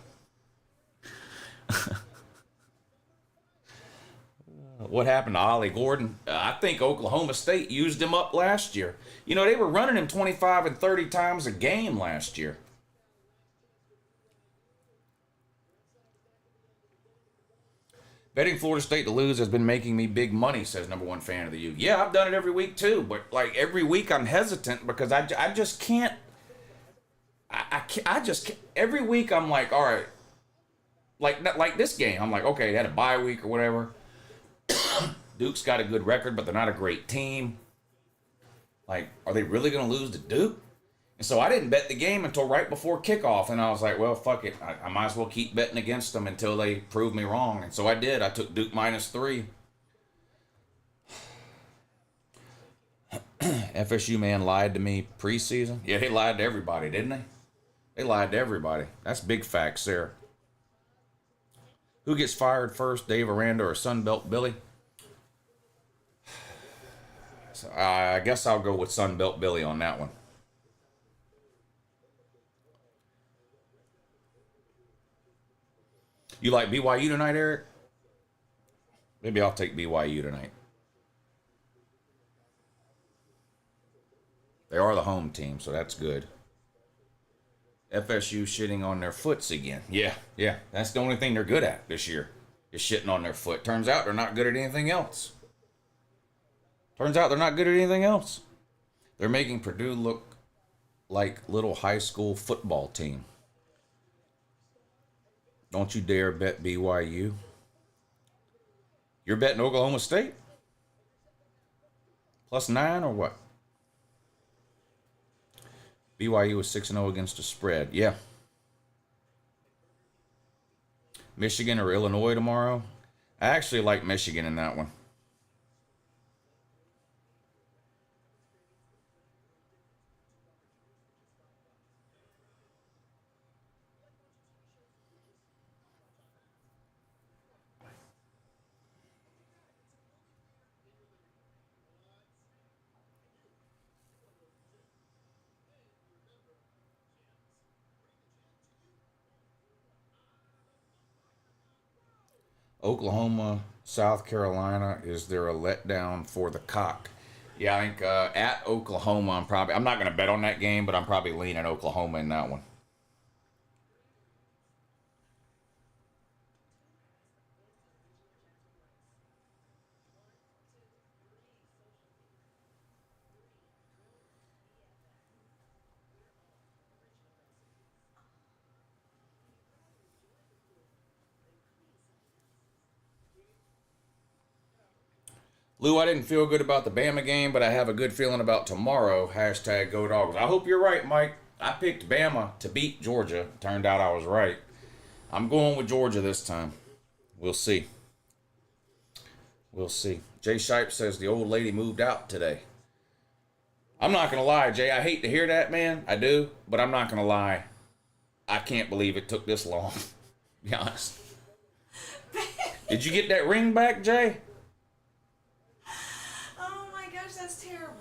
What happened to Ollie Gordon? I think Oklahoma State used him up last year. You know, they were running him 25 and 30 times a game last year. Betting Florida State to lose has been making me big money, says number one fan of the U. Yeah, I've done it every week too, but like every week I'm hesitant because I just can't. I just can't. Every week I'm like, all right, like this game, I'm like, okay, they had a bye week or whatever. Duke's got a good record, but they're not a great team. Like, are they really going to lose to Duke? And so I didn't bet the game until right before kickoff, and I was like, well, fuck it. I might as well keep betting against them until they prove me wrong. And so I did. I took Duke -3. FSU man lied to me preseason. Yeah, they lied to everybody, didn't they? They lied to everybody. That's big facts there. Who gets fired first, Dave Aranda or Sunbelt Billy? So I guess I'll go with Sunbelt Billy on that one. You like BYU tonight, Eric? Maybe I'll take BYU tonight. They are the home team, so that's good. FSU shitting on their foots again. Yeah. That's the only thing they're good at this year, is shitting on their foot. Turns out they're not good at anything else. They're making Purdue look like little high school football team. Don't you dare bet BYU. You're betting Oklahoma State? +9 or what? BYU is 6-0 against the spread. Yeah. Michigan or Illinois tomorrow? I actually like Michigan in that one. Oklahoma, South Carolina, is there a letdown for the cock? Yeah, I think at Oklahoma, I'm not going to bet on that game, but I'm probably leaning Oklahoma in that one. Lou, I didn't feel good about the Bama game, but I have a good feeling about tomorrow. Hashtag Go Dogs. I hope you're right, Mike. I picked Bama to beat Georgia. Turned out I was right. I'm going with Georgia this time. We'll see. We'll see. Jay Shipe says the old lady moved out today. I'm not going to lie, Jay. I hate to hear that, man. I do. But I'm not going to lie. I can't believe it took this long. To be honest. Did you get that ring back, Jay?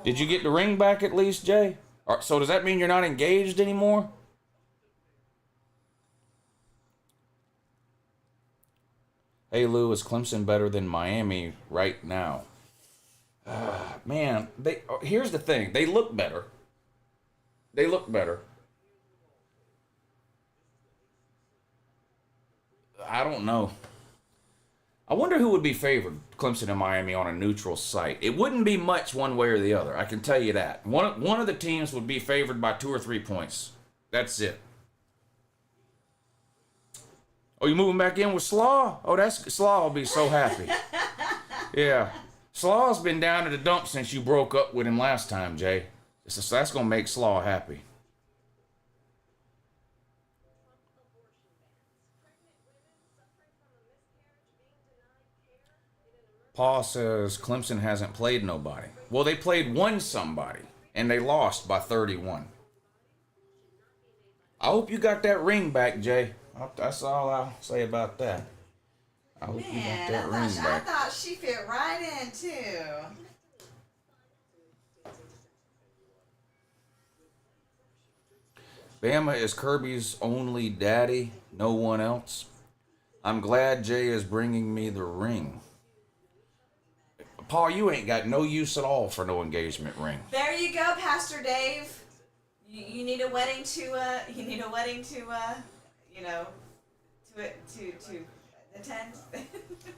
Did you get the ring back at least, Jay? So does that mean you're not engaged anymore? Hey, Lou, is Clemson better than Miami right now? Man, here's the thing. They look better. They look better. I don't know. I wonder who would be favored, Clemson and Miami, on a neutral site. It wouldn't be much one way or the other. I can tell you that. One of the teams would be favored by 2 or 3 points. That's it. Oh, you moving back in with Slaw? Oh, Slaw will be so happy. Yeah. Slaw's been down to the dump since you broke up with him last time, Jay. So that's going to make Slaw happy. Paul says Clemson hasn't played nobody. Well, they played one somebody, and they lost by 31. I hope you got that ring back, Jay. That's all I'll say about that. I hope you got that ring back. I thought she fit right in, too. Bama is Kirby's only daddy, no one else. I'm glad Jay is bringing me the ring. Paul, you ain't got no use at all for no engagement ring. There you go, Pastor Dave. You need a wedding to attend.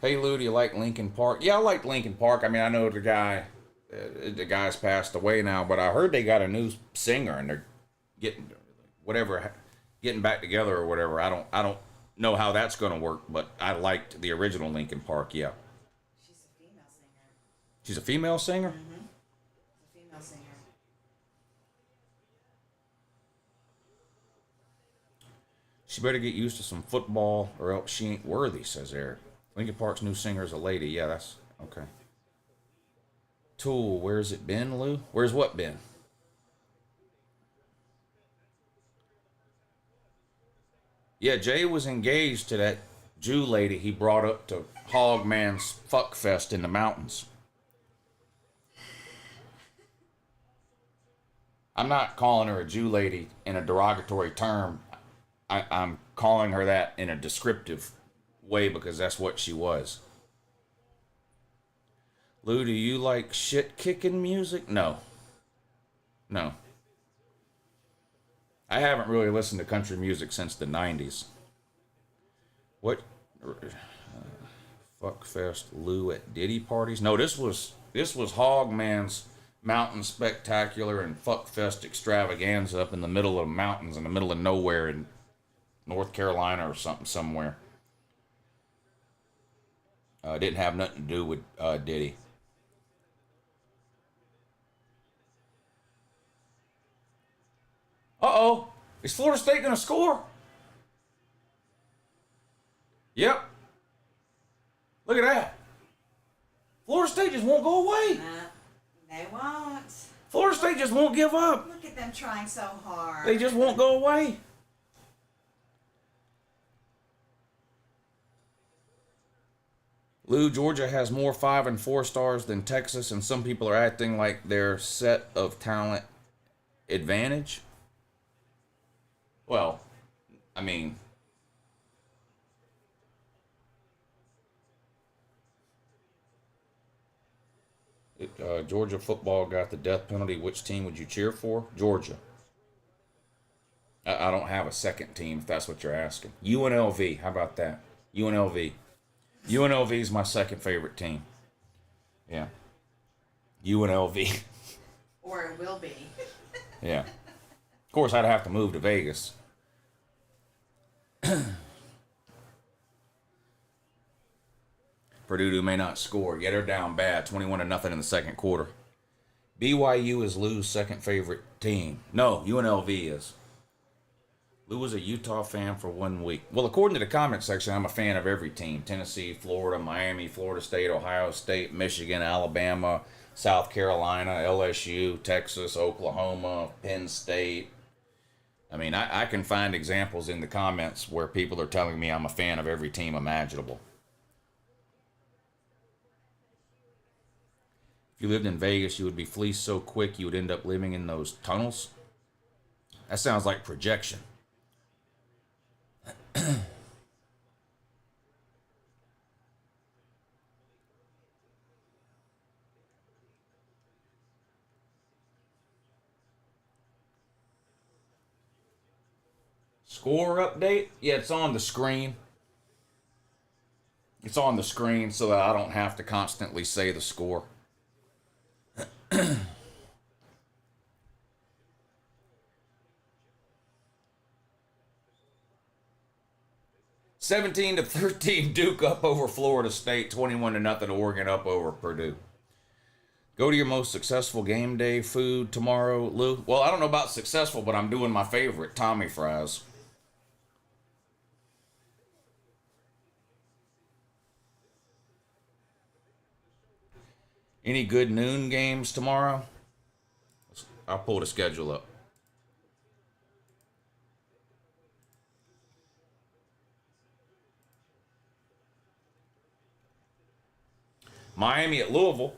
Hey Lou, do you like Lincoln Park? Yeah, I like Lincoln Park. I mean, I know the guy's passed away now, but I heard they got a new singer and they're getting back together or whatever. I don't know how that's going to work, but I liked the original Lincoln Park. Yeah. She's a female singer? Mm-hmm. She's a female singer. She better get used to some football or else she ain't worthy, says Eric. Lincoln Park's new singer is a lady. Yeah, that's okay. Tool, where's it been, Lou? Where's what been? Yeah, Jay was engaged to that Jew lady he brought up to Hogman's Fuck Fest in the mountains. I'm not calling her a Jew lady in a derogatory term. I'm calling her that in a descriptive way because that's what she was. Lou, do you like shit-kicking music? No. No. I haven't really listened to country music since the 90s. What? Fuckfest Lou at Diddy parties? No, this was Hogman's Mountain Spectacular and Fuckfest Extravaganza up in the middle of the mountains, in the middle of nowhere in North Carolina or somewhere. Didn't have nothing to do with Diddy. Uh-oh. Is Florida State going to score? Yep. Look at that. Florida State just won't go away. They won't. Florida State just won't give up. Look at them trying so hard. They just won't go away. Lou, Georgia has more 5 and 4 stars than Texas, and some people are acting like their set of talent advantage. Well, I mean, Georgia football got the death penalty. Which team would you cheer for? Georgia. I don't have a second team, if that's what you're asking. UNLV, how about that? UNLV. UNLV is my second favorite team. Yeah. UNLV. Or it will be. Yeah. Of course, I'd have to move to Vegas. Purdue may not score. Yeah, they're down bad, 21-0 in the second quarter. BYU is Lou's second favorite team. No, UNLV is. Lou was a Utah fan for 1 week. Well, according to the comment section, I'm a fan of every team. Tennessee, Florida, Miami, Florida State, Ohio State, Michigan, Alabama, South Carolina, LSU, Texas, Oklahoma, Penn State. I mean, I can find examples in the comments where people are telling me I'm a fan of every team imaginable. If you lived in Vegas, you would be fleeced so quick you would end up living in those tunnels. That sounds like projection. Score update? Yeah, it's on the screen. It's on the screen so that I don't have to constantly say the score. 17-13 Duke up over Florida State, 21-0 Oregon up over Purdue. Go to your most successful game day food tomorrow, Lou. Well, I don't know about successful, but I'm doing my favorite, Tommy fries. Any good noon games tomorrow? I'll pull the schedule up. Miami at Louisville.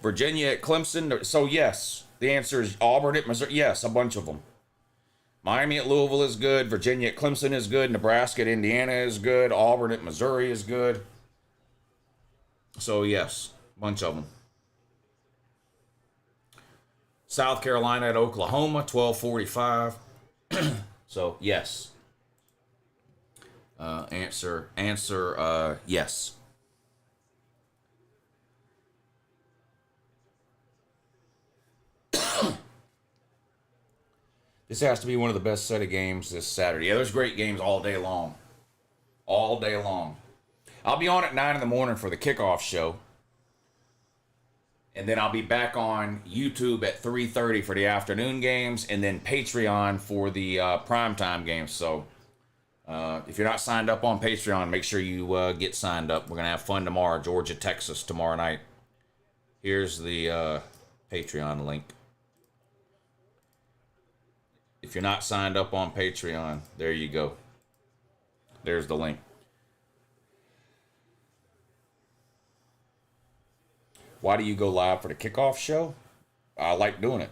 Virginia at Clemson. So, yes. The answer is Auburn at Missouri. Yes, a bunch of them. Miami at Louisville is good. Virginia at Clemson is good. Nebraska at Indiana is good. Auburn at Missouri is good. So, yes. Bunch of them. South Carolina at Oklahoma, 12:45. So, yes. Answer, yes. This has to be one of the best set of games this Saturday. Yeah, there's great games all day long. All day long. I'll be on at 9 in the morning for the kickoff show. And then I'll be back on YouTube at 3:30 for the afternoon games, and then Patreon for the primetime games. So if you're not signed up on Patreon, make sure you get signed up. We're going to have fun tomorrow. Georgia, Texas tomorrow night. Here's the Patreon link. If you're not signed up on Patreon, there you go. There's the link. Why do you go live for the kickoff show? I like doing it.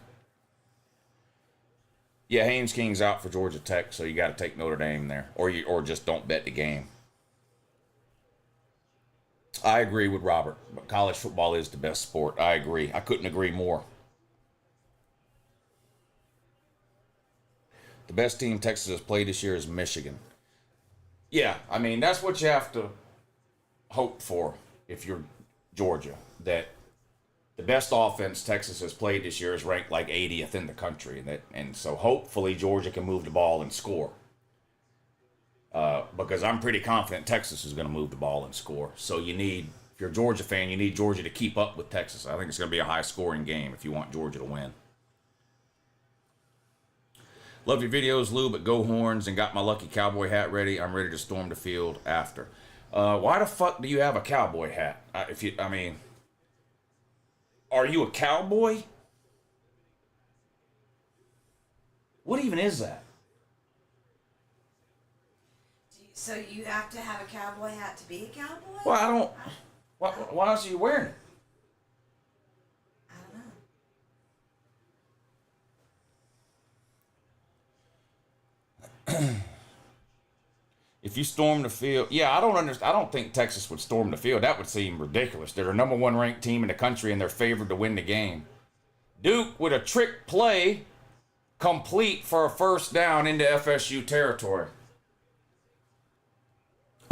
Yeah, Haynes King's out for Georgia Tech, so you got to take Notre Dame there, or just don't bet the game. I agree with Robert, but college football is the best sport. I agree. I couldn't agree more. The best team Texas has played this year is Michigan. Yeah, I mean, that's what you have to hope for if you're Georgia, that the best offense Texas has played this year is ranked like 80th in the country, and so hopefully Georgia can move the ball and score. Because I'm pretty confident Texas is going to move the ball and score. So if you're a Georgia fan, you need Georgia to keep up with Texas. I think it's going to be a high-scoring game if you want Georgia to win. Love your videos, Lou, but go Horns, and got my lucky cowboy hat ready. I'm ready to storm the field after. Why the fuck do you have a cowboy hat? Are you a cowboy? What even is that? So you have to have a cowboy hat to be a cowboy? Well, I don't. Why else are you wearing it? I don't know. If you storm the field, yeah, I don't understand. I don't think Texas would storm the field. That would seem ridiculous. They're the number one ranked team in the country, and they're favored to win the game. Duke with a trick play, complete for a first down into FSU territory.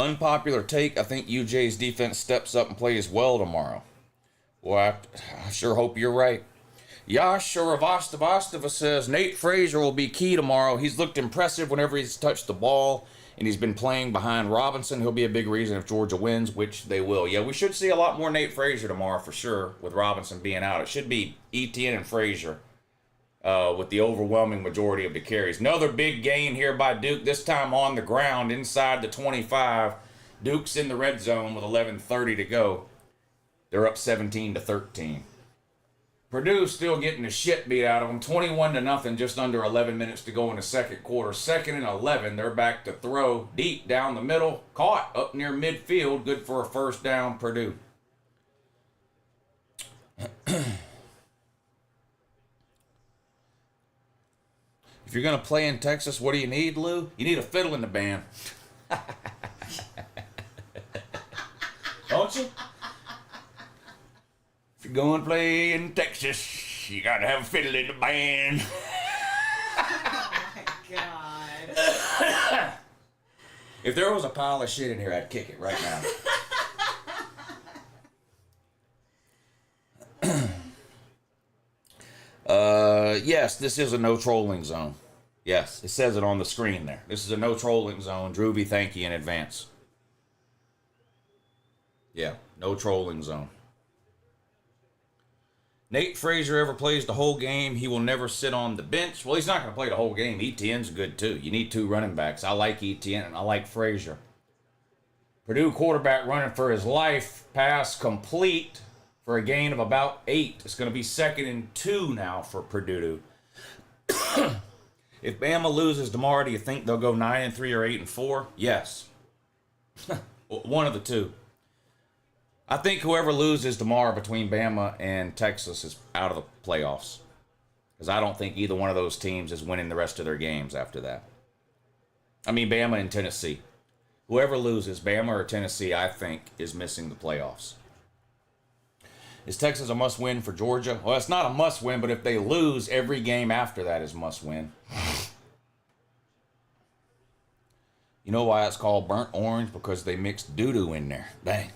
Unpopular take. I think UJ's defense steps up and plays well tomorrow. Well, I sure hope you're right. Yashura Vastava says Nate Frazier will be key tomorrow. He's looked impressive whenever he's touched the ball, and he's been playing behind Robinson. He'll be a big reason if Georgia wins, which they will. Yeah, we should see a lot more Nate Frazier tomorrow for sure, with Robinson being out. It should be Etienne and Frazier with the overwhelming majority of the carries. Another big gain here by Duke, this time on the ground inside the 25. Duke's in the red zone with 11:30 to go. They're up 17-13. Purdue still getting the shit beat out of them, 21-0, just under 11 minutes to go in the second quarter. 2nd and 11, they're back to throw deep down the middle, caught up near midfield, good for a first down, Purdue. If you're going to play in Texas, what do you need, Lou? You need a fiddle in the band. Don't you? If you're going to play in Texas, you got to have a fiddle in the band. Oh my God. If there was a pile of shit in here, I'd kick it right now. Yes, this is a no trolling zone. Yes, it says it on the screen there. This is a no trolling zone. Drewby, thank you in advance. Yeah, no trolling zone. Nate Frazier ever plays the whole game, he will never sit on the bench. Well, he's not going to play the whole game. Etienne's good too. You need 2 running backs. I like Etienne and I like Frazier. Purdue quarterback running for his life. Pass complete for a gain of about 8. It's going to be 2nd and 2 now for Purdue. If Bama loses tomorrow, do you think they'll go 9-3 or 8-4? Yes. One of the two. I think whoever loses tomorrow between Bama and Texas is out of the playoffs. Because I don't think either one of those teams is winning the rest of their games after that. I mean, Bama and Tennessee. Whoever loses, Bama or Tennessee, I think, is missing the playoffs. Is Texas a must-win for Georgia? Well, it's not a must-win, but if they lose, every game after that is must-win. You know why it's called burnt orange? Because they mixed doo-doo in there. Bang.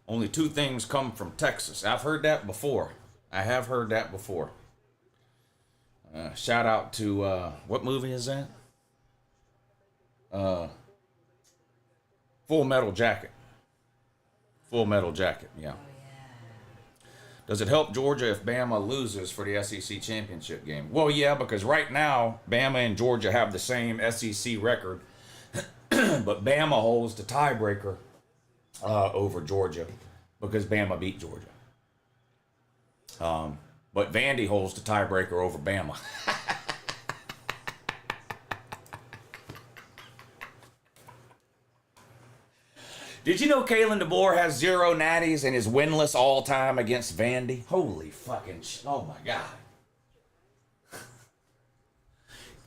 Only 2 things come from Texas. I've heard that before. I have heard that before. Shout out to, what movie is that? Full Metal Jacket. Full Metal Jacket, yeah. Does it help Georgia if Bama loses for the SEC championship game? Well, yeah, because right now, Bama and Georgia have the same SEC record, but Bama holds the tiebreaker over Georgia because Bama beat Georgia. But Vandy holds the tiebreaker over Bama. Did you know Kalen DeBoer has 0 natties and is winless all time against Vandy? Holy fucking oh my God.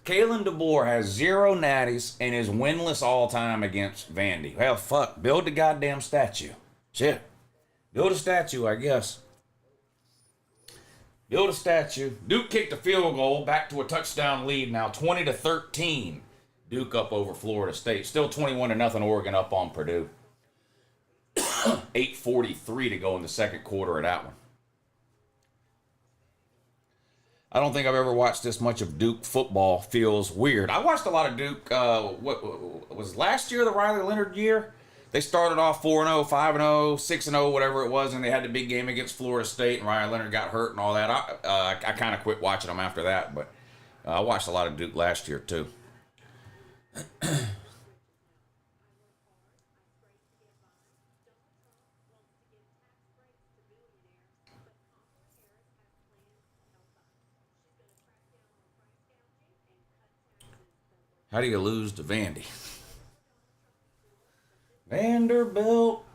Kalen DeBoer has 0 natties and is winless all time against Vandy. Well, fuck. Build the goddamn statue. Shit. Build a statue, I guess. Build a statue. Duke kicked a field goal back to a touchdown lead now, 20-13. Duke up over Florida State. Still 21-0 Oregon up on Purdue. 8:43 to go in the second quarter of that one. I don't think I've ever watched this much of Duke football. Feels weird. I watched a lot of Duke. What was last year, the Riley Leonard year? They started off 4-0, 5-0, 6-0, whatever it was, and they had the big game against Florida State, and Riley Leonard got hurt and all that. I kind of quit watching them after that, but I watched a lot of Duke last year too. How do you lose to Vandy? Vanderbilt.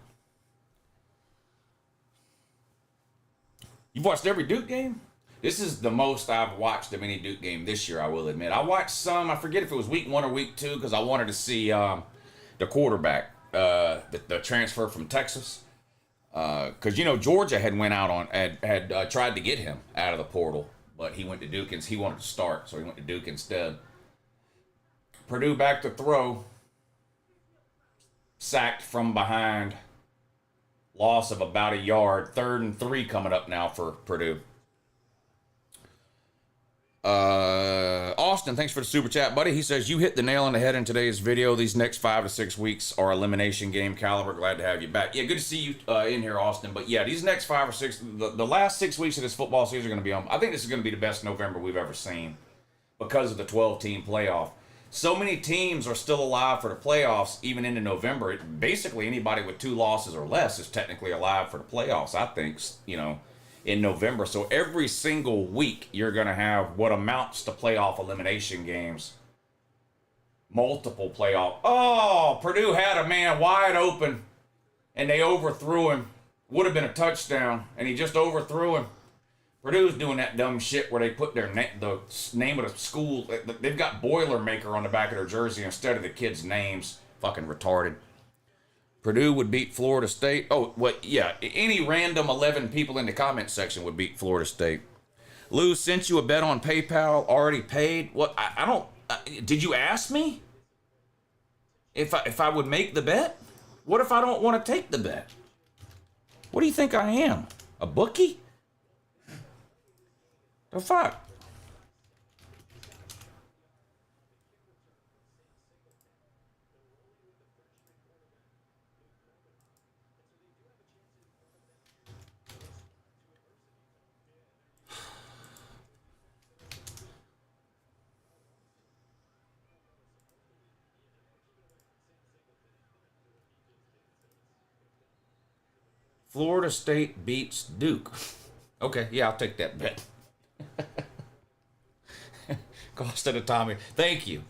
You've watched every Duke game? This is the most I've watched of any Duke game this year, I will admit. I watched some, I forget if it was week 1 or week 2, because I wanted to see the quarterback, the transfer from Texas. Because, Georgia had went out on, had tried to get him out of the portal, but he went to Duke and he wanted to start, so he went to Duke instead. Purdue back to throw. Sacked from behind. Loss of about a yard. 3rd and 3 coming up now for Purdue. Austin, thanks for the super chat, buddy. He says, you hit the nail on the head in today's video. These next 5 to 6 weeks are elimination game caliber. Glad to have you back. Yeah, good to see you in here, Austin. But yeah, these next 5 or 6, the last 6 weeks of this football season are going to be on. I think this is going to be the best November we've ever seen because of the 12-team playoff. So many teams are still alive for the playoffs, even into November. Basically, anybody with 2 losses or less is technically alive for the playoffs, I think, in November. So every single week, you're going to have what amounts to playoff elimination games. Multiple playoff. Oh, Purdue had a man wide open, and they overthrew him. Would have been a touchdown, and he just overthrew him. Purdue's doing that dumb shit where they put the name of the school. They've got Boilermaker on the back of their jersey instead of the kids' names. Fucking retarded. Purdue would beat Florida State. Oh, what? Yeah, any random 11 people in the comment section would beat Florida State. Lou sent you a bet on PayPal. Already paid. What? I don't. Did you ask me if I would make the bet? What if I don't want to take the bet? What do you think I am? A bookie? The fuck? Florida State beats Duke. Okay, yeah, I'll take that bet. Cost of the Tommy. Thank you.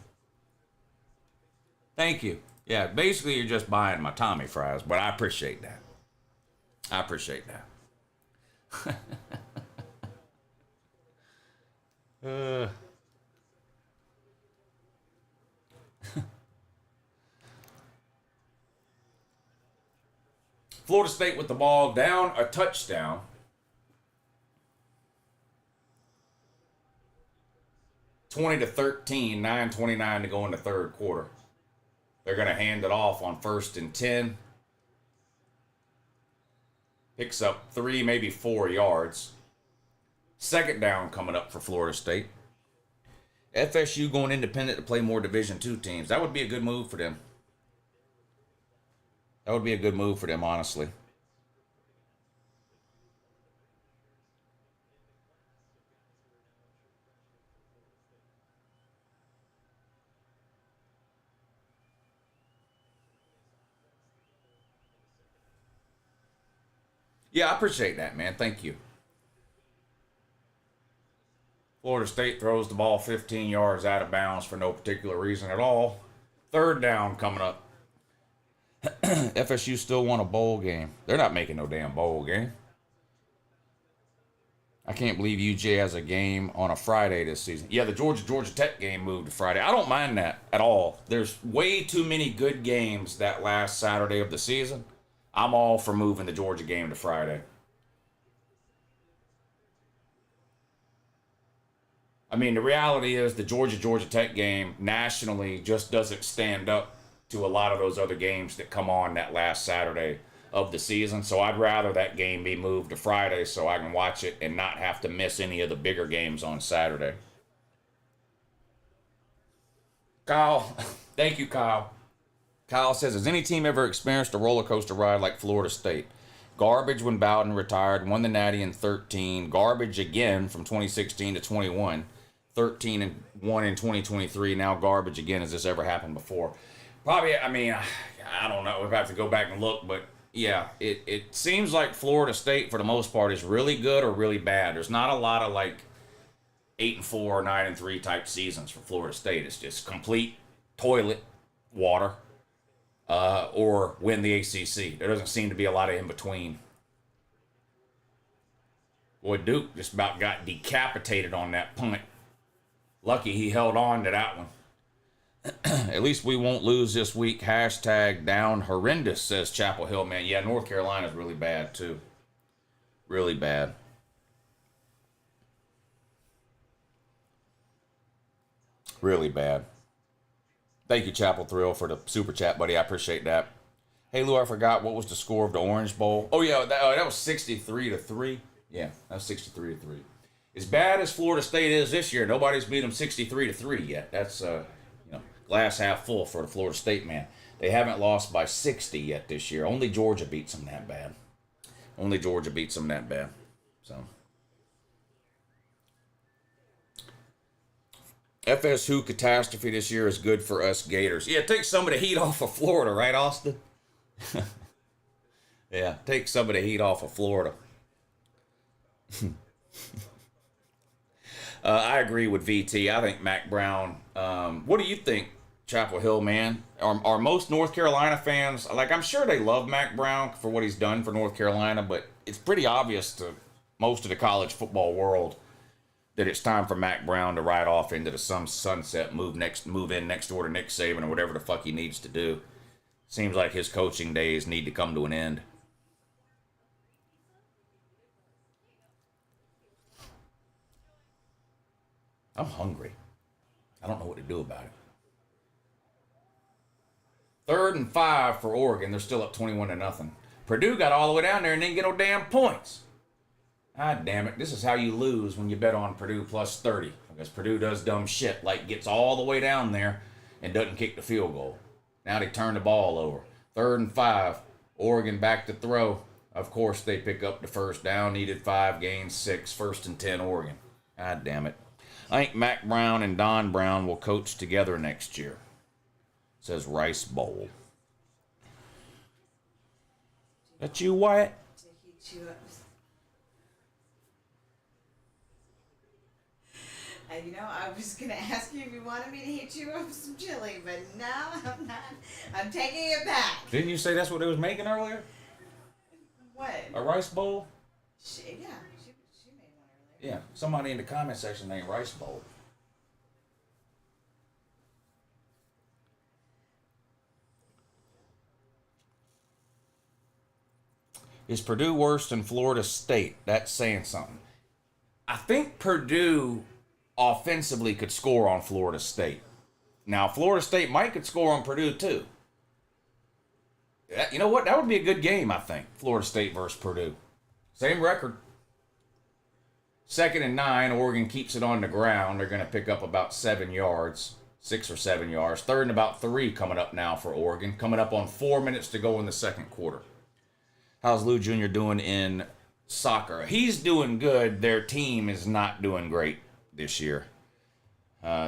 Thank you. Yeah, basically you're just buying my Tommy fries, but I appreciate that. I appreciate that. Florida State with the ball down a touchdown. (20 to 13, 9:29 to go in the third quarter. They're going to hand it off on 1st and 10. Picks up 3, maybe 4 yards. 2nd down coming up for Florida State. FSU going independent to play more Division II teams. That would be a good move for them. That would be a good move for them, honestly. Yeah, I appreciate that, man. Thank you. Florida State throws the ball 15 yards out of bounds for no particular reason at all. 3rd down coming up. FSU still won a bowl game. They're not making no damn bowl game. I can't believe UJ has a game on a Friday this season. Yeah, the Georgia Tech game moved to Friday. I don't mind that at all. There's way too many good games that last Saturday of the season. I'm all for moving the Georgia game to Friday. I mean, the reality is the Georgia Tech game nationally just doesn't stand up to a lot of those other games that come on that last Saturday of the season. So I'd rather that game be moved to Friday so I can watch it and not have to miss any of the bigger games on Saturday. Kyle, thank you, Kyle. Kyle says, has any team ever experienced a roller coaster ride like Florida State? Garbage when Bowden retired, won the Natty in 13, garbage again from 2016 to 21, 13 and 1 in 2023, now garbage again. Has this ever happened before? Probably, I mean, I don't know. We'll have to go back and look, but yeah, it seems like Florida State, for the most part, is really good or really bad. There's not a lot of, 8-4 or 9-3 type seasons for Florida State. It's just complete toilet water or win the ACC. There doesn't seem to be a lot of in between. Boy, Duke just about got decapitated on that punt. Lucky he held on to that one. At least we won't lose this week. Hashtag down horrendous, says Chapel Hill, man. Yeah, North Carolina's really bad, too. Really bad. Really bad. Thank you, Chapel Thrill, for the super chat, buddy. I appreciate that. Hey, Lou, I forgot what was the score of the Orange Bowl. Oh, yeah, that was 63-3. Yeah, that was 63-3. As bad as Florida State is this year, nobody's beat them 63-3 yet. That's glass half full for the Florida State man. They haven't lost by 60 yet this year. Only Georgia beats them that bad. Only Georgia beats them that bad. So FSU catastrophe this year is good for us Gators. Yeah, take some of the heat off of Florida, right, Austin? Yeah, take some of the heat off of Florida. I agree with VT. I think Mac Brown. What do you think, Chapel Hill, man? Are most North Carolina fans, like, I'm sure they love Mac Brown for what he's done for North Carolina, but it's pretty obvious to most of the college football world that it's time for Mac Brown to ride off into the sunset, move in next door to Nick Saban or whatever the fuck he needs to do. Seems like his coaching days need to come to an end. I'm hungry. I don't know what to do about it. 3rd and 5 for Oregon. They're still up 21-0. Purdue got all the way down there and didn't get no damn points. God damn it. This is how you lose when you bet on Purdue plus 30. Because Purdue does dumb shit, like gets all the way down there and doesn't kick the field goal. Now they turn the ball over. 3rd and 5. Oregon back to throw. Of course, they pick up the first down. Needed 5, gained 6. 1st and 10, Oregon. God damn it. I think Mac Brown and Don Brown will coach together next year. Says Rice Bowl. That you, Wyatt? To heat you up. I was going to ask you if you wanted me to heat you up some chili, but no, I'm not. I'm taking it back. Didn't you say that's what they was making earlier? What? A rice bowl? She made one earlier. Yeah, somebody in the comment section named Rice Bowl. Is Purdue worse than Florida State? That's saying something. I think Purdue offensively could score on Florida State. Now, Florida State might could score on Purdue too. You know what? That would be a good game, I think. Florida State versus Purdue. Same record. 2nd and 9. Oregon keeps it on the ground. They're going to pick up about 7 yards. 6 or 7 yards. 3rd and about 3 coming up now for Oregon. Coming up on 4 minutes to go in the second quarter. How's Lou Jr. doing in soccer? He's doing good. Their team is not doing great this year.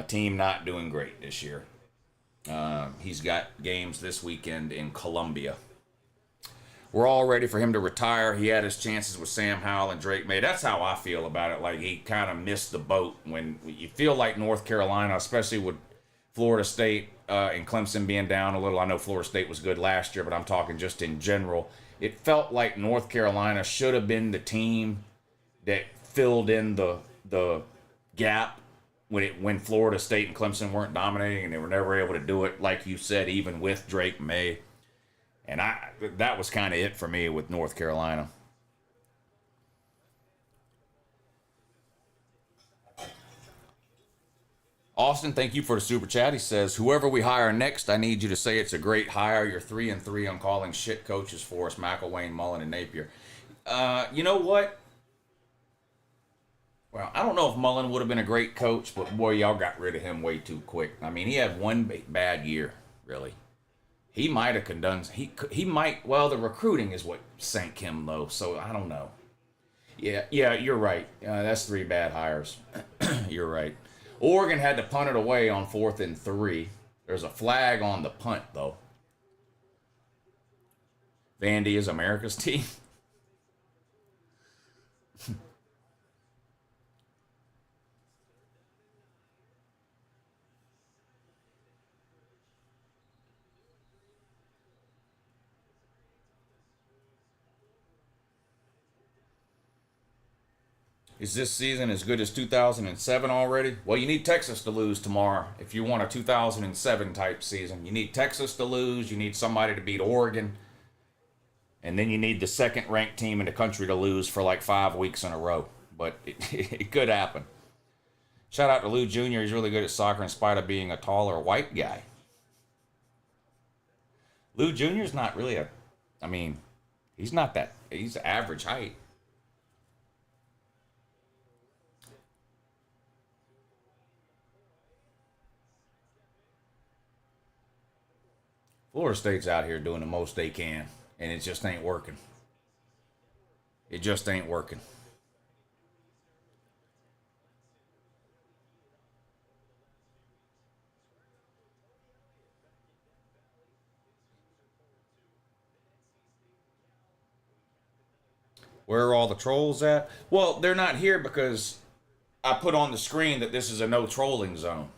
Team not doing great this year. He's got games this weekend in Columbia. We're all ready for him to retire. He had his chances with Sam Howell and Drake May. That's how I feel about it. Like, he kind of missed the boat when you feel like North Carolina, especially with Florida State and Clemson being down a little. I know Florida State was good last year, but I'm talking just in general. It felt like North Carolina should have been the team that filled in the gap when Florida State and Clemson weren't dominating, and they were never able to do it, like you said, even with Drake May. And that was kind of it for me with North Carolina. Austin, thank you for the super chat. He says, whoever we hire next, I need you to say it's a great hire. You're 3-3 on calling shit coaches for us, McElwain, Mullen, and Napier. You know what? Well, I don't know if Mullen would have been a great coach, but boy, y'all got rid of him way too quick. I mean, he had one bad year, really. He might have condone. He might. Well, the recruiting is what sank him, though. So I don't know. Yeah, you're right. That's 3 bad hires. You're right. Oregon had to punt it away on 4th and 3. There's a flag on the punt, though. Vandy is America's team. Is this season as good as 2007 already? Well, you need Texas to lose tomorrow if you want a 2007 type season. You need Texas to lose. You need somebody to beat Oregon. And then you need the second ranked team in the country to lose for like 5 weeks in a row. But it could happen. Shout out to Lou Jr. He's really good at soccer in spite of being a taller white guy. Lou Jr.'s not really he's not that. He's average height. Florida State's out here doing the most they can, and it just ain't working. It just ain't working. Where are all the trolls at? Well, they're not here because I put on the screen that this is a no trolling zone.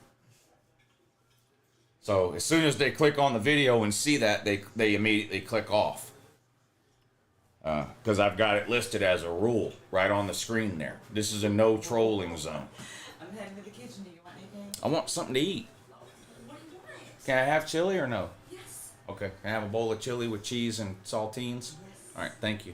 So as soon as they click on the video and see that, they immediately click off. Because I've got it listed as a rule right on the screen there. This is a no trolling zone. I'm heading to the kitchen. Do you want anything? I want something to eat. What do you want? Can I have chili or no? Yes. Okay. Can I have a bowl of chili with cheese and saltines? Yes. All right. Thank you.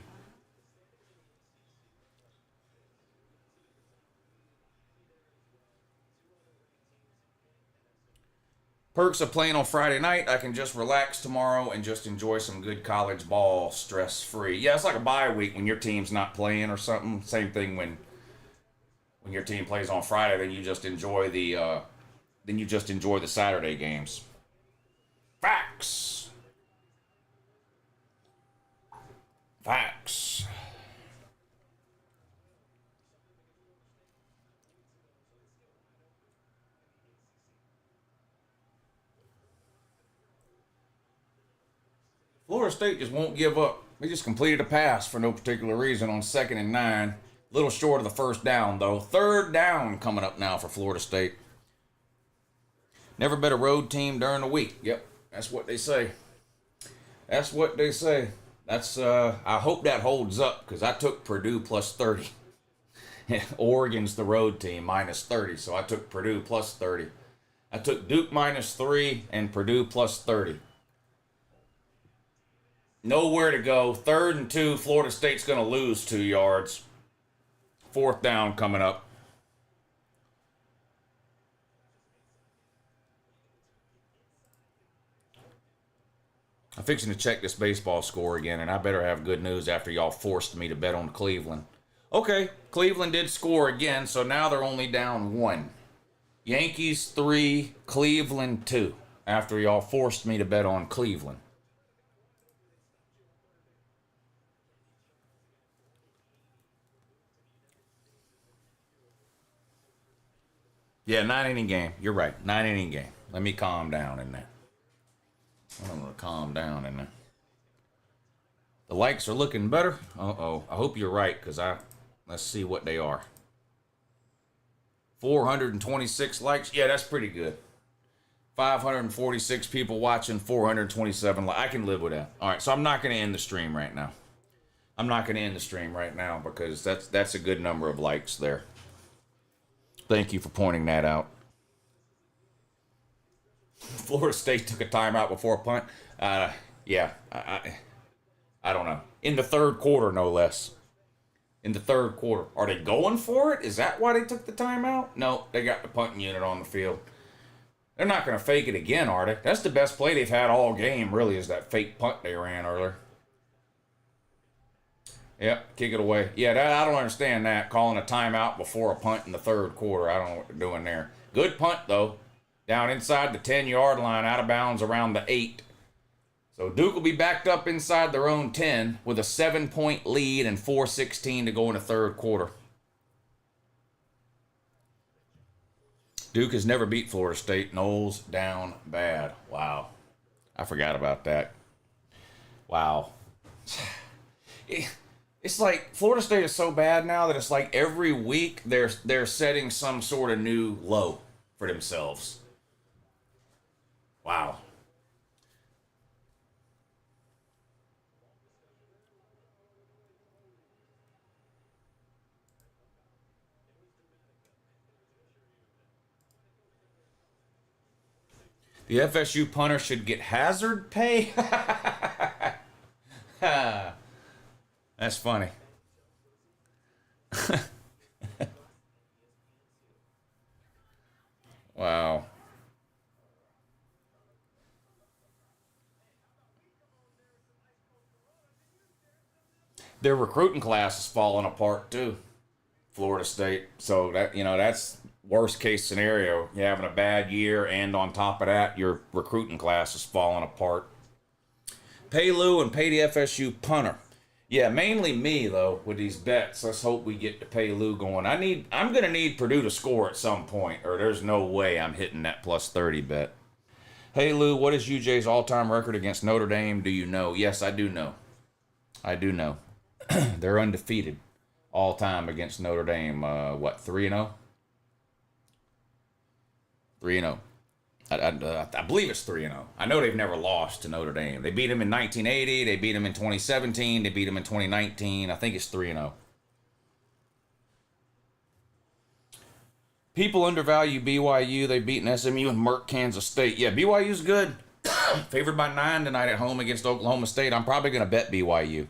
Perks of playing on Friday night, I can just relax tomorrow and just enjoy some good college ball stress-free. Yeah, it's like a bye week when your team's not playing or something. Same thing when your team plays on Friday, then you just enjoy the Saturday games. Facts. Facts. Florida State just won't give up. They just completed a pass for no particular reason on 2nd and 9. Little short of the first down, though. 3rd down coming up now for Florida State. Never bet a road team during the week. Yep, that's what they say. That's what they say. That's I hope that holds up because I took Purdue plus 30. Oregon's the road team minus 30, so I took Purdue plus 30. I took Duke minus 3 and Purdue plus 30. Nowhere to go. 3rd and 2. Florida State's going to lose 2 yards. 4th down coming up. I'm fixing to check this baseball score again, and I better have good news after y'all forced me to bet on Cleveland. Okay, Cleveland did score again, so now they're only down 1. Yankees 3, Cleveland 2, after y'all forced me to bet on Cleveland. Yeah, 9-inning game. You're right. 9-inning game. Let me calm down in there. I'm going to calm down in there. The likes are looking better. Uh-oh. I hope you're right, because let's see what they are. 426 likes. Yeah, that's pretty good. 546 people watching, 427 likes. I can live with that. All right, so I'm not going to end the stream right now. I'm not going to end the stream right now because that's a good number of likes there. Thank you for pointing that out. Florida State took a timeout before a punt. Yeah, I don't know. In the 3rd quarter, no less. In the 3rd quarter. Are they going for it? Is that why they took the timeout? No, they got the punting unit on the field. They're not going to fake it again, are they? That's the best play they've had all game, really, is that fake punt they ran earlier. Yep, kick it away. Yeah, I don't understand that, calling a timeout before a punt in the 3rd quarter. I don't know what they're doing there. Good punt, though. Down inside the 10-yard line, out of bounds around the 8. So Duke will be backed up inside their own 10 with a 7-point lead and 4:16 to go in the 3rd quarter. Duke has never beat Florida State. Knowles down bad. Wow. I forgot about that. Wow. It's like Florida State is so bad now that it's like every week they're setting some sort of new low for themselves. Wow. The FSU punter should get hazard pay. That's funny. Wow. Their recruiting class is falling apart too. Florida State. So that, that's worst case scenario. You're having a bad year, and on top of that, your recruiting class is falling apart. Pay Lou and pay the FSU punter. Yeah, mainly me though with these bets. Let's hope we get to pay Lou going. I'm gonna need Purdue to score at some point, or there's no way I'm hitting that plus 30 bet. Hey Lou, what is UJ's all-time record against Notre Dame? Do you know? Yes, I do know. I do know. They're undefeated all time against Notre Dame. 3-0? 3-0. I believe it's 3-0. I know they've never lost to Notre Dame. They beat them in 1980. They beat them in 2017. They beat them in 2019. I think it's 3-0. People undervalue BYU. They've beaten SMU and Merck, Kansas State. Yeah, BYU's good. Favored by 9 tonight at home against Oklahoma State. I'm probably going to bet BYU.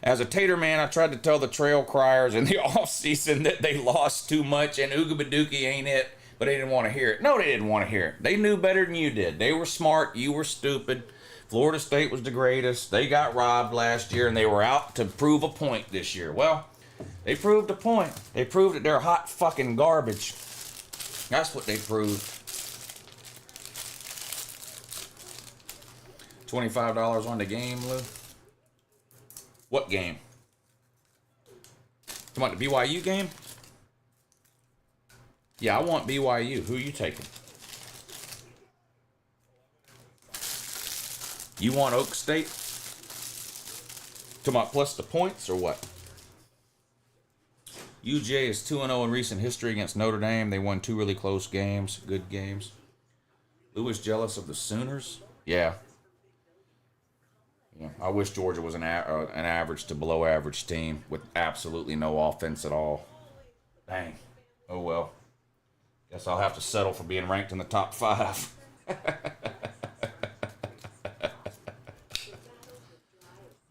As a Tater man, I tried to tell the Trail Criers in the offseason that they lost too much and Ooga Badookie ain't it, but they didn't want to hear it. No, they didn't want to hear it. They knew better than you did. They were smart. You were stupid. Florida State was the greatest. They got robbed last year, and they were out to prove a point this year. Well, they proved a point. They proved that they're hot fucking garbage. That's what they proved. $25 on the game, Lou. What game? Come on, the BYU game? Yeah, I want BYU. Who are you taking? You want Oak State? Come on, plus the points or what? UJ is 2-0 in recent history against Notre Dame. They won 2 really close games, good games. Lou is jealous of the Sooners? Yeah. Yeah, I wish Georgia was an average to below average team with absolutely no offense at all. Dang. Oh well. Guess I'll have to settle for being ranked in the top 5.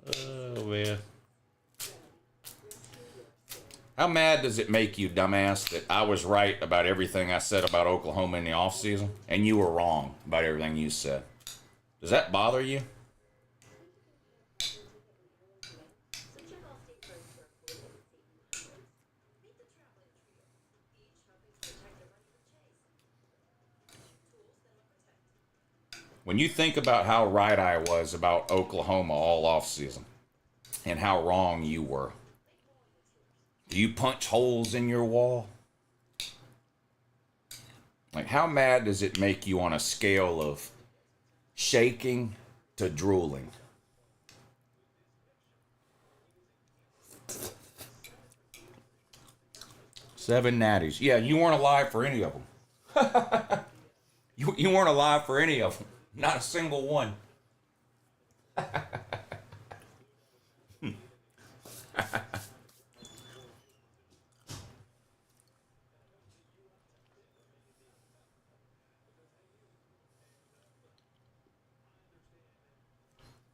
Oh man. How mad does it make you, dumbass, that I was right about everything I said about Oklahoma in the offseason and you were wrong about everything you said? Does that bother you? When you think about how right I was about Oklahoma all offseason and how wrong you were, do you punch holes in your wall? Like, how mad does it make you on a scale of shaking to drooling? Seven natties. Yeah, you weren't alive for any of them. You weren't alive for any of them. Not a single one.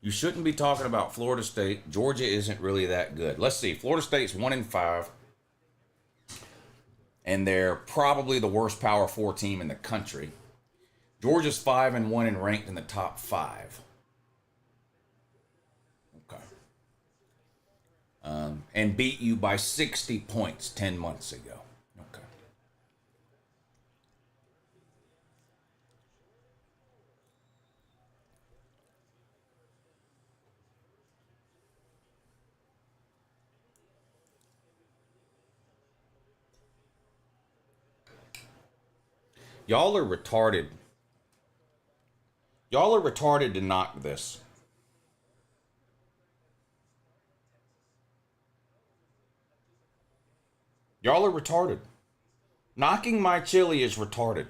You shouldn't be talking about Florida State. Georgia isn't really that good. Let's see. Florida State's 1-5. And they're probably the worst Power 4 team in the country. Georgia's 5-1 and ranked in the top 5. Okay. And beat you by 60 points 10 months ago. Okay. Y'all are retarded. Y'all are retarded to knock this. Y'all are retarded. Knocking my chili is retarded.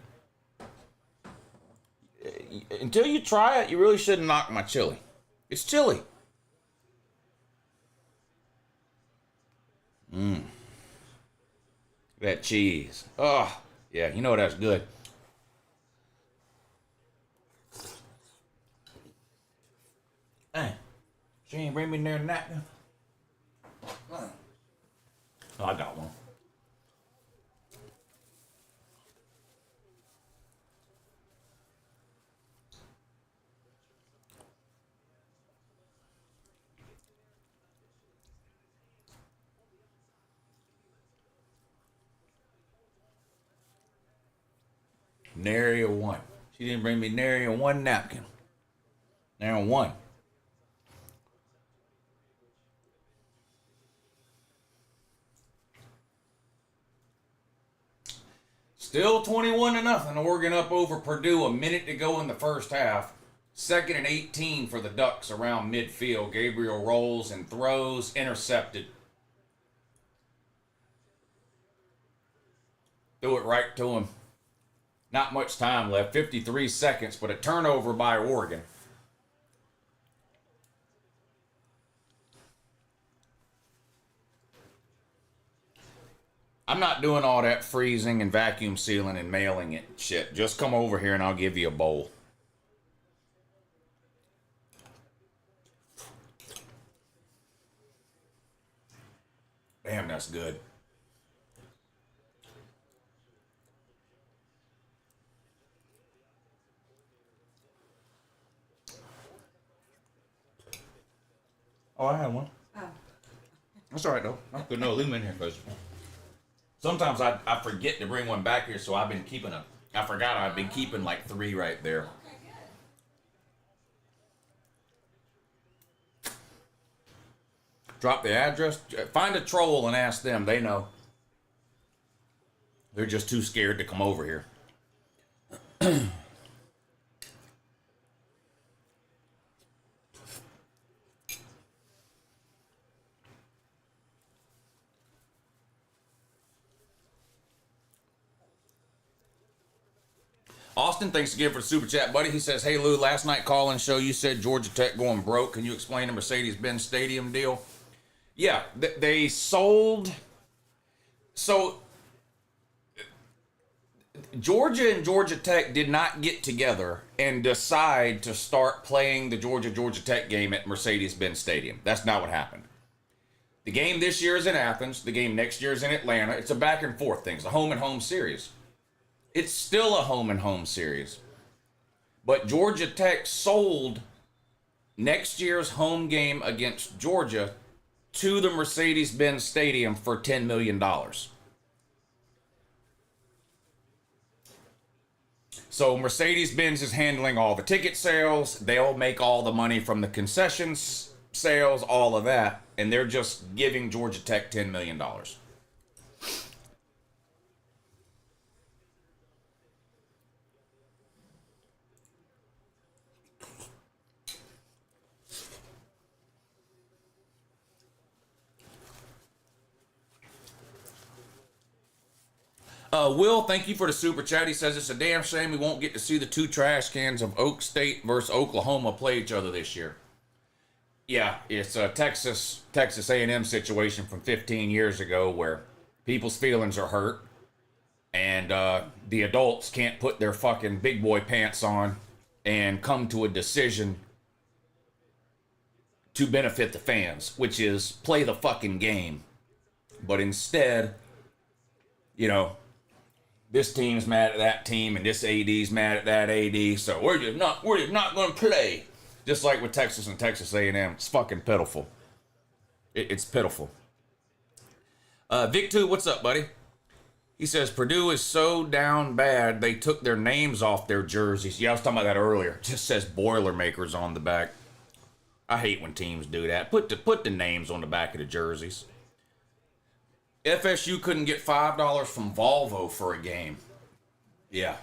Until you try it, you really shouldn't knock my chili. It's chili. That cheese. Oh, yeah, you know that's good. She ain't bring me near the napkin. Oh, I got one. Nary a one. She didn't bring me nary a one napkin. Nary a one. Still 21-0. Oregon up over Purdue. A minute to go in the first half. 2nd and 18 for the Ducks around midfield. Gabriel rolls and throws. Intercepted. Threw it right to him. Not much time left. 53 seconds, but a turnover by Oregon. I'm not doing all that freezing and vacuum sealing and mailing it shit. Just come over here and I'll give you a bowl. Damn, that's good. Oh, I had one. Oh. That's all right, though. That's good. No, leave them in here, because sometimes I forget to bring one back here, so I've been keeping I forgot I've been keeping like 3 right there. Okay, good. Drop the address. Find a troll and ask them. They know. They're just too scared to come over here. Austin, thanks again for the super chat, buddy. He says, hey, Lou, last night call-in show, you said Georgia Tech going broke. Can you explain the Mercedes-Benz Stadium deal? Yeah, they sold. So, Georgia and Georgia Tech did not get together and decide to start playing the Georgia Tech game at Mercedes-Benz Stadium. That's not what happened. The game this year is in Athens. The game next year is in Atlanta. It's a back-and-forth thing. It's a home-and-home series. It's still a home-and-home series. But Georgia Tech sold next year's home game against Georgia to the Mercedes-Benz Stadium for $10 million. So Mercedes-Benz is handling all the ticket sales. They'll make all the money from the concessions sales, all of that. And they're just giving Georgia Tech $10 million. Will, thank you for the super chat. He says it's a damn shame we won't get to see the 2 trash cans of Oak State versus Oklahoma play each other this year. Yeah, it's a Texas A&M situation from 15 years ago where people's feelings are hurt and the adults can't put their fucking big boy pants on and come to a decision to benefit the fans, which is play the fucking game. But instead, you know, this team's mad at that team, and this AD's mad at that AD, so we're just not going to play. Just like with Texas and Texas A&M, it's fucking pitiful. It's pitiful. Vic2, what's up, buddy? He says Purdue is so down bad they took their names off their jerseys. Yeah, I was talking about that earlier. It just says Boilermakers on the back. I hate when teams do that. Put the names on the back of the jerseys. FSU couldn't get $5 from Volvo for a game. Yeah.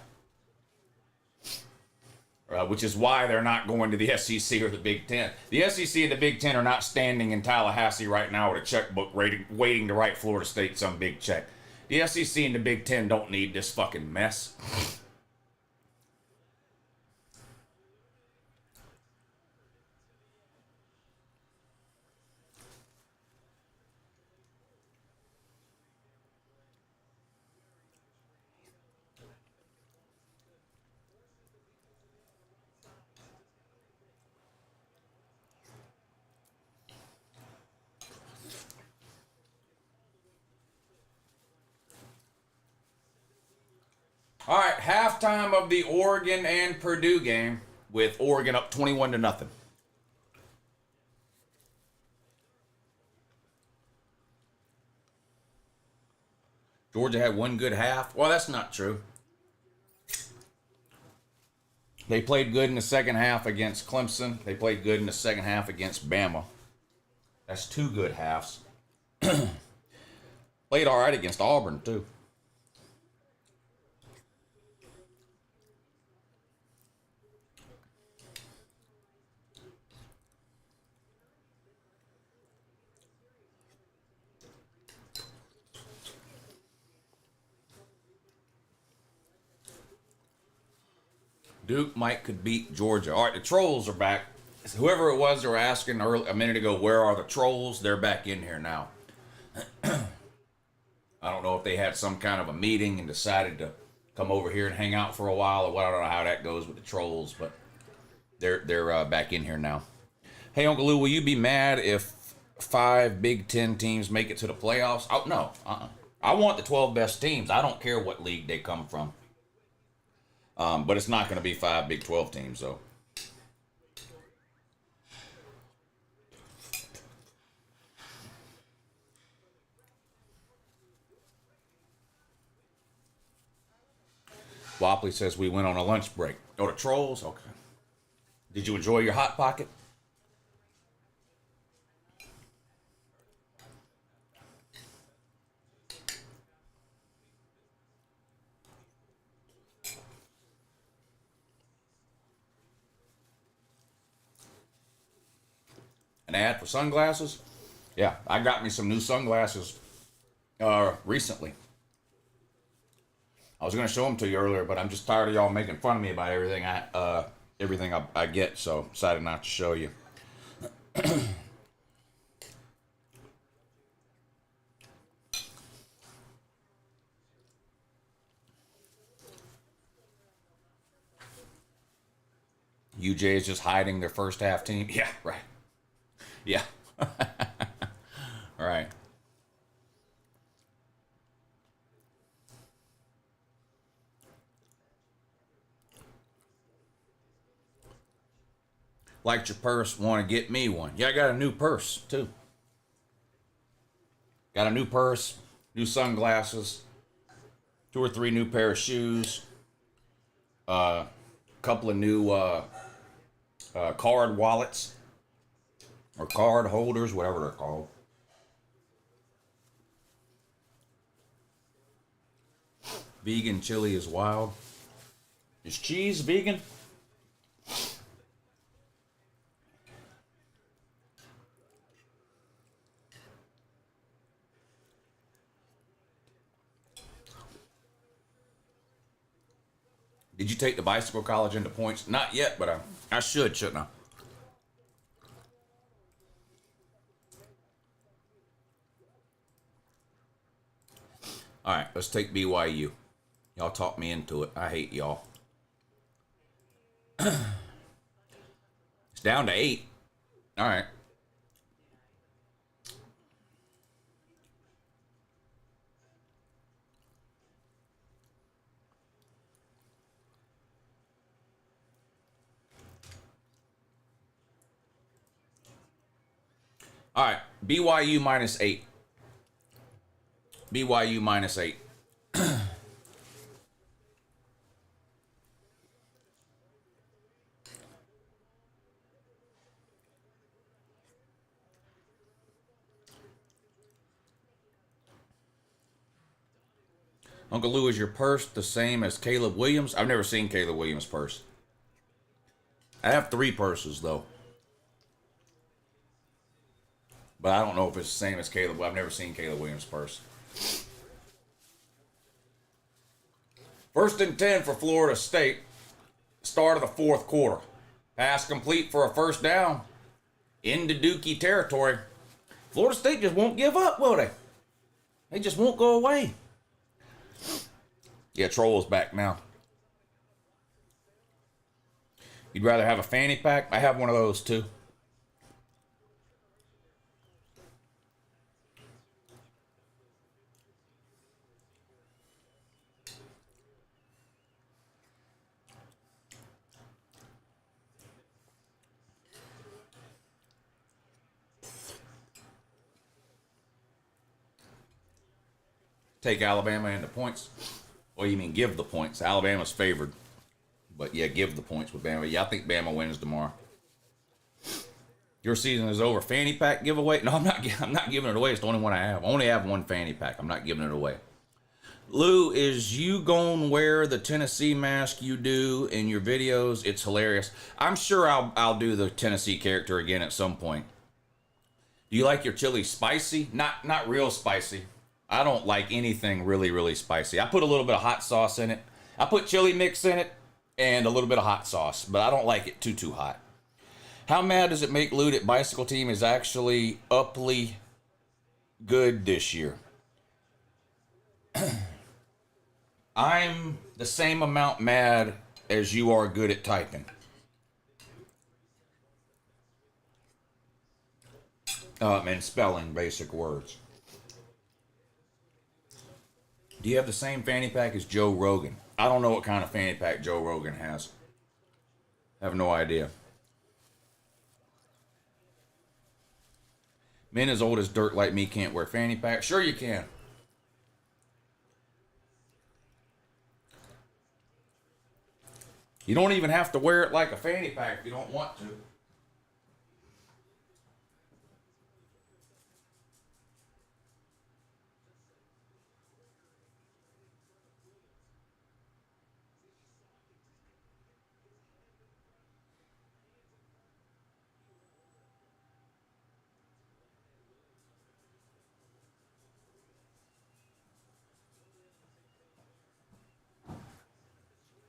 Which is why they're not going to the SEC or the Big Ten. The SEC and the Big Ten are not standing in Tallahassee right now with a checkbook waiting to write Florida State some big check. The SEC and the Big Ten don't need this fucking mess. All right, halftime of the Oregon and Purdue game with Oregon up 21-0. Georgia had one good half. Well, that's not true. They played good in the second half against Clemson. They played good in the second half against Bama. That's two good halves. Played all right against Auburn, too. Duke might could beat Georgia. All right, the Trolls are back. Whoever it was they were asking a minute ago, where are the Trolls? They're back in here now. I don't know if they had some kind of a meeting and decided to come over here and hang out for a while, or what. I don't know how that goes with the Trolls, but they're back in here now. Hey, Uncle Lou, will you be mad if 5 Big Ten teams make it to the playoffs? Oh, no. I want the 12 best teams. I don't care what league they come from. But it's not going to be 5 Big 12 teams, though. Wopley says we went on a lunch break. Oh, the Trolls? Okay. Did you enjoy your Hot Pocket? An ad for sunglasses? Yeah, I got me some new sunglasses recently. I was going to show them to you earlier, but I'm just tired of y'all making fun of me about everything I get, so decided not to show you. UJ is just hiding their first half team. Yeah, right. Yeah. All right. Liked your purse, want to get me one. Yeah, I got a new purse, too. Got a new purse, new sunglasses, 2 or 3 new pair of shoes, couple of new card wallets, or card holders, whatever they're called. Vegan chili is wild. Is cheese vegan? Did you take the bicycle college into points? Not yet, but I should, shouldn't I? All right, let's take BYU. Y'all talked me into it. I hate y'all. It's down to 8. All right. All right, BYU minus 8. BYU minus 8. Uncle Lou, is your purse the same as Caleb Williams? I've never seen Caleb Williams' purse. I have 3 purses, though. But I don't know if it's the same as Caleb. I've never seen Caleb Williams' purse. 1st and 10 for Florida State. Start of the 4th quarter. Pass complete for a 1st down. Into Dookie territory. Florida State just won't give up, will they? They just won't go away. Yeah, Troll's back now. You'd rather have a fanny pack? I have one of those too. take Alabama into points. Or you mean give the points. Alabama's favored. But yeah, give the points with Bama. Yeah, I think Bama wins tomorrow. Your season is over. Fanny pack giveaway? No, I'm not giving it away. It's the only one I have. I only have one fanny pack. I'm not giving it away. Lou, is you gonna wear the Tennessee mask you do in your videos? It's hilarious. I'm sure I'll do the Tennessee character again at some point. Do you like your chili spicy? Not real spicy. I don't like anything really spicy. I put a little bit of hot sauce in it. I put chili mix in it and a little bit of hot sauce, but I don't like it too hot. How mad does it make Lou that bicycle team is actually uply good this year? I'm the same amount mad as you are good at typing. And spelling basic words. Do you have the same fanny pack as Joe Rogan? I don't know what kind of fanny pack Joe Rogan has. I have no idea. Men as old as dirt like me can't wear fanny packs. Sure you can. You don't even have to wear it like a fanny pack if you don't want to.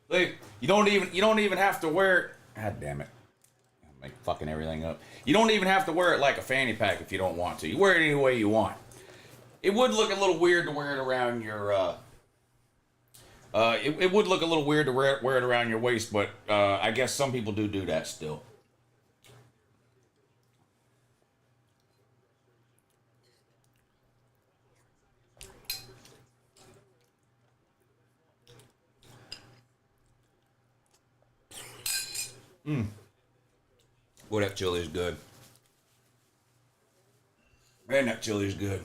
Like, you don't even have to wear it. God damn it. I'm like fucking everything up. You don't even have to wear it like a fanny pack if you don't want to. You wear it any way you want. It would look a little weird to wear it around your it would look a little weird to wear it around your waist, but I guess some people do that still. Boy, that chili is good. Man, that chili is good.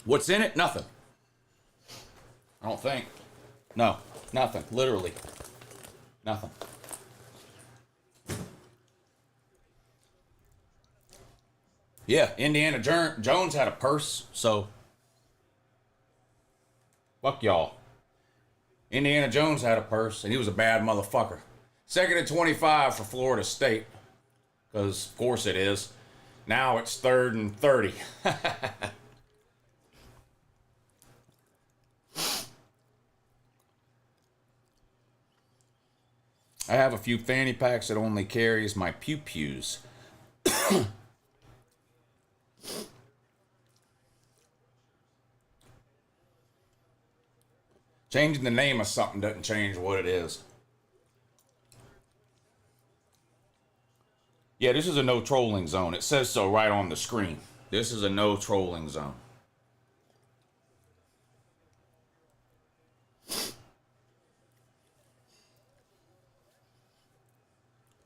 What's in it? Nothing. I don't think. No, nothing. Literally. Nothing. Yeah, Indiana Jones had a purse, so fuck y'all. Indiana Jones had a purse, and he was a bad motherfucker. Second and 25 for Florida State, because of course it is. Now it's 3rd and 30. I have a few fanny packs that only carries my pew-pews. Changing the name of something doesn't change what it is. Yeah, this is a no trolling zone. It says so right on the screen. This is a no trolling zone.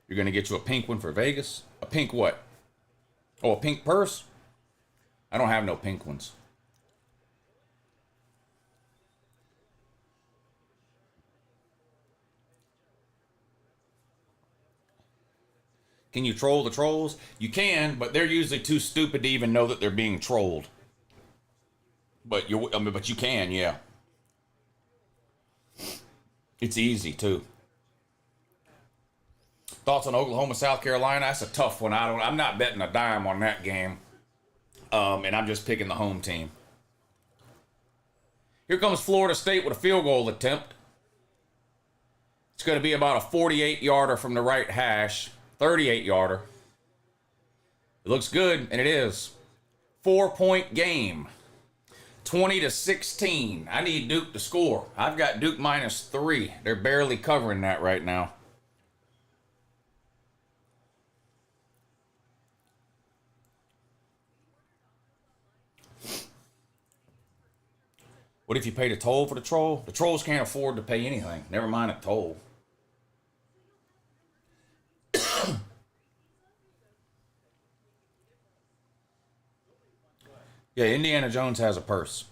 You're going to get you a pink one for Vegas? A pink what? Oh, a pink purse? I don't have no pink ones. Can you troll the trolls? You can, but they're usually too stupid to even know that they're being trolled. But you can, yeah. It's easy too. Thoughts on Oklahoma, South Carolina? That's a tough one. I'm not betting a dime on that game. And I'm just picking the home team. Here comes Florida State with a field goal attempt. It's going to be about a 48-yarder from the right hash. 38-yarder. It looks good, and it is. 4-point game. 20-16. I need Duke to score. I've got Duke -3. They're barely covering that right now. What if you paid a toll for the troll? The trolls can't afford to pay anything. Never mind a toll. Yeah, Indiana Jones has a purse.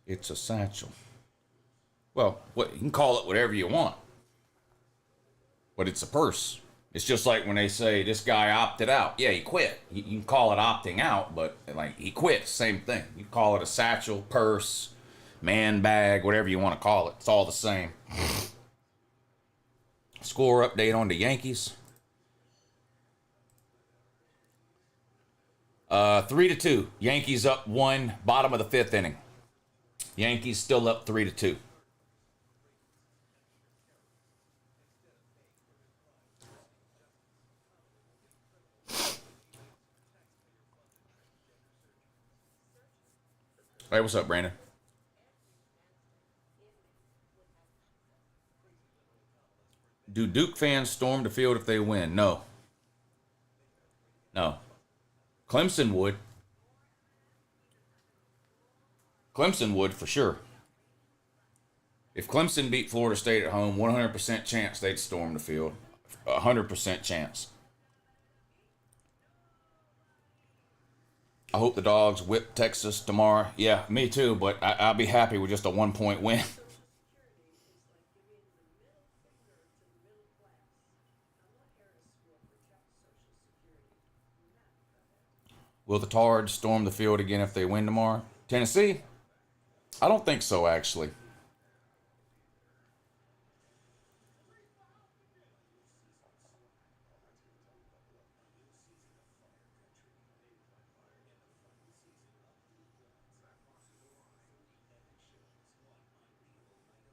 It's a satchel. Well, you can call it whatever you want, but it's a purse. It's just like when they say this guy opted out. Yeah, he quit. You can call it opting out, but like he quit, same thing. You call it a satchel, purse, man bag, whatever you want to call it. It's all the same. Score update on the Yankees. 3-2. Yankees up 1, bottom of the 5th inning. Yankees still up 3-2. Hey, what's up, Brandon? Do Duke fans storm the field if they win? No. No. Clemson would. Clemson would for sure. If Clemson beat Florida State at home, 100% chance they'd storm the field. 100% chance. I hope the Dogs whip Texas tomorrow. Yeah, me too, but I'll be happy with just a 1-point win. Will the Tards storm the field again if they win tomorrow? Tennessee? I don't think so, actually.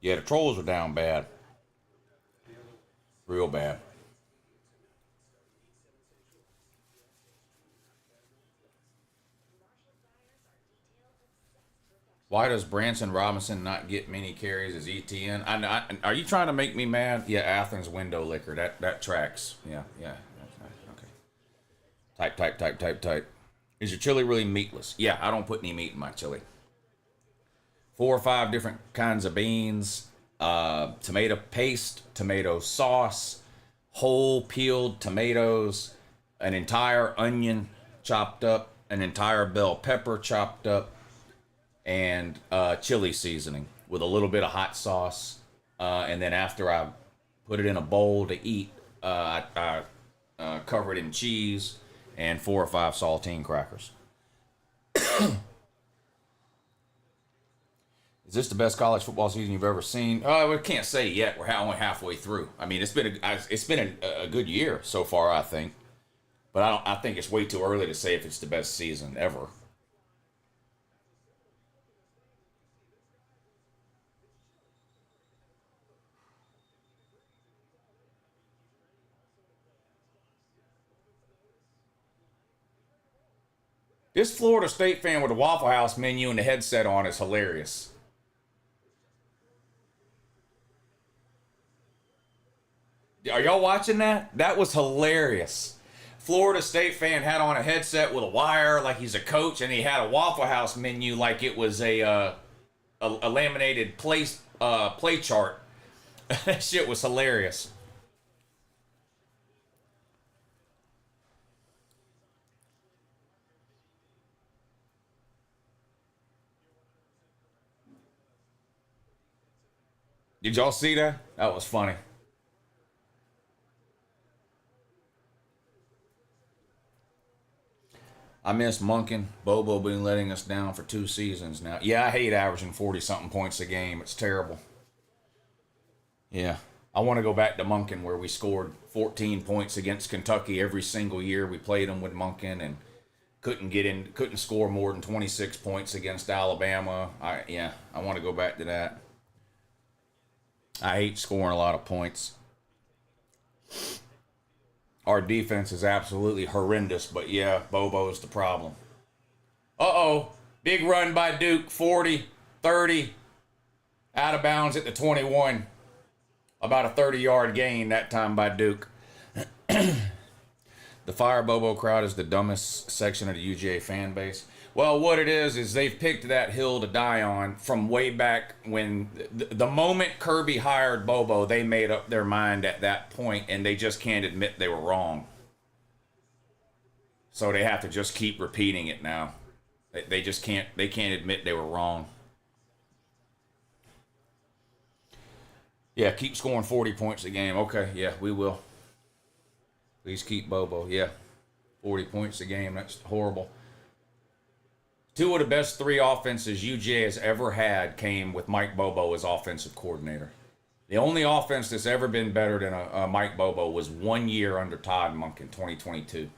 Yeah, the Trolls are down bad. Real bad. Why does Branson Robinson not get many carries as ETN? Are you trying to make me mad? Yeah, Athens window liquor. That tracks. Yeah. Okay. Type. Is your chili really meatless? Yeah, I don't put any meat in my chili. 4 or 5 different kinds of beans, tomato paste, tomato sauce, whole peeled tomatoes, an entire onion chopped up, an entire bell pepper chopped up, and chili seasoning with a little bit of hot sauce. And then after I put it in a bowl to eat, I cover it in cheese and 4 or 5 saltine crackers. Is this the best college football season you've ever seen? We can't say yet. We're only halfway through. I mean, it's been a good year so far, I think. But I think it's way too early to say if it's the best season ever. This Florida State fan with the Waffle House menu and the headset on is hilarious. Are y'all watching that? That was hilarious. Florida State fan had on a headset with a wire like he's a coach, and he had a Waffle House menu like it was a laminated play chart. That shit was hilarious. Did y'all see that? That was funny. I miss Monken. Bobo been letting us down for 2 seasons now. Yeah, I hate averaging 40-something points a game. It's terrible. Yeah. I want to go back to Monken where we scored 14 points against Kentucky every single year we played them with Monken and couldn't score more than 26 points against Alabama. I want to go back to that. I hate scoring a lot of points. Our defense is absolutely horrendous, but yeah, Bobo's the problem. Uh-oh. Big run by Duke, 40, 30. Out of bounds at the 21. About a 30-yard gain that time by Duke. The Fire Bobo crowd is the dumbest section of the UGA fan base. Well, what it is they've picked that hill to die on from way back when the moment Kirby hired Bobo, they made up their mind at that point, and they just can't admit they were wrong. So they have to just keep repeating it now. They just can't. They can't admit they were wrong. Yeah, keep scoring 40 points a game. Okay, yeah, we will. Please keep Bobo. Yeah, 40 points a game. That's horrible. Two of the best 3 offenses UGA has ever had came with Mike Bobo as offensive coordinator. The only offense that's ever been better than a Mike Bobo was 1 year under Todd Monken, 2022.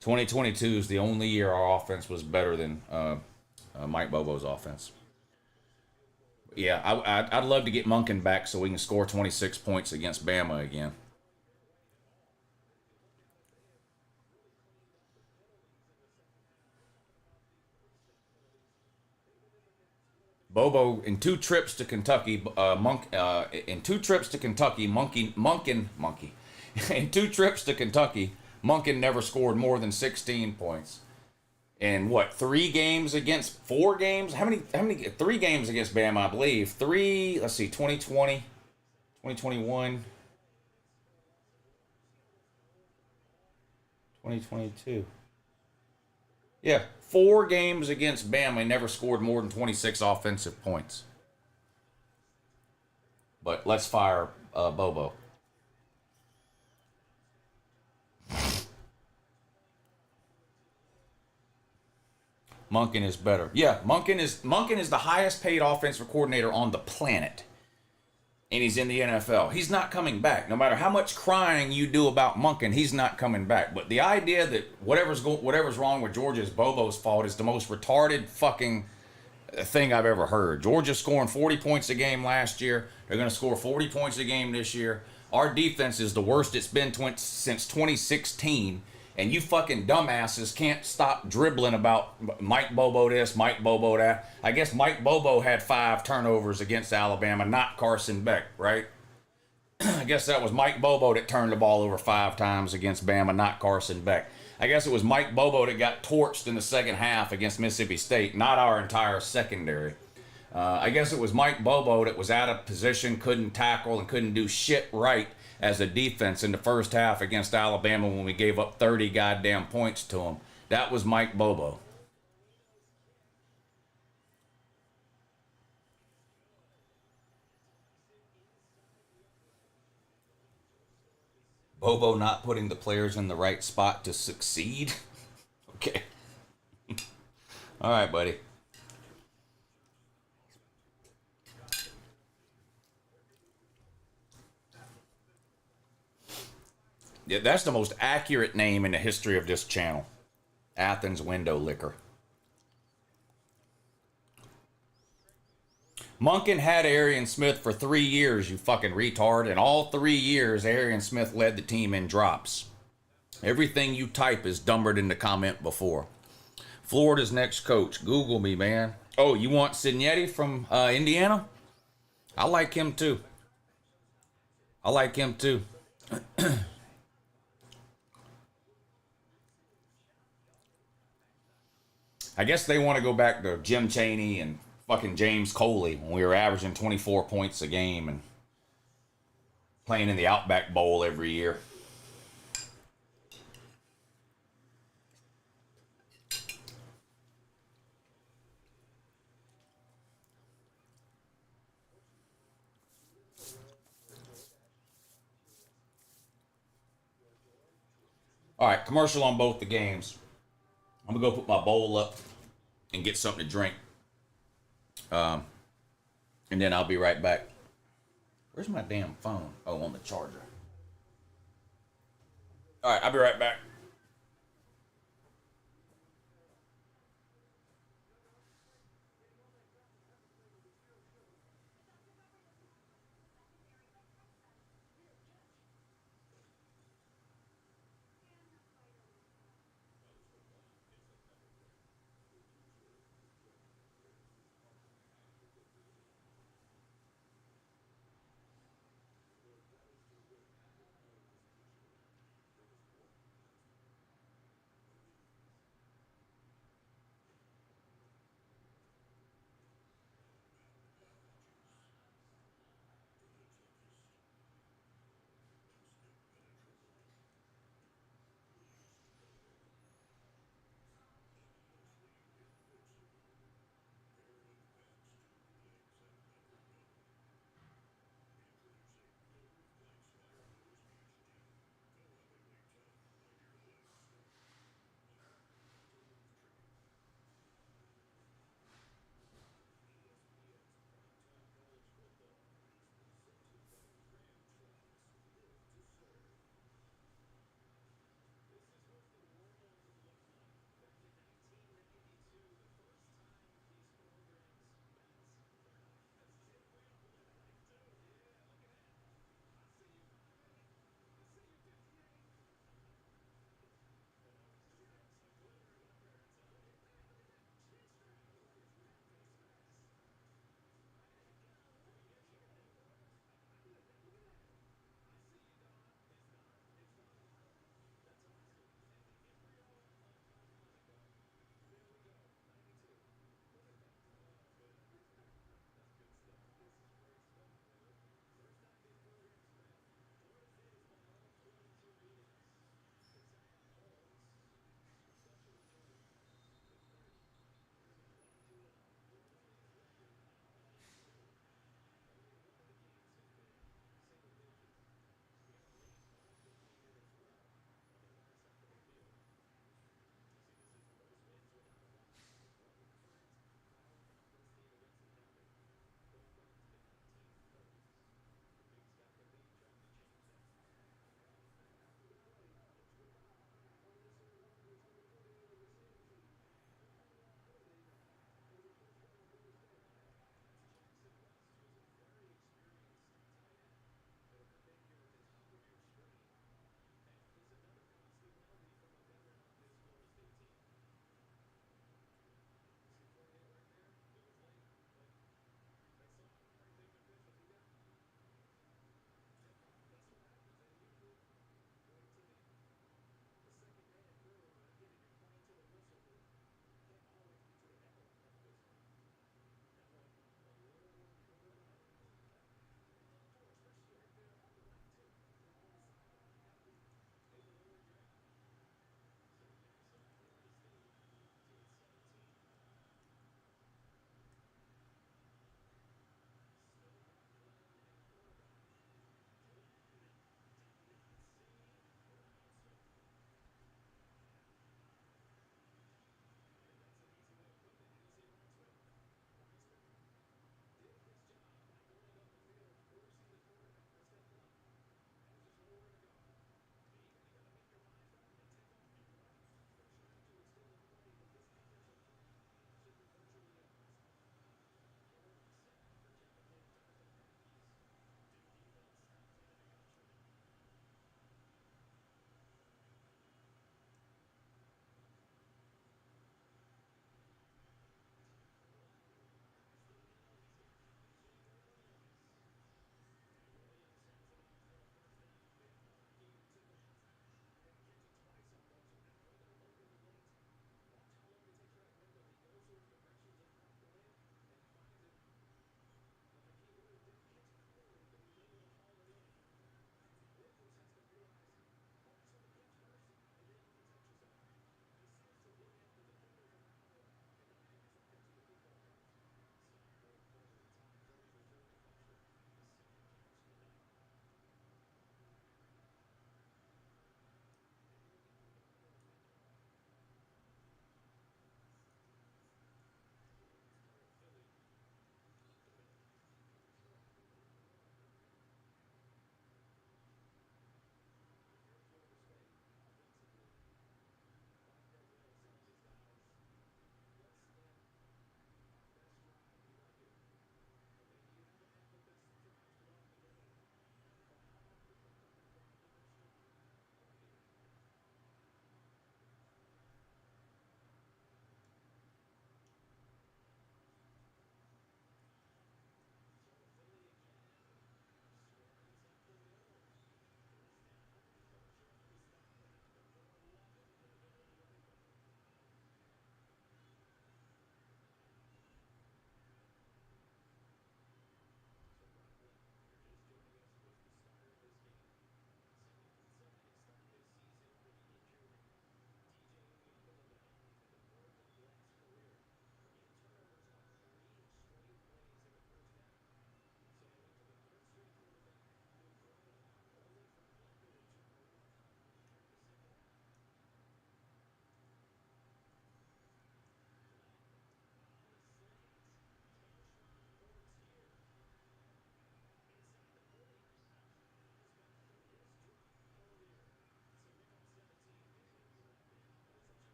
2022 is the only year our offense was better than Mike Bobo's offense. Yeah, I'd love to get Monken back so we can score 26 points against Bama again. Bobo in 2 trips to Kentucky, in 2 trips to Kentucky, Monken. In 2 trips to Kentucky, Monken never scored more than 16 points. And what, 3 games against 4 games? How many 3 games against Bama, I believe. 3, let's see, 2020, 2021, 2022. Yeah, 4 games against Bama, he never scored more than 26 offensive points. But let's fire Bobo. Monken is better. Yeah, Monken is the highest paid offensive coordinator on the planet. And he's in the NFL. He's not coming back. No matter how much crying you do about Monken, he's not coming back. But the idea that whatever's wrong with Georgia is Bobo's fault is the most retarded fucking thing I've ever heard. Georgia's scoring 40 points a game last year. They're going to score 40 points a game this year. Our defense is the worst it's been since 2016. And you fucking dumbasses can't stop dribbling about Mike Bobo this, Mike Bobo that. I guess Mike Bobo had 5 turnovers against Alabama, not Carson Beck, right? I guess that was Mike Bobo that turned the ball over 5 times against Bama, not Carson Beck. I guess it was Mike Bobo that got torched in the second half against Mississippi State, not our entire secondary. I guess it was Mike Bobo that was out of position, couldn't tackle, and couldn't do shit right as a defense in the first half against Alabama when we gave up 30 goddamn points to them. That was Mike Bobo. Bobo not putting the players in the right spot to succeed? Okay. All right, buddy. Yeah, that's the most accurate name in the history of this channel. Athens Window Liquor. Monken had Arian Smith for 3 years, you fucking retard. And all 3 years, Arian Smith led the team in drops. Everything you type is dumber than the comment before. Florida's next coach. Google me, man. Oh, you want Signetti from Indiana? I like him too. I like him too. I guess they want to go back to Jim Chaney and fucking James Coley when we were averaging 24 points a game and playing in the Outback Bowl every year. All right, commercial on both the games. I'm going to go put my bowl up and get something to drink. And then I'll be right back. Where's my damn phone? Oh, on the charger. All right, I'll be right back.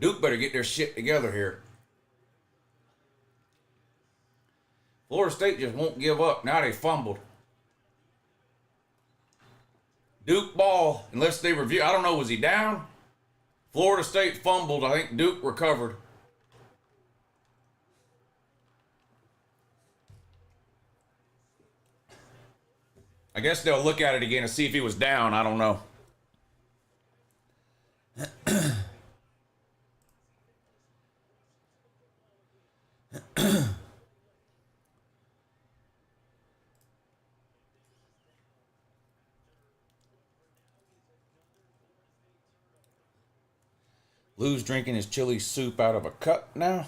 Duke better get their shit together here. Florida State just won't give up. Now they fumbled. Duke ball, unless they review. I don't know, was he down? Florida State fumbled. I think Duke recovered. I guess they'll look at it again and see if he was down. I don't know. Lou's drinking his chili soup out of a cup now.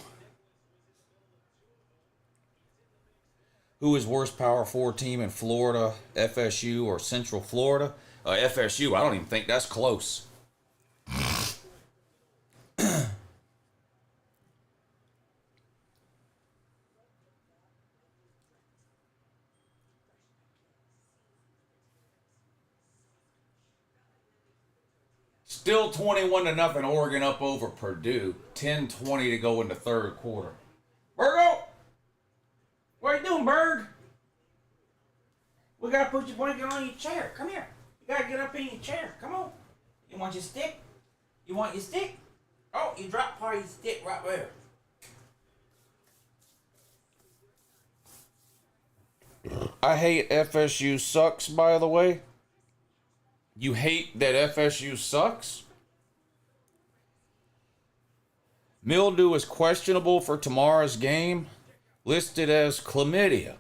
Who is worst Power 4 team in Florida, FSU or Central Florida? FSU, I don't even think that's close. Still 21-0, Oregon up over Purdue. 10-20 to go in the third quarter. Virgo! What are you doing, Berg? We gotta put your blanket on your chair. Come here. You gotta get up in your chair. Come on. You want your stick? You want your stick? Oh, you dropped part of your stick right there. I hate FSU sucks, by the way. You hate that FSU sucks? Mildew is questionable for tomorrow's game. Listed as chlamydia.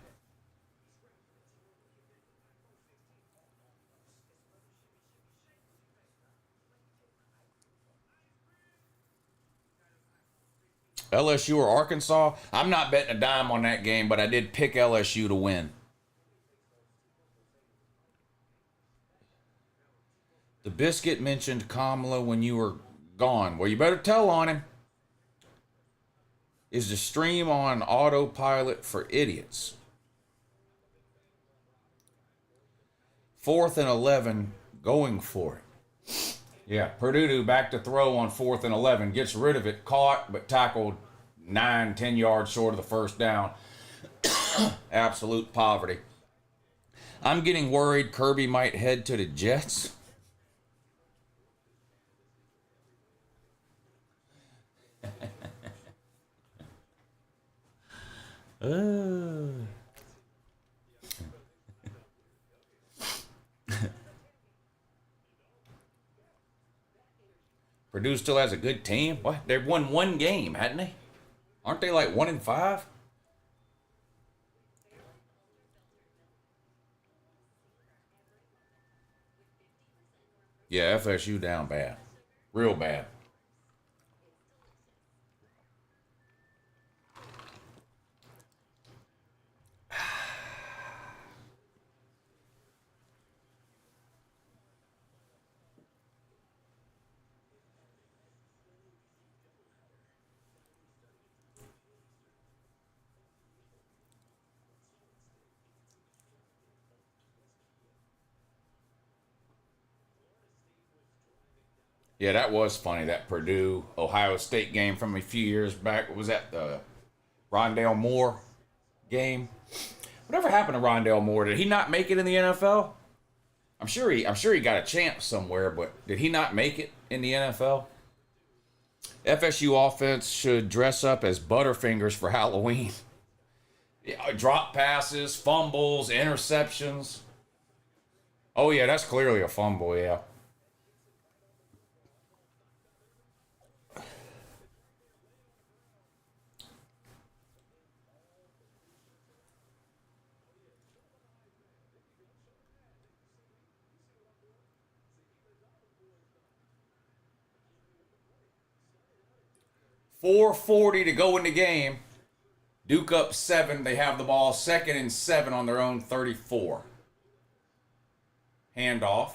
LSU or Arkansas? I'm not betting a dime on that game, but I did pick LSU to win. The Biscuit mentioned Kamala when you were gone. Well, you better tell on him. Is the stream on autopilot for idiots? 4th and 11, going for it. Yeah, Purdue back to throw on 4th and 11. Gets rid of it, caught, but tackled 9-10 yards short of the first down. Absolute poverty. I'm getting worried Kirby might head to the Jets. Purdue still has a good team. What? They've won one game, hadn't they? Aren't they like 1-5? Yeah, FSU down bad. Real bad. Yeah, that was funny, that Purdue Ohio State game from a few years back. Was that the Rondale Moore game? Whatever happened to Rondale Moore? Did he not make it in the NFL? I'm sure he got a chance somewhere, but did he not make it in the NFL? FSU offense should dress up as Butterfingers for Halloween. Yeah, drop passes, fumbles, interceptions. Oh yeah, that's clearly a fumble, yeah. .440 to go in the game. Duke up 7. They have the ball 2nd and 7 on their own 34. Handoff.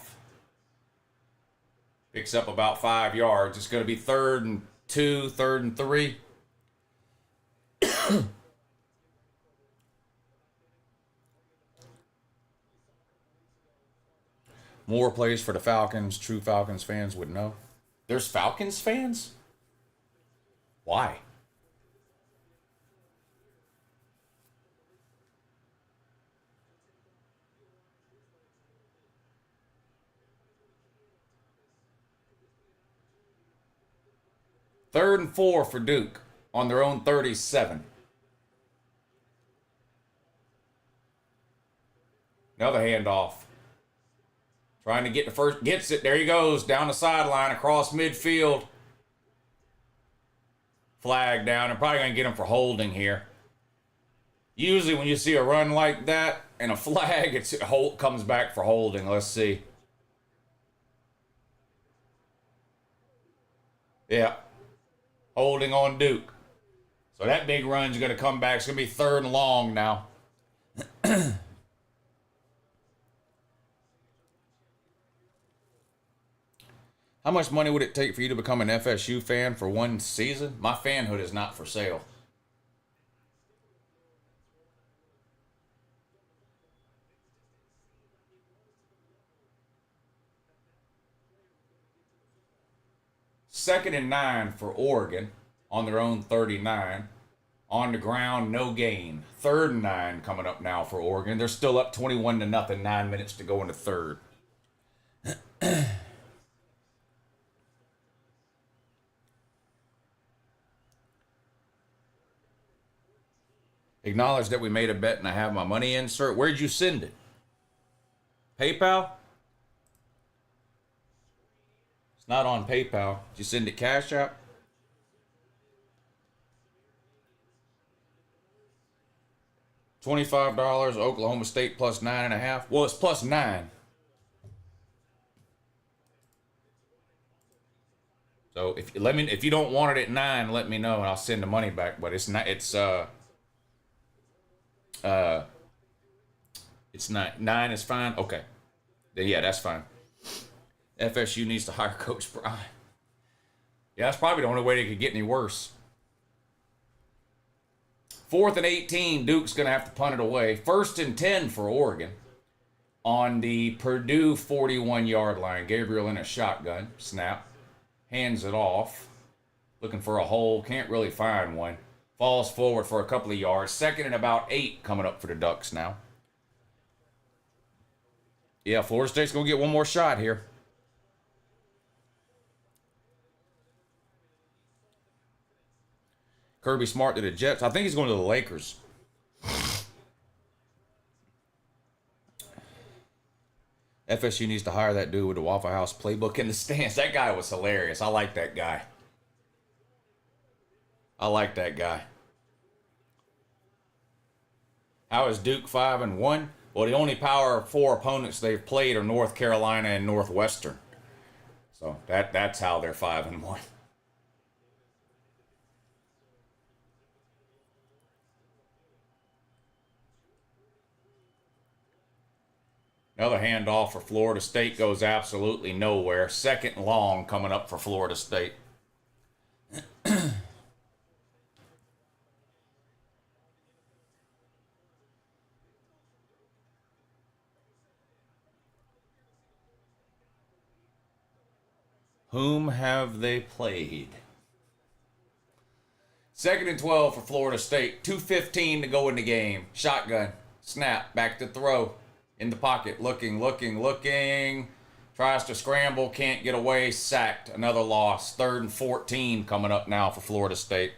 Picks up about 5 yards. It's going to be 3rd and 2, 3rd and 3. More plays for the Falcons. True Falcons fans would know. There's Falcons fans? Why? Third and 4 for Duke on their own 37. Another handoff. Trying to get the first, gets it. There he goes, down the sideline, across midfield. Flag down. I'm probably going to get him for holding here. Usually when you see a run like that and a flag, it comes back for holding. Let's see. Yeah. Holding on Duke. So that big run's going to come back. It's going to be 3rd and long now. How much money would it take for you to become an FSU fan for one season? My fanhood is not for sale. Second and 9 for Oregon on their own 39. On the ground, no gain. 3rd and 9 coming up now for Oregon. They're still up 21-0, 9 minutes to go in the third. Acknowledge that we made a bet and I have my money insert. Where'd you send it? PayPal? It's not on PayPal. Did you send it Cash App? $25, Oklahoma State plus 9.5. Well, it's plus 9. So if you don't want it at 9, let me know and I'll send the money back. But it's not. It's not 9 is fine. Okay, yeah, that's fine. FSU needs to hire Coach Brian. Yeah, that's probably the only way they could get any worse. 4th and 18, Duke's going to have to punt it away. 1st and 10 for Oregon on the Purdue 41-yard line. Gabriel in a shotgun. Snap. Hands it off. Looking for a hole. Can't really find one. Falls forward for a couple of yards. 2nd and about 8 coming up for the Ducks now. Yeah, Florida State's going to get one more shot here. Kirby Smart to the Jets. I think he's going to the Lakers. FSU needs to hire that dude with the Waffle House playbook in the stands. That guy was hilarious. I like that guy. I like that guy. How is Duke 5-1? Well, the only Power 4 opponents they've played are North Carolina and Northwestern. So that's how they're 5-1. Another handoff for Florida State goes absolutely nowhere. 2nd and long coming up for Florida State. Whom have they played? 2nd and 12 for Florida State. 2:15 to go in the game. Shotgun. Snap. Back to throw. In the pocket. Looking. Tries to scramble. Can't get away. Sacked. Another loss. 3rd and 14 coming up now for Florida State.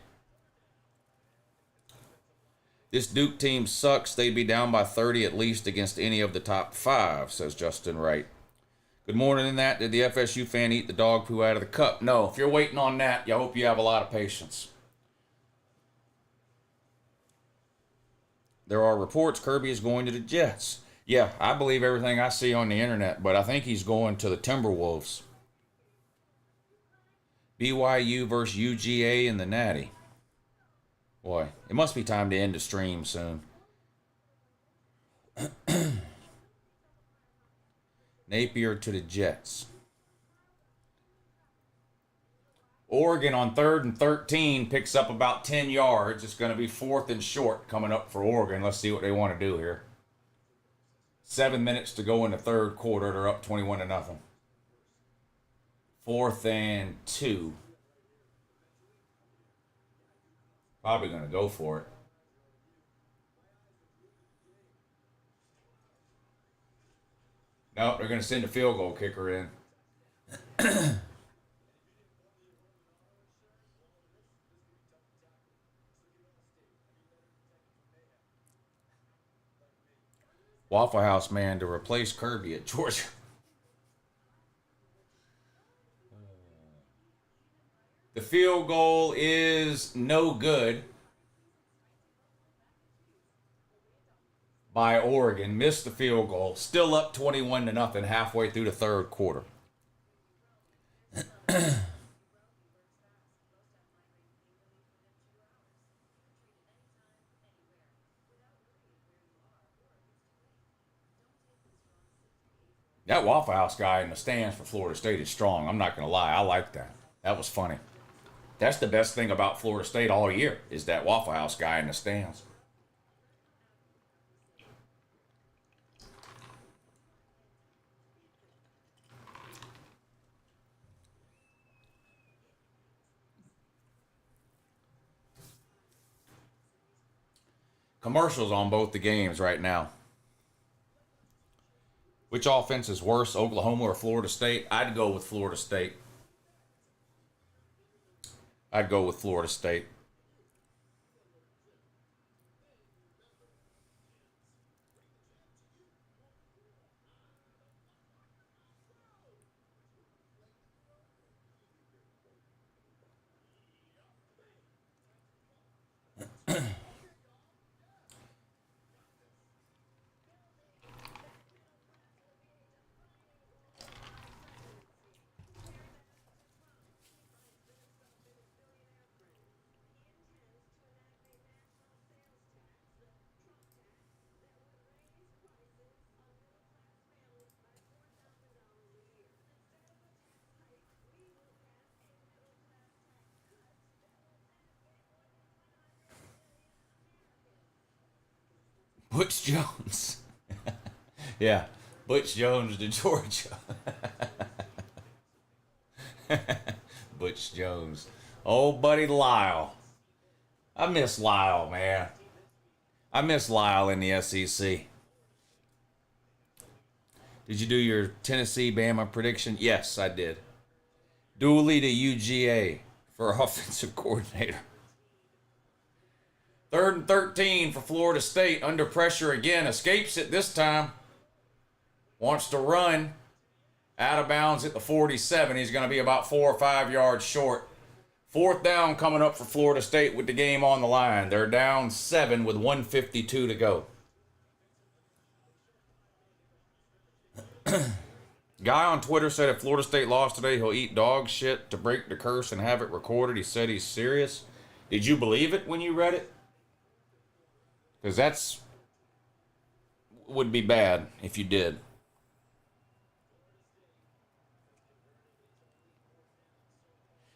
This Duke team sucks. They'd be down by 30 at least against any of the top 5, says Justin Wright. Good morning in that. Did the FSU fan eat the dog poo out of the cup? No. If you're waiting on that, I hope you have a lot of patience. There are reports Kirby is going to the Jets. Yeah, I believe everything I see on the internet, but I think he's going to the Timberwolves. BYU versus UGA in the Natty. Boy, it must be time to end the stream soon. Napier to the Jets. Oregon on 3rd and 13 picks up about 10 yards. It's going to be 4th and short coming up for Oregon. Let's see what they want to do here. 7 minutes to go in the third quarter. They're up 21-0. 4th and 2. Probably going to go for it. No, they're going to send a field goal kicker in. Waffle House man to replace Kirby at Georgia. The field goal is no good by Oregon. Missed the field goal. Still up 21-0 halfway through the third quarter. That Waffle House guy in the stands for Florida State is strong. I'm not going to lie. I like that. That was funny. That's the best thing about Florida State all year is that Waffle House guy in the stands. Commercials on both the games right now. Which offense is worse, Oklahoma or Florida State? I'd go with Florida State. I'd go with Florida State. Butch Jones. Yeah, Butch Jones to Georgia. Butch Jones. Old buddy Lyle. I miss Lyle, man. I miss Lyle in the SEC. Did you do your Tennessee Bama prediction? Yes, I did. Dooley to UGA for offensive coordinator. 3rd and 13 for Florida State. Under pressure again. Escapes it this time. Wants to run. Out of bounds at the 47. He's going to be about 4 or 5 yards short. 4th down coming up for Florida State with the game on the line. They're down 7 with 1:52 to go. Guy on Twitter said if Florida State lost today, he'll eat dog shit to break the curse and have it recorded. He said he's serious. Did you believe it when you read it? Because that's would be bad if you did.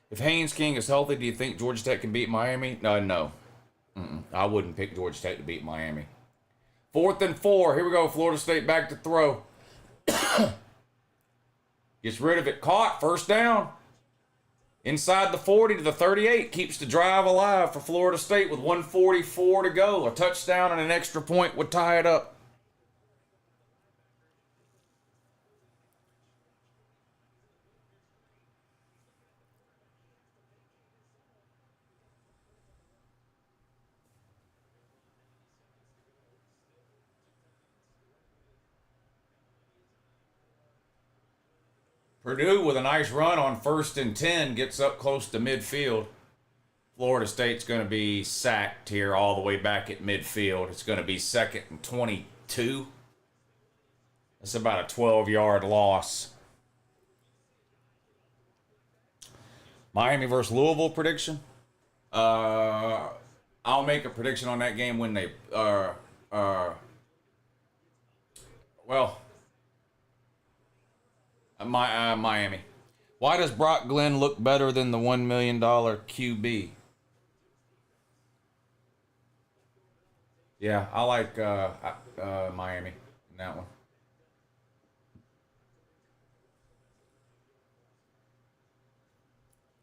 If Haynes King is healthy, do you think Georgia Tech can beat Miami? No. I wouldn't pick Georgia Tech to beat Miami. 4th and 4. Here we go. Florida State back to throw. Gets rid of it. Caught. 1st down. Inside the 40 to the 38. Keeps the drive alive for Florida State with 1:44 to go. A touchdown and an extra point would tie it up. Purdue with a nice run on 1st and 10 gets up close to midfield. Florida State's going to be sacked here all the way back at midfield. It's going to be 2nd and 22. That's about a 12-yard loss. Miami versus Louisville prediction. I'll make a prediction on that game when they Miami. Why does Brock Glenn look better than the $1 million QB? Yeah, I like Miami in that one.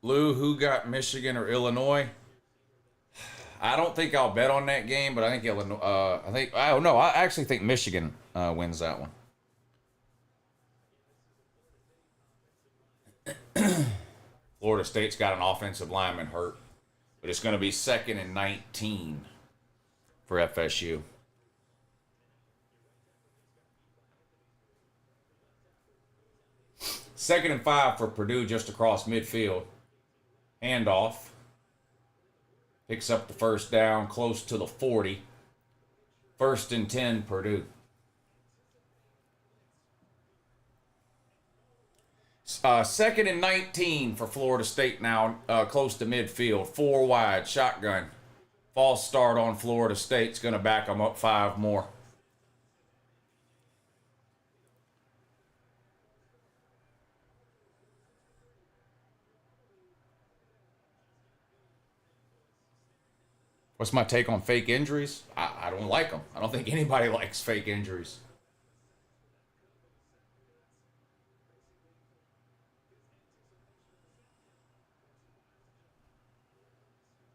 Lou, who got Michigan or Illinois? I don't think I'll bet on that game, but I think Illinois. I don't know. I actually think Michigan wins that one. Florida State's got an offensive lineman hurt, but it's going to be 2nd and 19 for FSU. Second and 5 for Purdue just across midfield. Handoff. Picks up the first down close to the 40. 1st and 10 Purdue. 2nd and 19 for Florida State now, close to midfield. 4 wide, shotgun. False start on Florida State's going to back them up 5 more. What's my take on fake injuries? I don't like them. I don't think anybody likes fake injuries.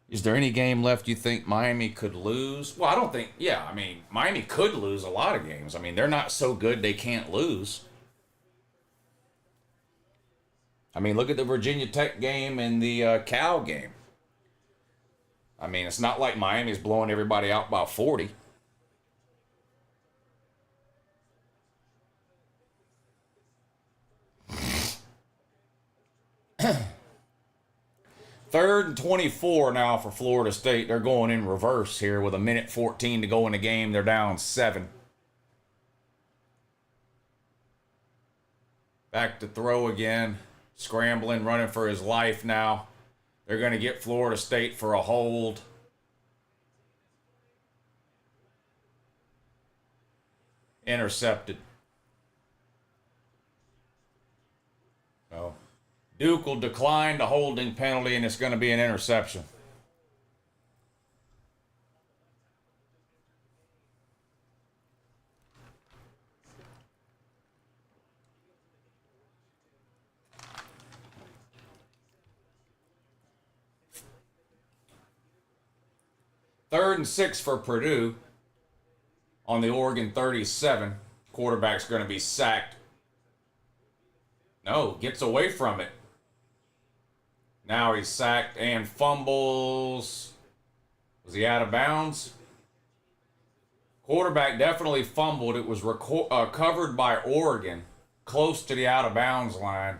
Is there any game left you think Miami could lose? Well, I don't think, yeah, I mean, Miami could lose a lot of games. I mean, they're not so good they can't lose. I mean, look at the Virginia Tech game and the Cal game. I mean, it's not like Miami's blowing everybody out by 40. Third and 24 now for Florida State. They're going in reverse here with 1:14 to go in the game. They're down 7. Back to throw again. Scrambling, running for his life now. They're going to get Florida State for a hold. Intercepted. Oh. Duke will decline the holding penalty, and it's going to be an interception. Third and 6 for Purdue on the Oregon 37. Quarterback's going to be sacked. No, gets away from it. Now he's sacked and fumbles. Was he out of bounds? Quarterback definitely fumbled. It was covered by Oregon, close to the out of bounds line.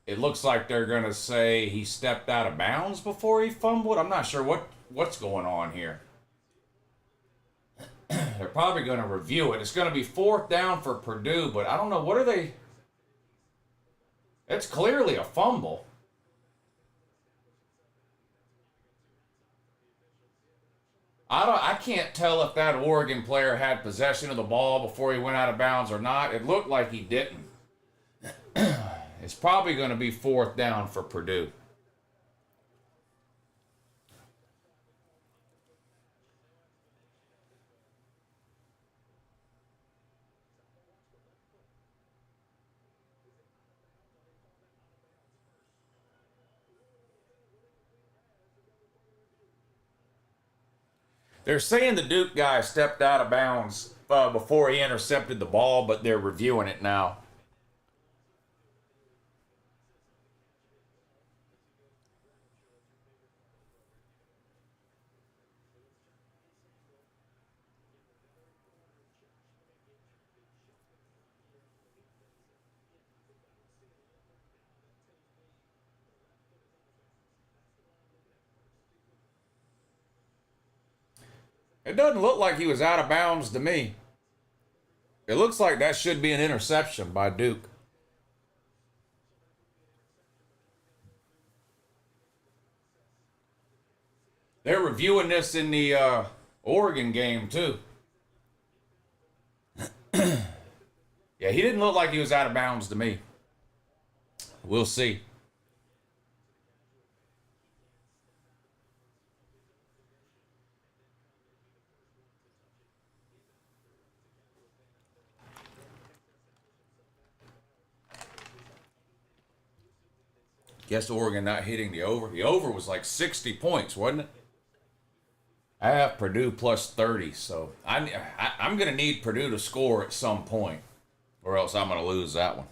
It looks like they're going to say he stepped out of bounds before he fumbled. I'm not sure what's going on here. They're probably going to review it. It's going to be 4th down for Purdue, but I don't know. What are they? It's clearly a fumble. I can't tell if that Oregon player had possession of the ball before he went out of bounds or not. It looked like he didn't. It's probably going to be 4th down for Purdue. They're saying the Duke guy stepped out of bounds before he intercepted the ball, but they're reviewing it now. It doesn't look like he was out of bounds to me. It looks like that should be an interception by Duke. They're reviewing this in the Oregon game, too. Yeah, he didn't look like he was out of bounds to me. We'll see. Guess Oregon not hitting the over. The over was like 60 points, wasn't it? I have Purdue plus 30, so I'm going to need Purdue to score at some point, or else I'm going to lose that one.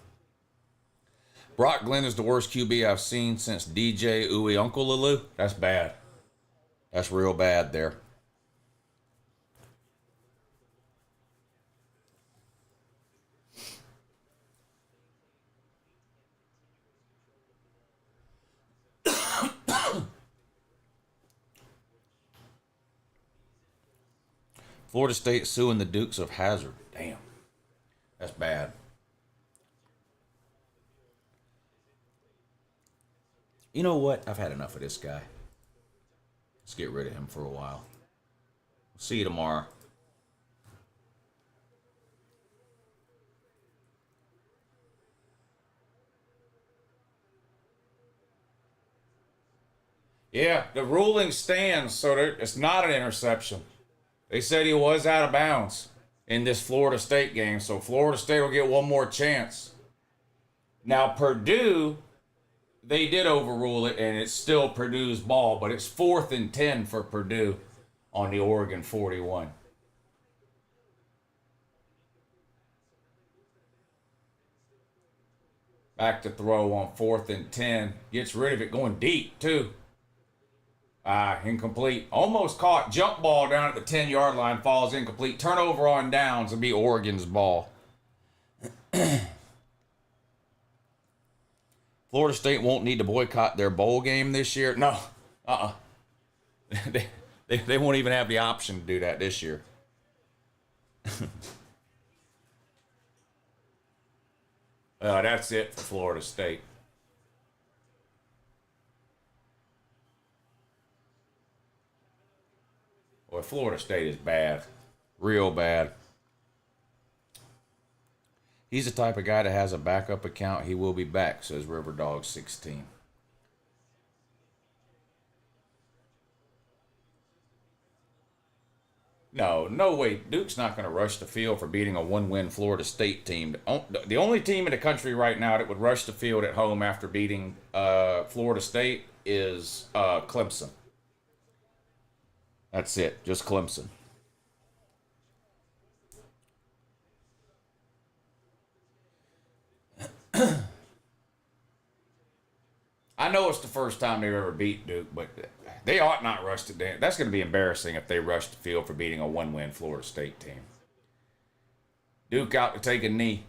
Brock Glenn is the worst QB I've seen since DJ UncleLouHere. That's bad. That's real bad there. Florida State suing the Dukes of Hazzard. Damn. That's bad. You know what? I've had enough of this guy. Let's get rid of him for a while. See you tomorrow. Yeah, the ruling stands, so it's not an interception. They said he was out of bounds in this Florida State game, so Florida State will get one more chance. Now, Purdue, they did overrule it, and it's still Purdue's ball, but it's 4th and 10 for Purdue on the Oregon 41. Back to throw on 4th and 10. Gets rid of it, going deep, too. Incomplete. Almost caught. Jump ball down at the 10-yard line. Falls incomplete. Turnover on downs. It'll be Oregon's ball. Florida State won't need to boycott their bowl game this year. No. They won't even have the option to do that this year. That's it for Florida State. Well, Florida State is bad. Real bad. He's the type of guy that has a backup account. He will be back, says Riverdog16. No way. Duke's not going to rush the field for beating a one-win Florida State team. The only team in the country right now that would rush the field at home after beating Florida State is Clemson. That's it. Just Clemson. I know it's the first time they've ever beat Duke, but they ought not rush the damn. That's going to be embarrassing if they rush the field for beating a one-win Florida State team. Duke out to take a knee.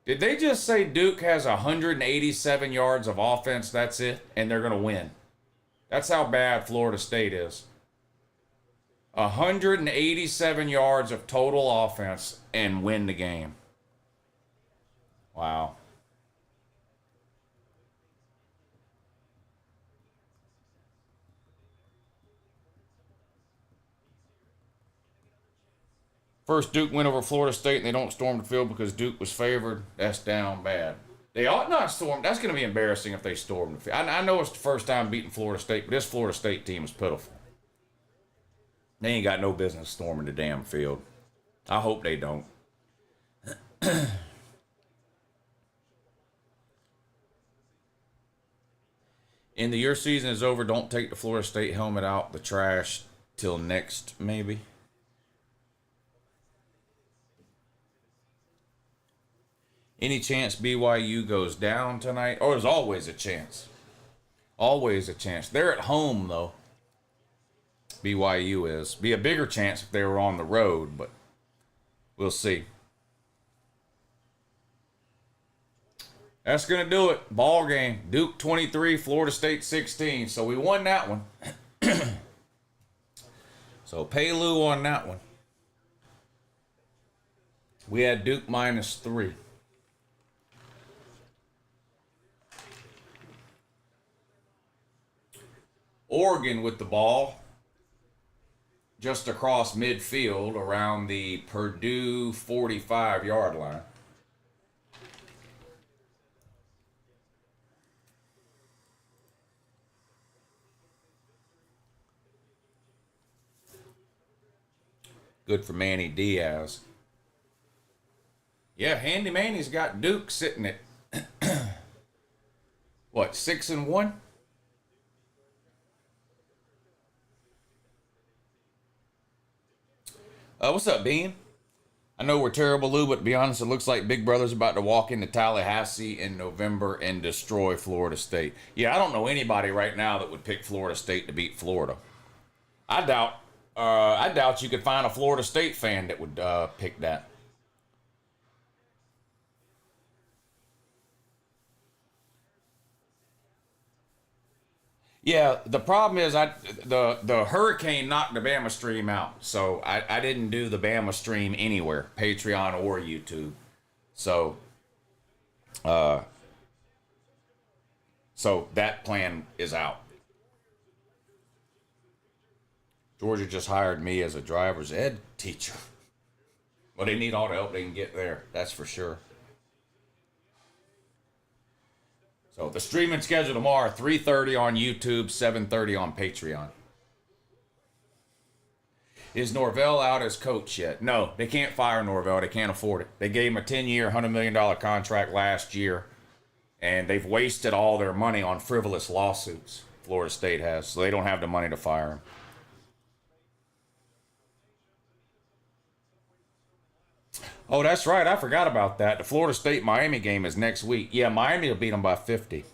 Did they just say Duke has 187 yards of offense? That's it, and they're going to win. That's how bad Florida State is. 187 yards of total offense and win the game. Wow. First Duke win over Florida State and they don't storm the field because Duke was favored. That's down bad. They ought not storm. That's going to be embarrassing if they storm the field. I know it's the first time beating Florida State, but this Florida State team is pitiful. They ain't got no business storming the damn field. I hope they don't. In the year season is over, don't take the Florida State helmet out the trash till next, maybe. Any chance BYU goes down tonight? Oh, there's always a chance. Always a chance. They're at home, though. BYU is. Be a bigger chance if they were on the road, but we'll see. That's going to do it. Ball game. Duke 23, Florida State 16. So we won that one. So pay Lou on that one. We had Duke -3. Oregon with the ball just across midfield around the Purdue 45-yard line. Good for Manny Diaz. Yeah, Handy Manny's got Duke sitting at what, 6-1? What's up, Bean? I know we're terrible, Lou, but to be honest, it looks like Big Brother's about to walk into Tallahassee in November and destroy Florida State. Yeah, I don't know anybody right now that would pick Florida State to beat Florida. I doubt you could find a Florida State fan that would pick that. Yeah, the problem is the hurricane knocked the Bama stream out, so I didn't do the Bama stream anywhere, Patreon or YouTube. So so that plan is out. Georgia just hired me as a driver's ed teacher. Well, they need all the help they can get there, that's for sure. So the streaming schedule tomorrow, 3:30 on YouTube, 7:30 on Patreon. Is Norvell out as coach yet? No, they can't fire Norvell. They can't afford it. They gave him a 10-year, $100 million contract last year, and they've wasted all their money on frivolous lawsuits. Florida State has, so they don't have the money to fire him. Oh, that's right. I forgot about that. The Florida State-Miami game is next week. Yeah, Miami will beat them by 50.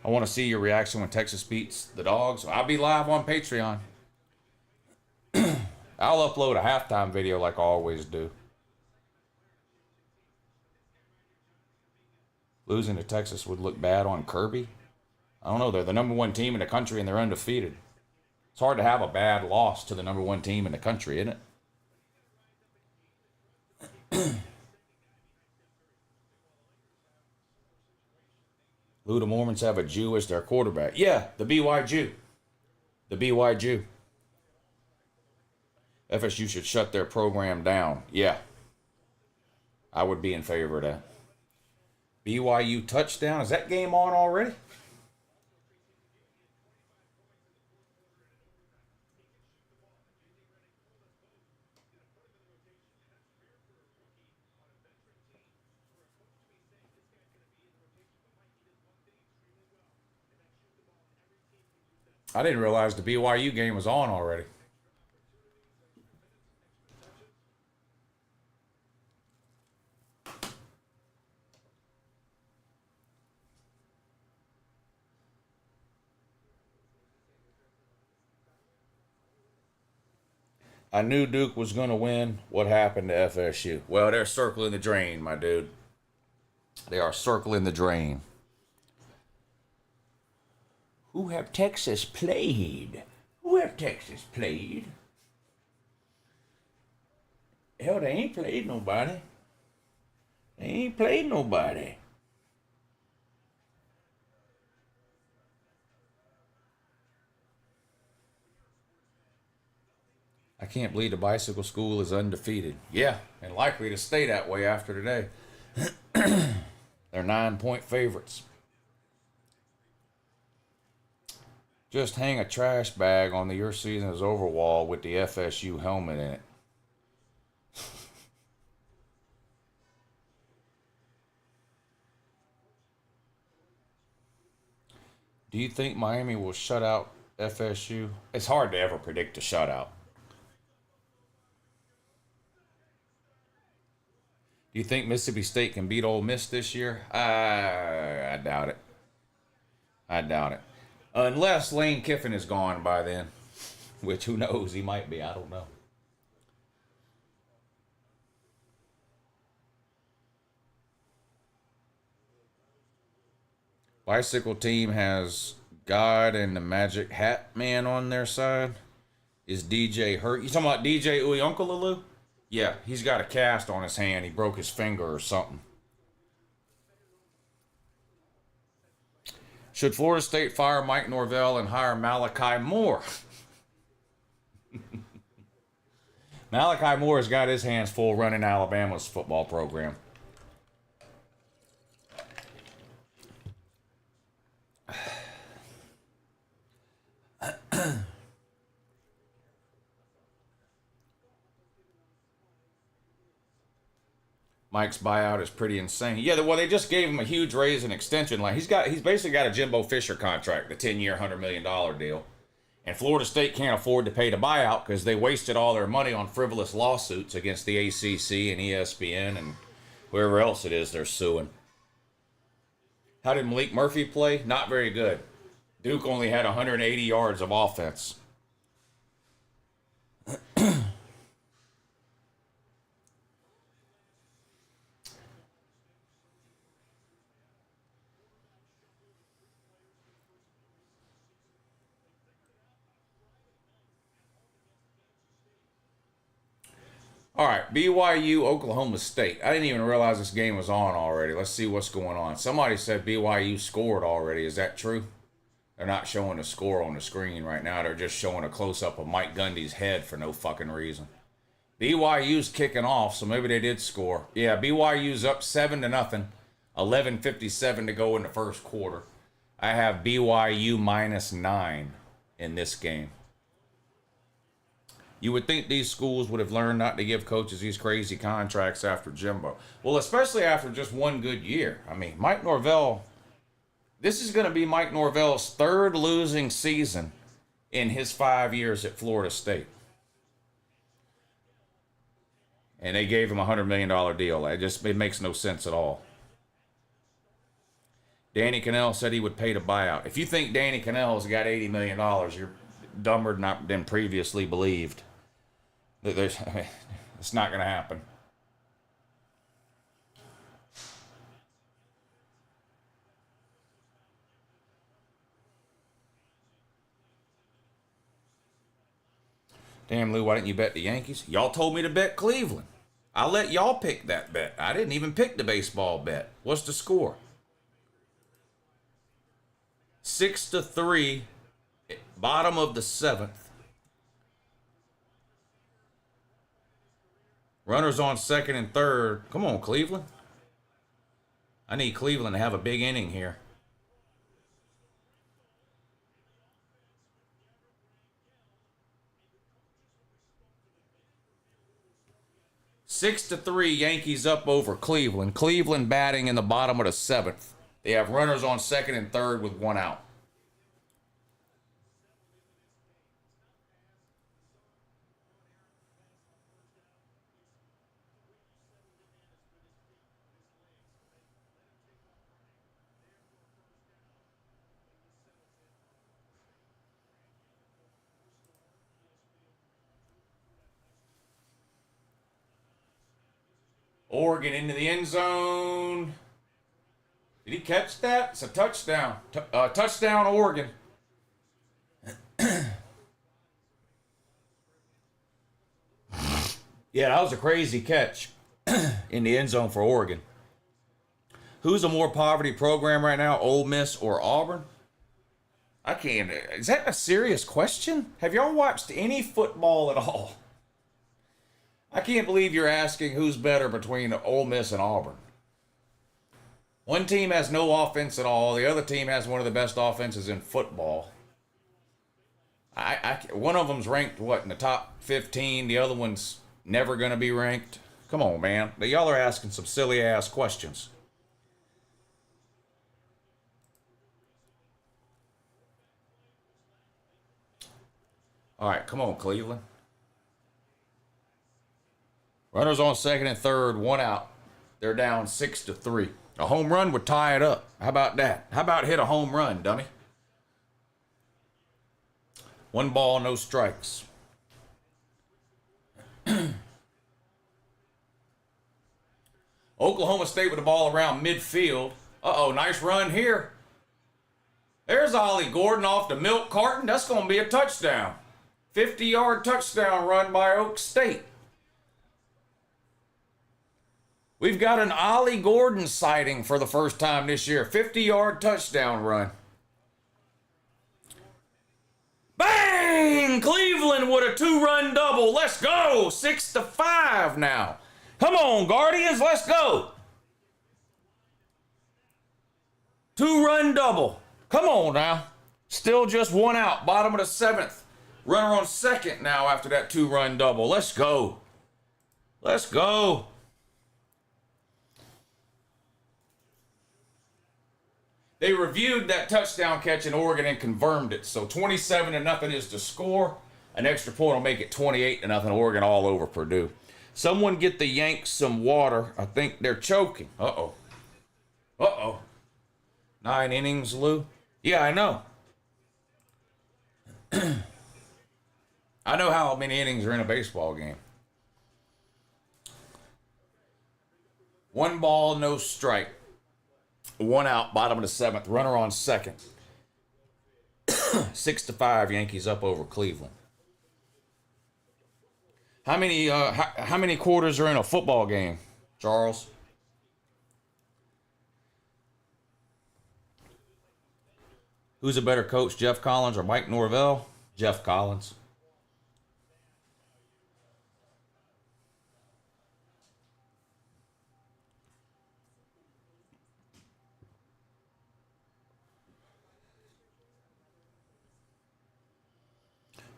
I want to see your reaction when Texas beats the Dogs. I'll be live on Patreon. I'll upload a halftime video like I always do. Losing to Texas would look bad on Kirby. I don't know. They're the number one team in the country and they're undefeated. It's hard to have a bad loss to the number one team in the country, isn't it? Lou, the Mormons have a Jew as their quarterback. Yeah, the BY Jew. The BY Jew. FSU should shut their program down. Yeah. I would be in favor of that. BYU touchdown. Is that game on already? I didn't realize the BYU game was on already. I knew Duke was going to win. What happened to FSU? Well, they're circling the drain, my dude. They are circling the drain. Who have Texas played? Who have Texas played? Hell, they ain't played nobody. They ain't played nobody. I can't believe the bicycle school is undefeated. Yeah, and likely to stay that way after today. They're 9-point favorites. Just hang a trash bag on the "Your Season is Over" wall with the FSU helmet in it. Do you think Miami will shut out FSU? It's hard to ever predict a shutout. Do you think Mississippi State can beat Ole Miss this year? I doubt it. I doubt it. Unless Lane Kiffin is gone by then. Which, who knows? He might be. I don't know. Bicycle team has God and the Magic Hat Man on their side. Is DJ hurt? You talking about DJ UncleLouHere? Yeah, he's got a cast on his hand. He broke his finger or something. Should Florida State fire Mike Norvell and hire Malachi Moore? Malachi Moore has got his hands full running Alabama's football program. Mike's buyout is pretty insane. Yeah, well, they just gave him a huge raise and extension. Like he's basically got a Jimbo Fisher contract, the 10-year, $100 million deal. And Florida State can't afford to pay the buyout because they wasted all their money on frivolous lawsuits against the ACC and ESPN and whoever else it is they're suing. How did Malik Murphy play? Not very good. Duke only had 180 yards of offense. All right, BYU, Oklahoma State. I didn't even realize this game was on already. Let's see what's going on. Somebody said BYU scored already. Is that true? They're not showing the score on the screen right now. They're just showing a close-up of Mike Gundy's head for no fucking reason. BYU's kicking off, so maybe they did score. Yeah, BYU's up 7-0. 11:57 to go in the first quarter. I have BYU -9 in this game. You would think these schools would have learned not to give coaches these crazy contracts after Jimbo. Well, especially after just one good year. I mean, Mike Norvell, this is going to be Mike Norvell's third losing season in his 5 years at Florida State. And they gave him a $100 million deal. It makes no sense at all. Danny Cannell said he would pay the buyout. If you think Danny Cannell's got $80 million, you're dumber than previously believed. It's not going to happen. Damn, Lou, why didn't you bet the Yankees? Y'all told me to bet Cleveland. I'll let y'all pick that bet. I didn't even pick the baseball bet. What's the score? 6-3, bottom of the 7th. Runners on second and third. Come on, Cleveland. I need Cleveland to have a big inning here. Six to 3, Yankees up over Cleveland. Cleveland batting in the bottom of the 7th. They have runners on second and third with one out. Oregon into the end zone. Did he catch that? It's a touchdown. Touchdown, Oregon. Yeah, that was a crazy catch in the end zone for Oregon. Who's a more poverty program right now, Ole Miss or Auburn? I can't. Is that a serious question? Have y'all watched any football at all? I can't believe you're asking who's better between Ole Miss and Auburn. One team has no offense at all. The other team has one of the best offenses in football. One of them's ranked, what, in the top 15? The other one's never going to be ranked. Come on, man. Y'all are asking some silly-ass questions. All right, come on, Cleveland. Runners on second and third, one out. They're down 6-3. A home run would tie it up. How about that? How about hit a home run, dummy? One ball, no strikes. Oklahoma State with the ball around midfield. Uh-oh, nice run here. There's Ollie Gordon off the milk carton. That's going to be a touchdown. 50-yard touchdown run by Oak State. We've got an Ollie Gordon sighting for the first time this year. 50-yard touchdown run. Bang! Cleveland with a two-run double. Let's go. 6-5 now. Come on, Guardians. Let's go. Two-run double. Come on now. Still just one out. Bottom of the 7th. Runner on second now after that two-run double. Let's go. Let's go. They reviewed that touchdown catch in Oregon and confirmed it. So 27-0 is the score. An extra point will make it 28-0. Oregon all over Purdue. Someone get the Yanks some water. I think they're choking. Uh-oh. Uh-oh. 9 innings, Lou? Yeah, I know. I know how many innings are in a baseball game. 1 ball, no strike. 1 out, bottom of the 7th. Runner on second. 6-5, Yankees up over Cleveland. How many quarters are in a football game, Charles? Who's a better coach, Jeff Collins or Mike Norvell? Jeff Collins.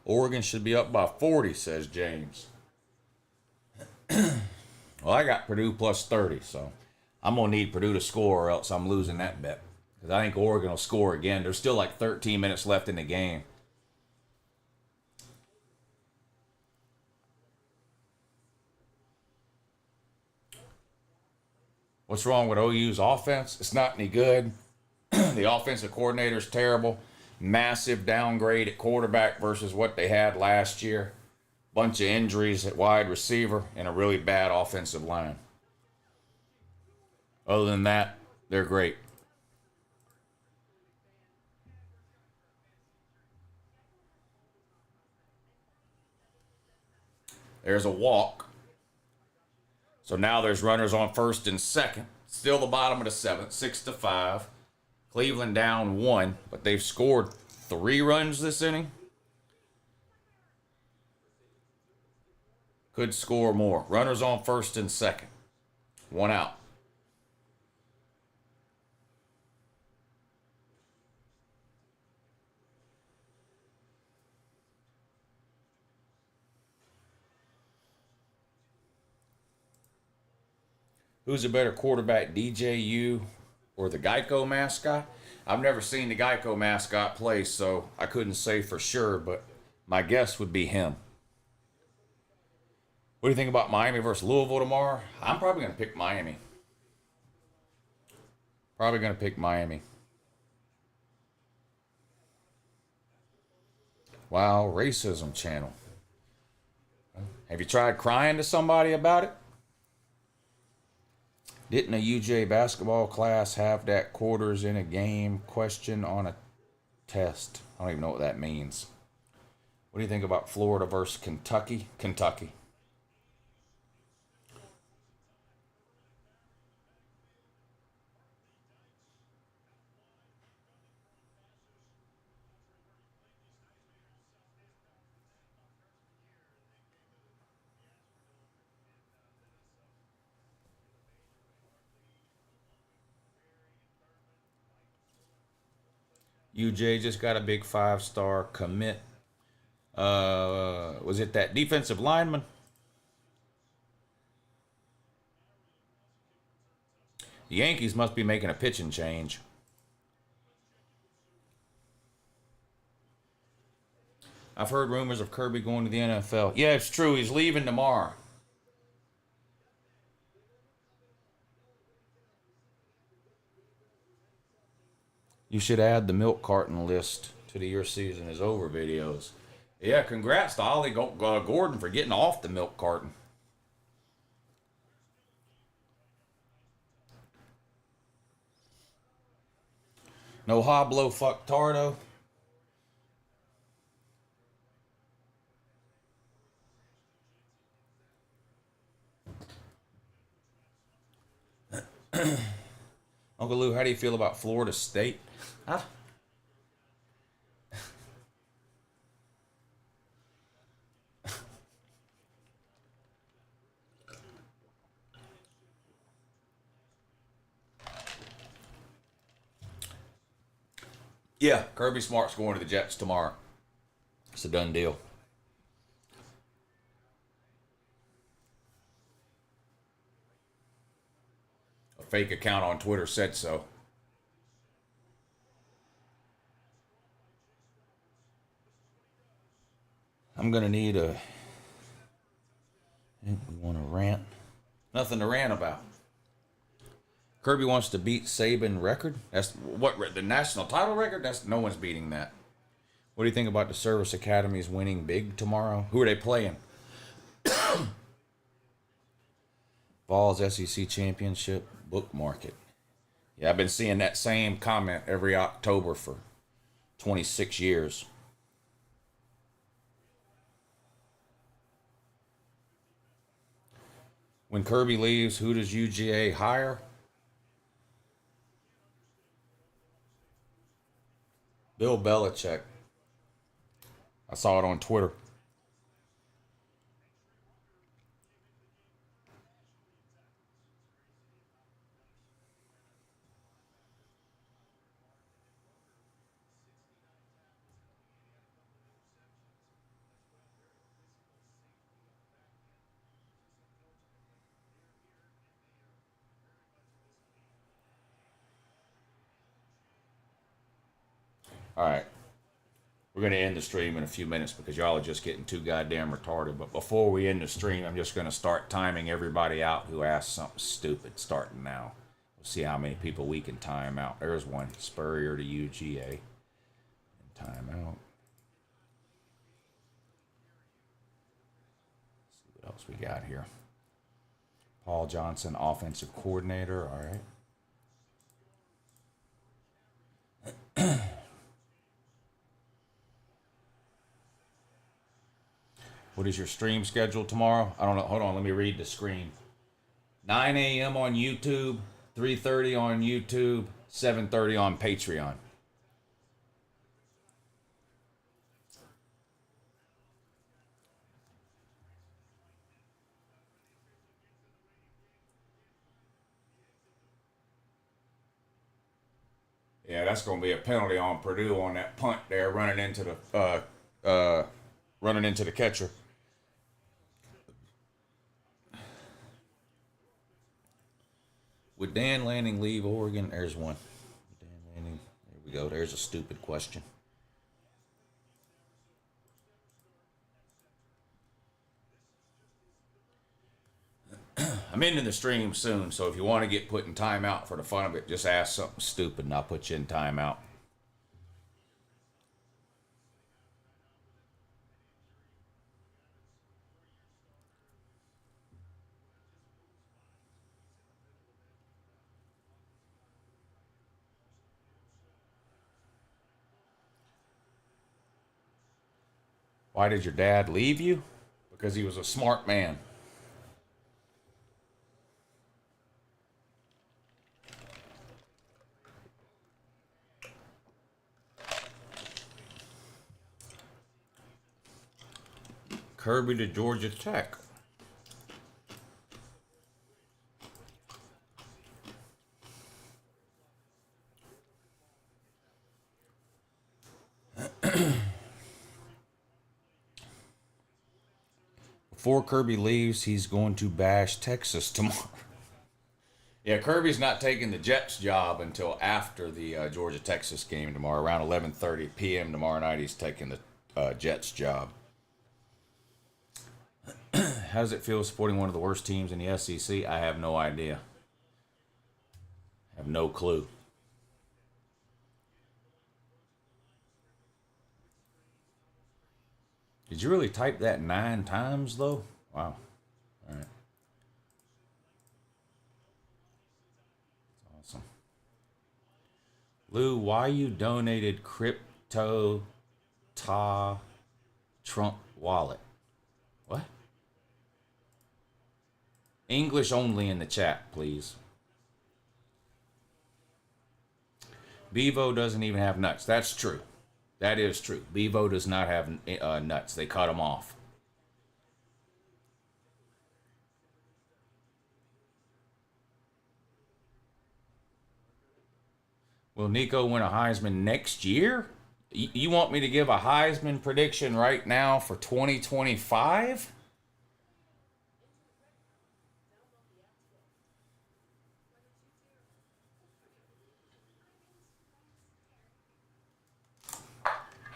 Oregon should be up by 40, says James. Well, I got Purdue plus 30, so I'm going to need Purdue to score or else I'm losing that bet. Because I think Oregon will score again. There's still like 13 minutes left in the game. What's wrong with OU's offense? It's not any good. The offensive coordinator's terrible. Massive downgrade at quarterback versus what they had last year. Bunch of injuries at wide receiver and a really bad offensive line. Other than that, they're great. There's a walk. So now there's runners on first and second. Still the bottom of the 7th, 6-5. Cleveland down 1, but they've scored 3 runs this inning. Could score more. Runners on first and second. 1 out. Who's a better quarterback, DJU or the Geico mascot? I've never seen the Geico mascot play, so I couldn't say for sure, but my guess would be him. What do you think about Miami versus Louisville tomorrow? I'm probably going to pick Miami. Probably going to pick Miami. Wow, racism channel. Have you tried crying to somebody about it? Didn't a UJ basketball class have that quarters in a game question on a test? I don't even know what that means. What do you think about Florida versus Kentucky? Kentucky. UJ just got a big 5-star commit. Was it that defensive lineman? The Yankees must be making a pitching change. I've heard rumors of Kirby going to the NFL. Yeah, it's true. He's leaving tomorrow. You should add the milk carton list to the Your Season Is Over videos. Yeah, congrats to Ollie Gordon for getting off the milk carton. No Hoblo fuck Tardo. Uncle Lou, how do you feel about Florida State? Huh? Yeah, Kirby Smart's going to the Jets tomorrow. It's a done deal. A fake account on Twitter said so. I'm going to need a... We want to rant. Nothing to rant about. Kirby wants to beat Saban record. That's what the national title record. That's no one's beating that. What do you think about the Service Academies winning big tomorrow? Who are they playing? Vols SEC Championship bookmark it. Yeah, I've been seeing that same comment every October for 26 years. When Kirby leaves, who does UGA hire? Bill Belichick. I saw it on Twitter. All right. We're going to end the stream in a few minutes because y'all are just getting too goddamn retarded. But before we end the stream, I'm just going to start timing everybody out who asked something stupid starting now. We'll see how many people we can time out. There's one. Spurrier to UGA. And time out. Let's see what else we got here. Paul Johnson, offensive coordinator. All right. What is your stream schedule tomorrow? I don't know. Hold on. Let me read the screen. 9 a.m. on YouTube, 3:30 on YouTube, 7:30 on Patreon. Yeah, that's going to be a penalty on Purdue on that punt there, running into the catcher. Would Dan Lanning leave Oregon? There's one. Dan Lanning. There we go. There's a stupid question. I'm ending the stream soon, so if you want to get put in timeout for the fun of it, just ask something stupid and I'll put you in timeout. Why did your dad leave you? Because he was a smart man. Kirby to Georgia Tech. Before Kirby leaves, he's going to bash Texas tomorrow. Yeah, Kirby's not taking the Jets job until after the Georgia-Texas game tomorrow. Around 11:30 p.m. tomorrow night, he's taking the Jets job. How does it feel supporting one of the worst teams in the SEC? I have no idea. I have no clue. Did you really type that 9 times, though? Wow. All right. That's awesome. Lou, why you donated crypto ta Trump wallet? What? English only in the chat, please. Bevo doesn't even have nuts. That's true. That is true. Bevo does not have nuts. They cut them off. Will Nico win a Heisman next year? You want me to give a Heisman prediction right now for 2025?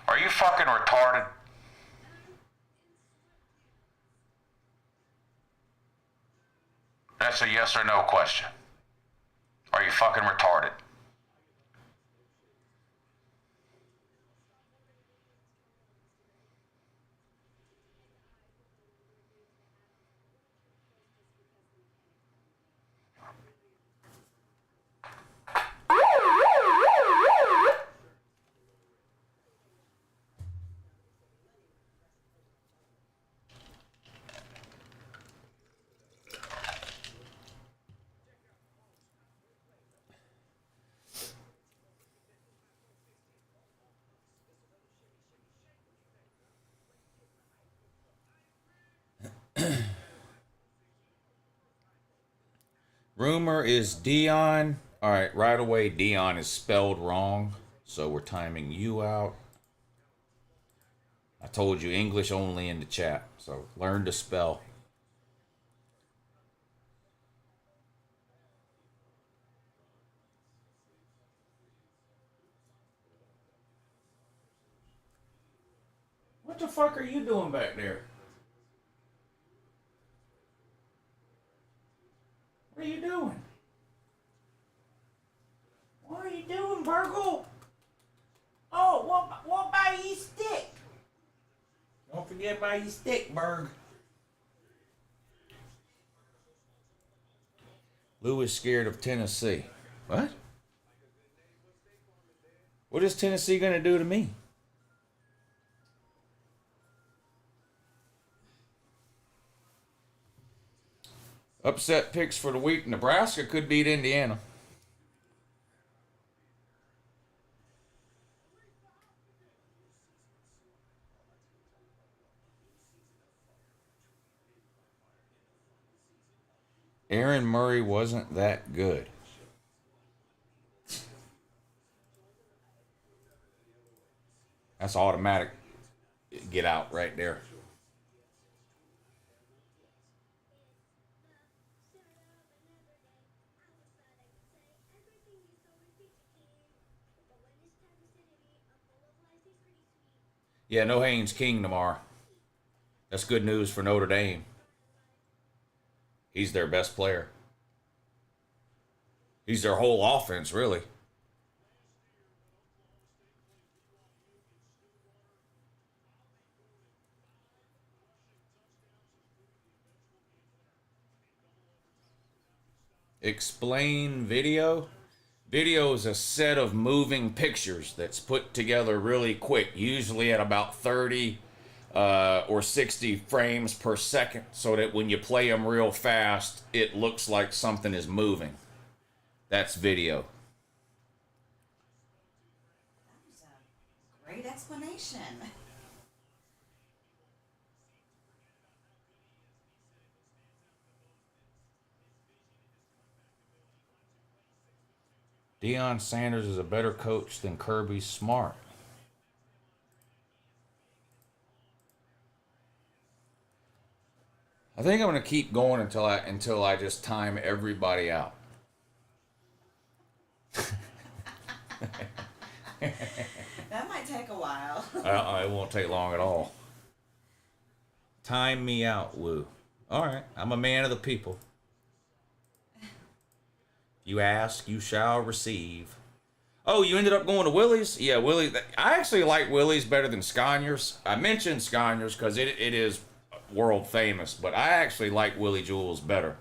Are you fucking retarded? That's a yes or no question. Are you fucking retarded? Rumor is Dion. All right, right away, Dion is spelled wrong. So we're timing you out. I told you English only in the chat. So learn to spell. What the fuck are you doing back there? What are you doing? What are you doing, Virgil? Oh, what by your stick? Don't forget by your stick, Berg. Lou is scared of Tennessee. What? What is Tennessee going to do to me? Upset picks for the week. Nebraska could beat Indiana. Aaron Murray wasn't that good. That's automatic. Get out right there. Yeah, no Haynes King tomorrow. That's good news for Notre Dame. He's their best player. He's their whole offense, really. Explain video. Video is a set of moving pictures that's put together really quick, usually at about 30 or 60 frames per second, so that when you play them real fast, it looks like something is moving. That's video. That was a great explanation. Deion Sanders is a better coach than Kirby Smart. I think I'm going to keep going until I just time everybody out. That might take a while. It won't take long at all. Time me out, Woo. All right, I'm a man of the people. You ask, you shall receive. Oh, you ended up going to Willie's? Yeah, Willie's. I actually like Willie's better than Sconyers. I mentioned Sconyers because it is world famous, but I actually like Willie Jewell's better.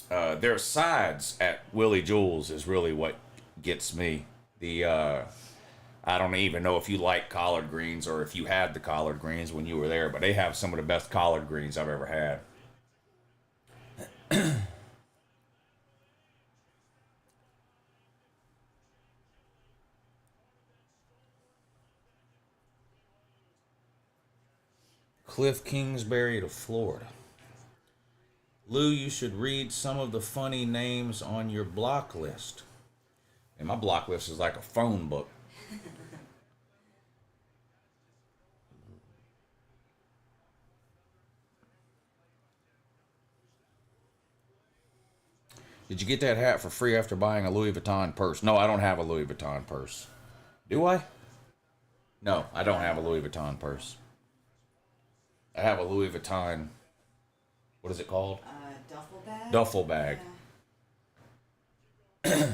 Their sides at Willie Jewell's is really what gets me. I don't even know if you like collard greens or if you had the collard greens when you were there, but they have some of the best collard greens I've ever had. Cliff Kingsbury to Florida. Lou, you should read some of the funny names on your block list. And my block list is like a phone book. Did you get that hat for free after buying a Louis Vuitton purse? No, I don't have a Louis Vuitton purse. Do I? No, I don't have a Louis Vuitton purse. I have a Louis Vuitton. What is it called? Duffel bag. Duffel bag. Yeah.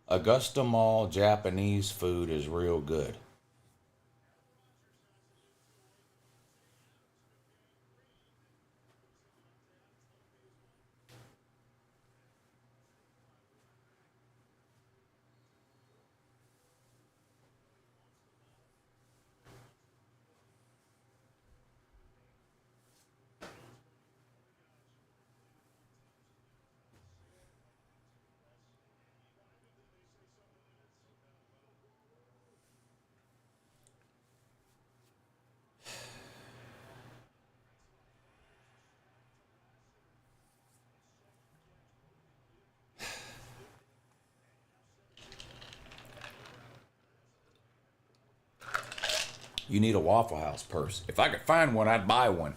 Augusta Mall Japanese food is real good. You need a Waffle House purse. If I could find one, I'd buy one.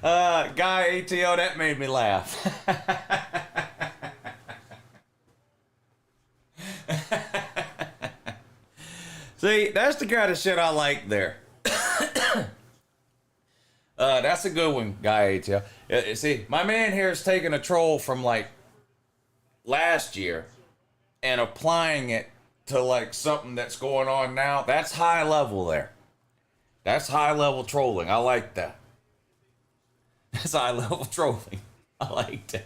Guy ATO, that made me laugh. See, that's the kind of shit I like there. That's a good one, Guy ATO. See, my man here is taking a troll from like last year and applying it to like something that's going on now. That's high level there. That's high level trolling. I like that. That's high level trolling. I like that.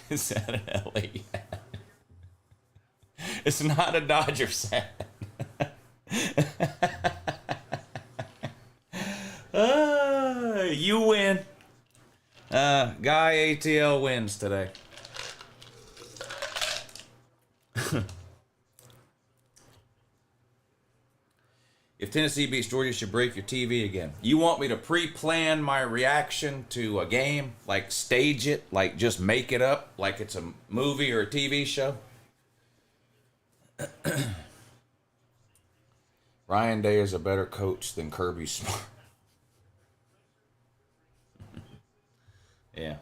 Is that an LA hat? It's not a Dodgers hat. You win. Guy ATL wins today. If Tennessee beats Georgia, you should break your TV again. You want me to pre-plan my reaction to a game? Like stage it? Like just make it up? Like it's a movie or a TV show? Ryan Day is a better coach than Kirby Smart. Yeah.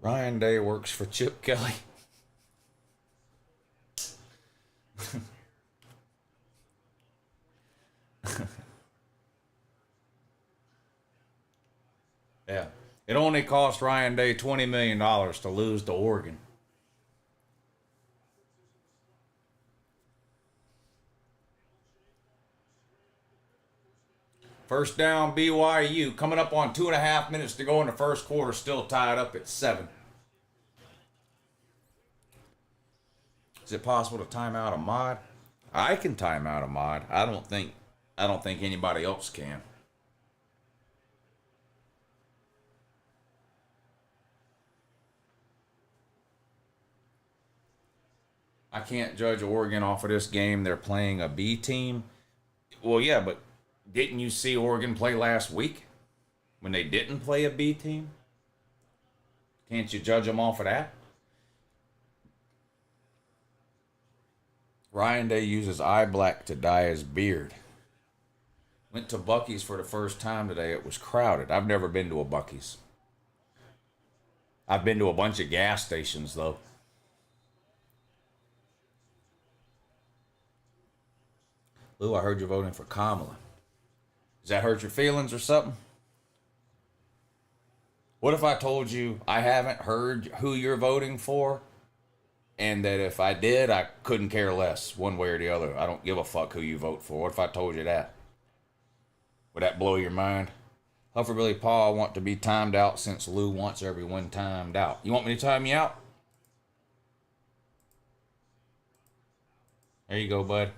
Ryan Day works for Chip Kelly. Yeah. It only cost Ryan Day $20 million to lose to Oregon. First down, BYU. Coming up on 2.5 minutes to go in the first quarter. Still tied up at 7. Is it possible to time out a mod? I can time out a mod. I don't think anybody else can. I can't judge Oregon off of this game. They're playing a B team. Well, yeah, but didn't you see Oregon play last week when they didn't play a B team? Can't you judge them off of that? Ryan Day uses eye black to dye his beard. Went to Buc-ee's for the first time today. It was crowded. I've never been to a Buc-ee's. I've been to a bunch of gas stations, though. Lou, I heard you're voting for Kamala. Does that hurt your feelings or something? What if I told you I haven't heard who you're voting for, and that if I did, I couldn't care less one way or the other? I don't give a fuck who you vote for. What if I told you that? Would that blow your mind? Huffer Billy Paul, I want to be timed out since Lou wants everyone timed out. You want me to time you out? There you go, bud.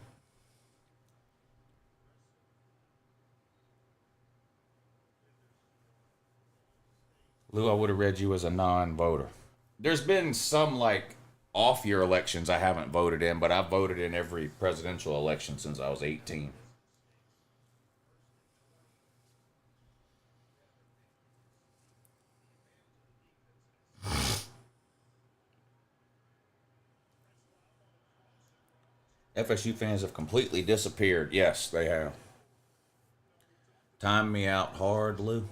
Lou, I would have read you as a non-voter. There's been some like off-year elections I haven't voted in, but I've voted in every presidential election since I was 18. FSU fans have completely disappeared. Yes, they have. Time me out hard, Lou.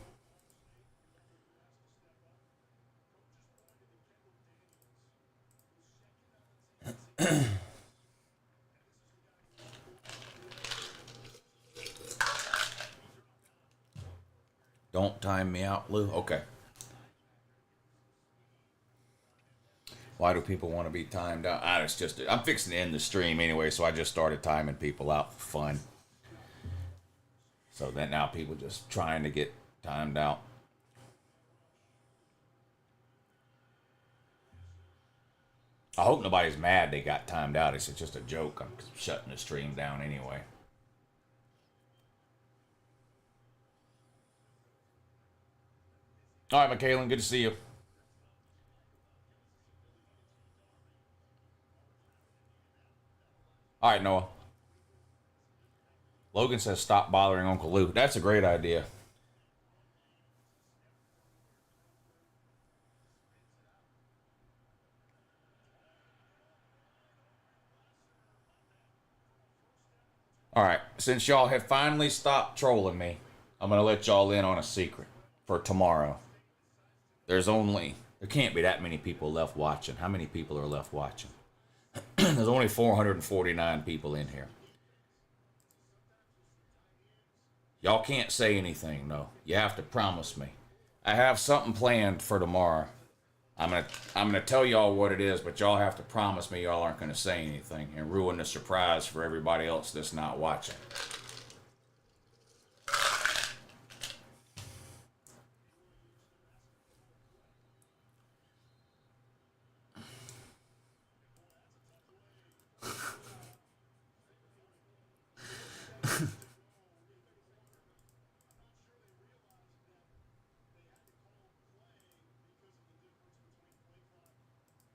Don't time me out, Lou? Okay. Why do people want to be timed out? It's just, I'm fixing to end the stream anyway, so I just started timing people out for fun. So that now people just trying to get timed out. I hope nobody's mad they got timed out. It's just a joke. I'm shutting the stream down anyway. All right, Michaelan, good to see you. All right, Noah. Logan says stop bothering Uncle Lou. That's a great idea. All right, since y'all have finally stopped trolling me, I'm going to let y'all in on a secret for tomorrow. There can't be that many people left watching. How many people are left watching? There's only 449 people in here. Y'all can't say anything, no. You have to promise me. I have something planned for tomorrow. I'm gonna tell y'all what it is, but y'all have to promise me y'all aren't gonna say anything and ruin the surprise for everybody else that's not watching.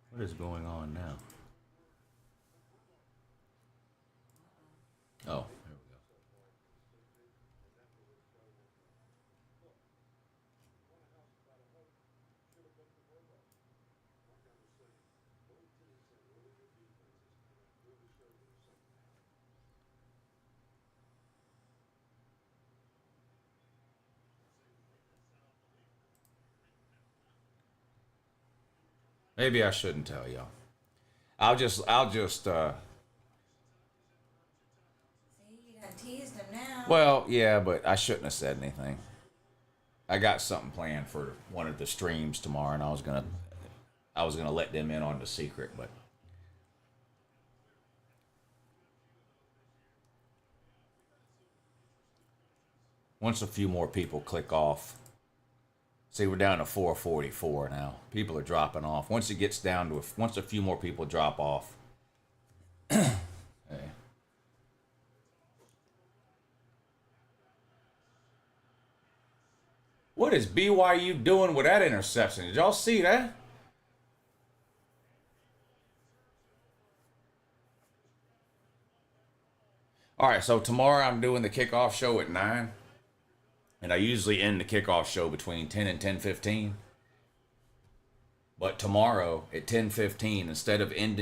What is going on now? Oh, there we go. Maybe I shouldn't tell y'all. I'll just See, you done teased him now. well, yeah, but I shouldn't have said anything. I got something planned for one of the streams tomorrow, and I was gonna let them in on the secret, but once a few more people click off. See, we're down to 444 now. People are dropping off. Once a few more people drop off. Hey. What is BYU doing with that interception? Did y'all see that? All right, so tomorrow I'm doing the kickoff show at 9. And I usually end the kickoff show between 10 and 10:15. But tomorrow at 10:15, instead of ending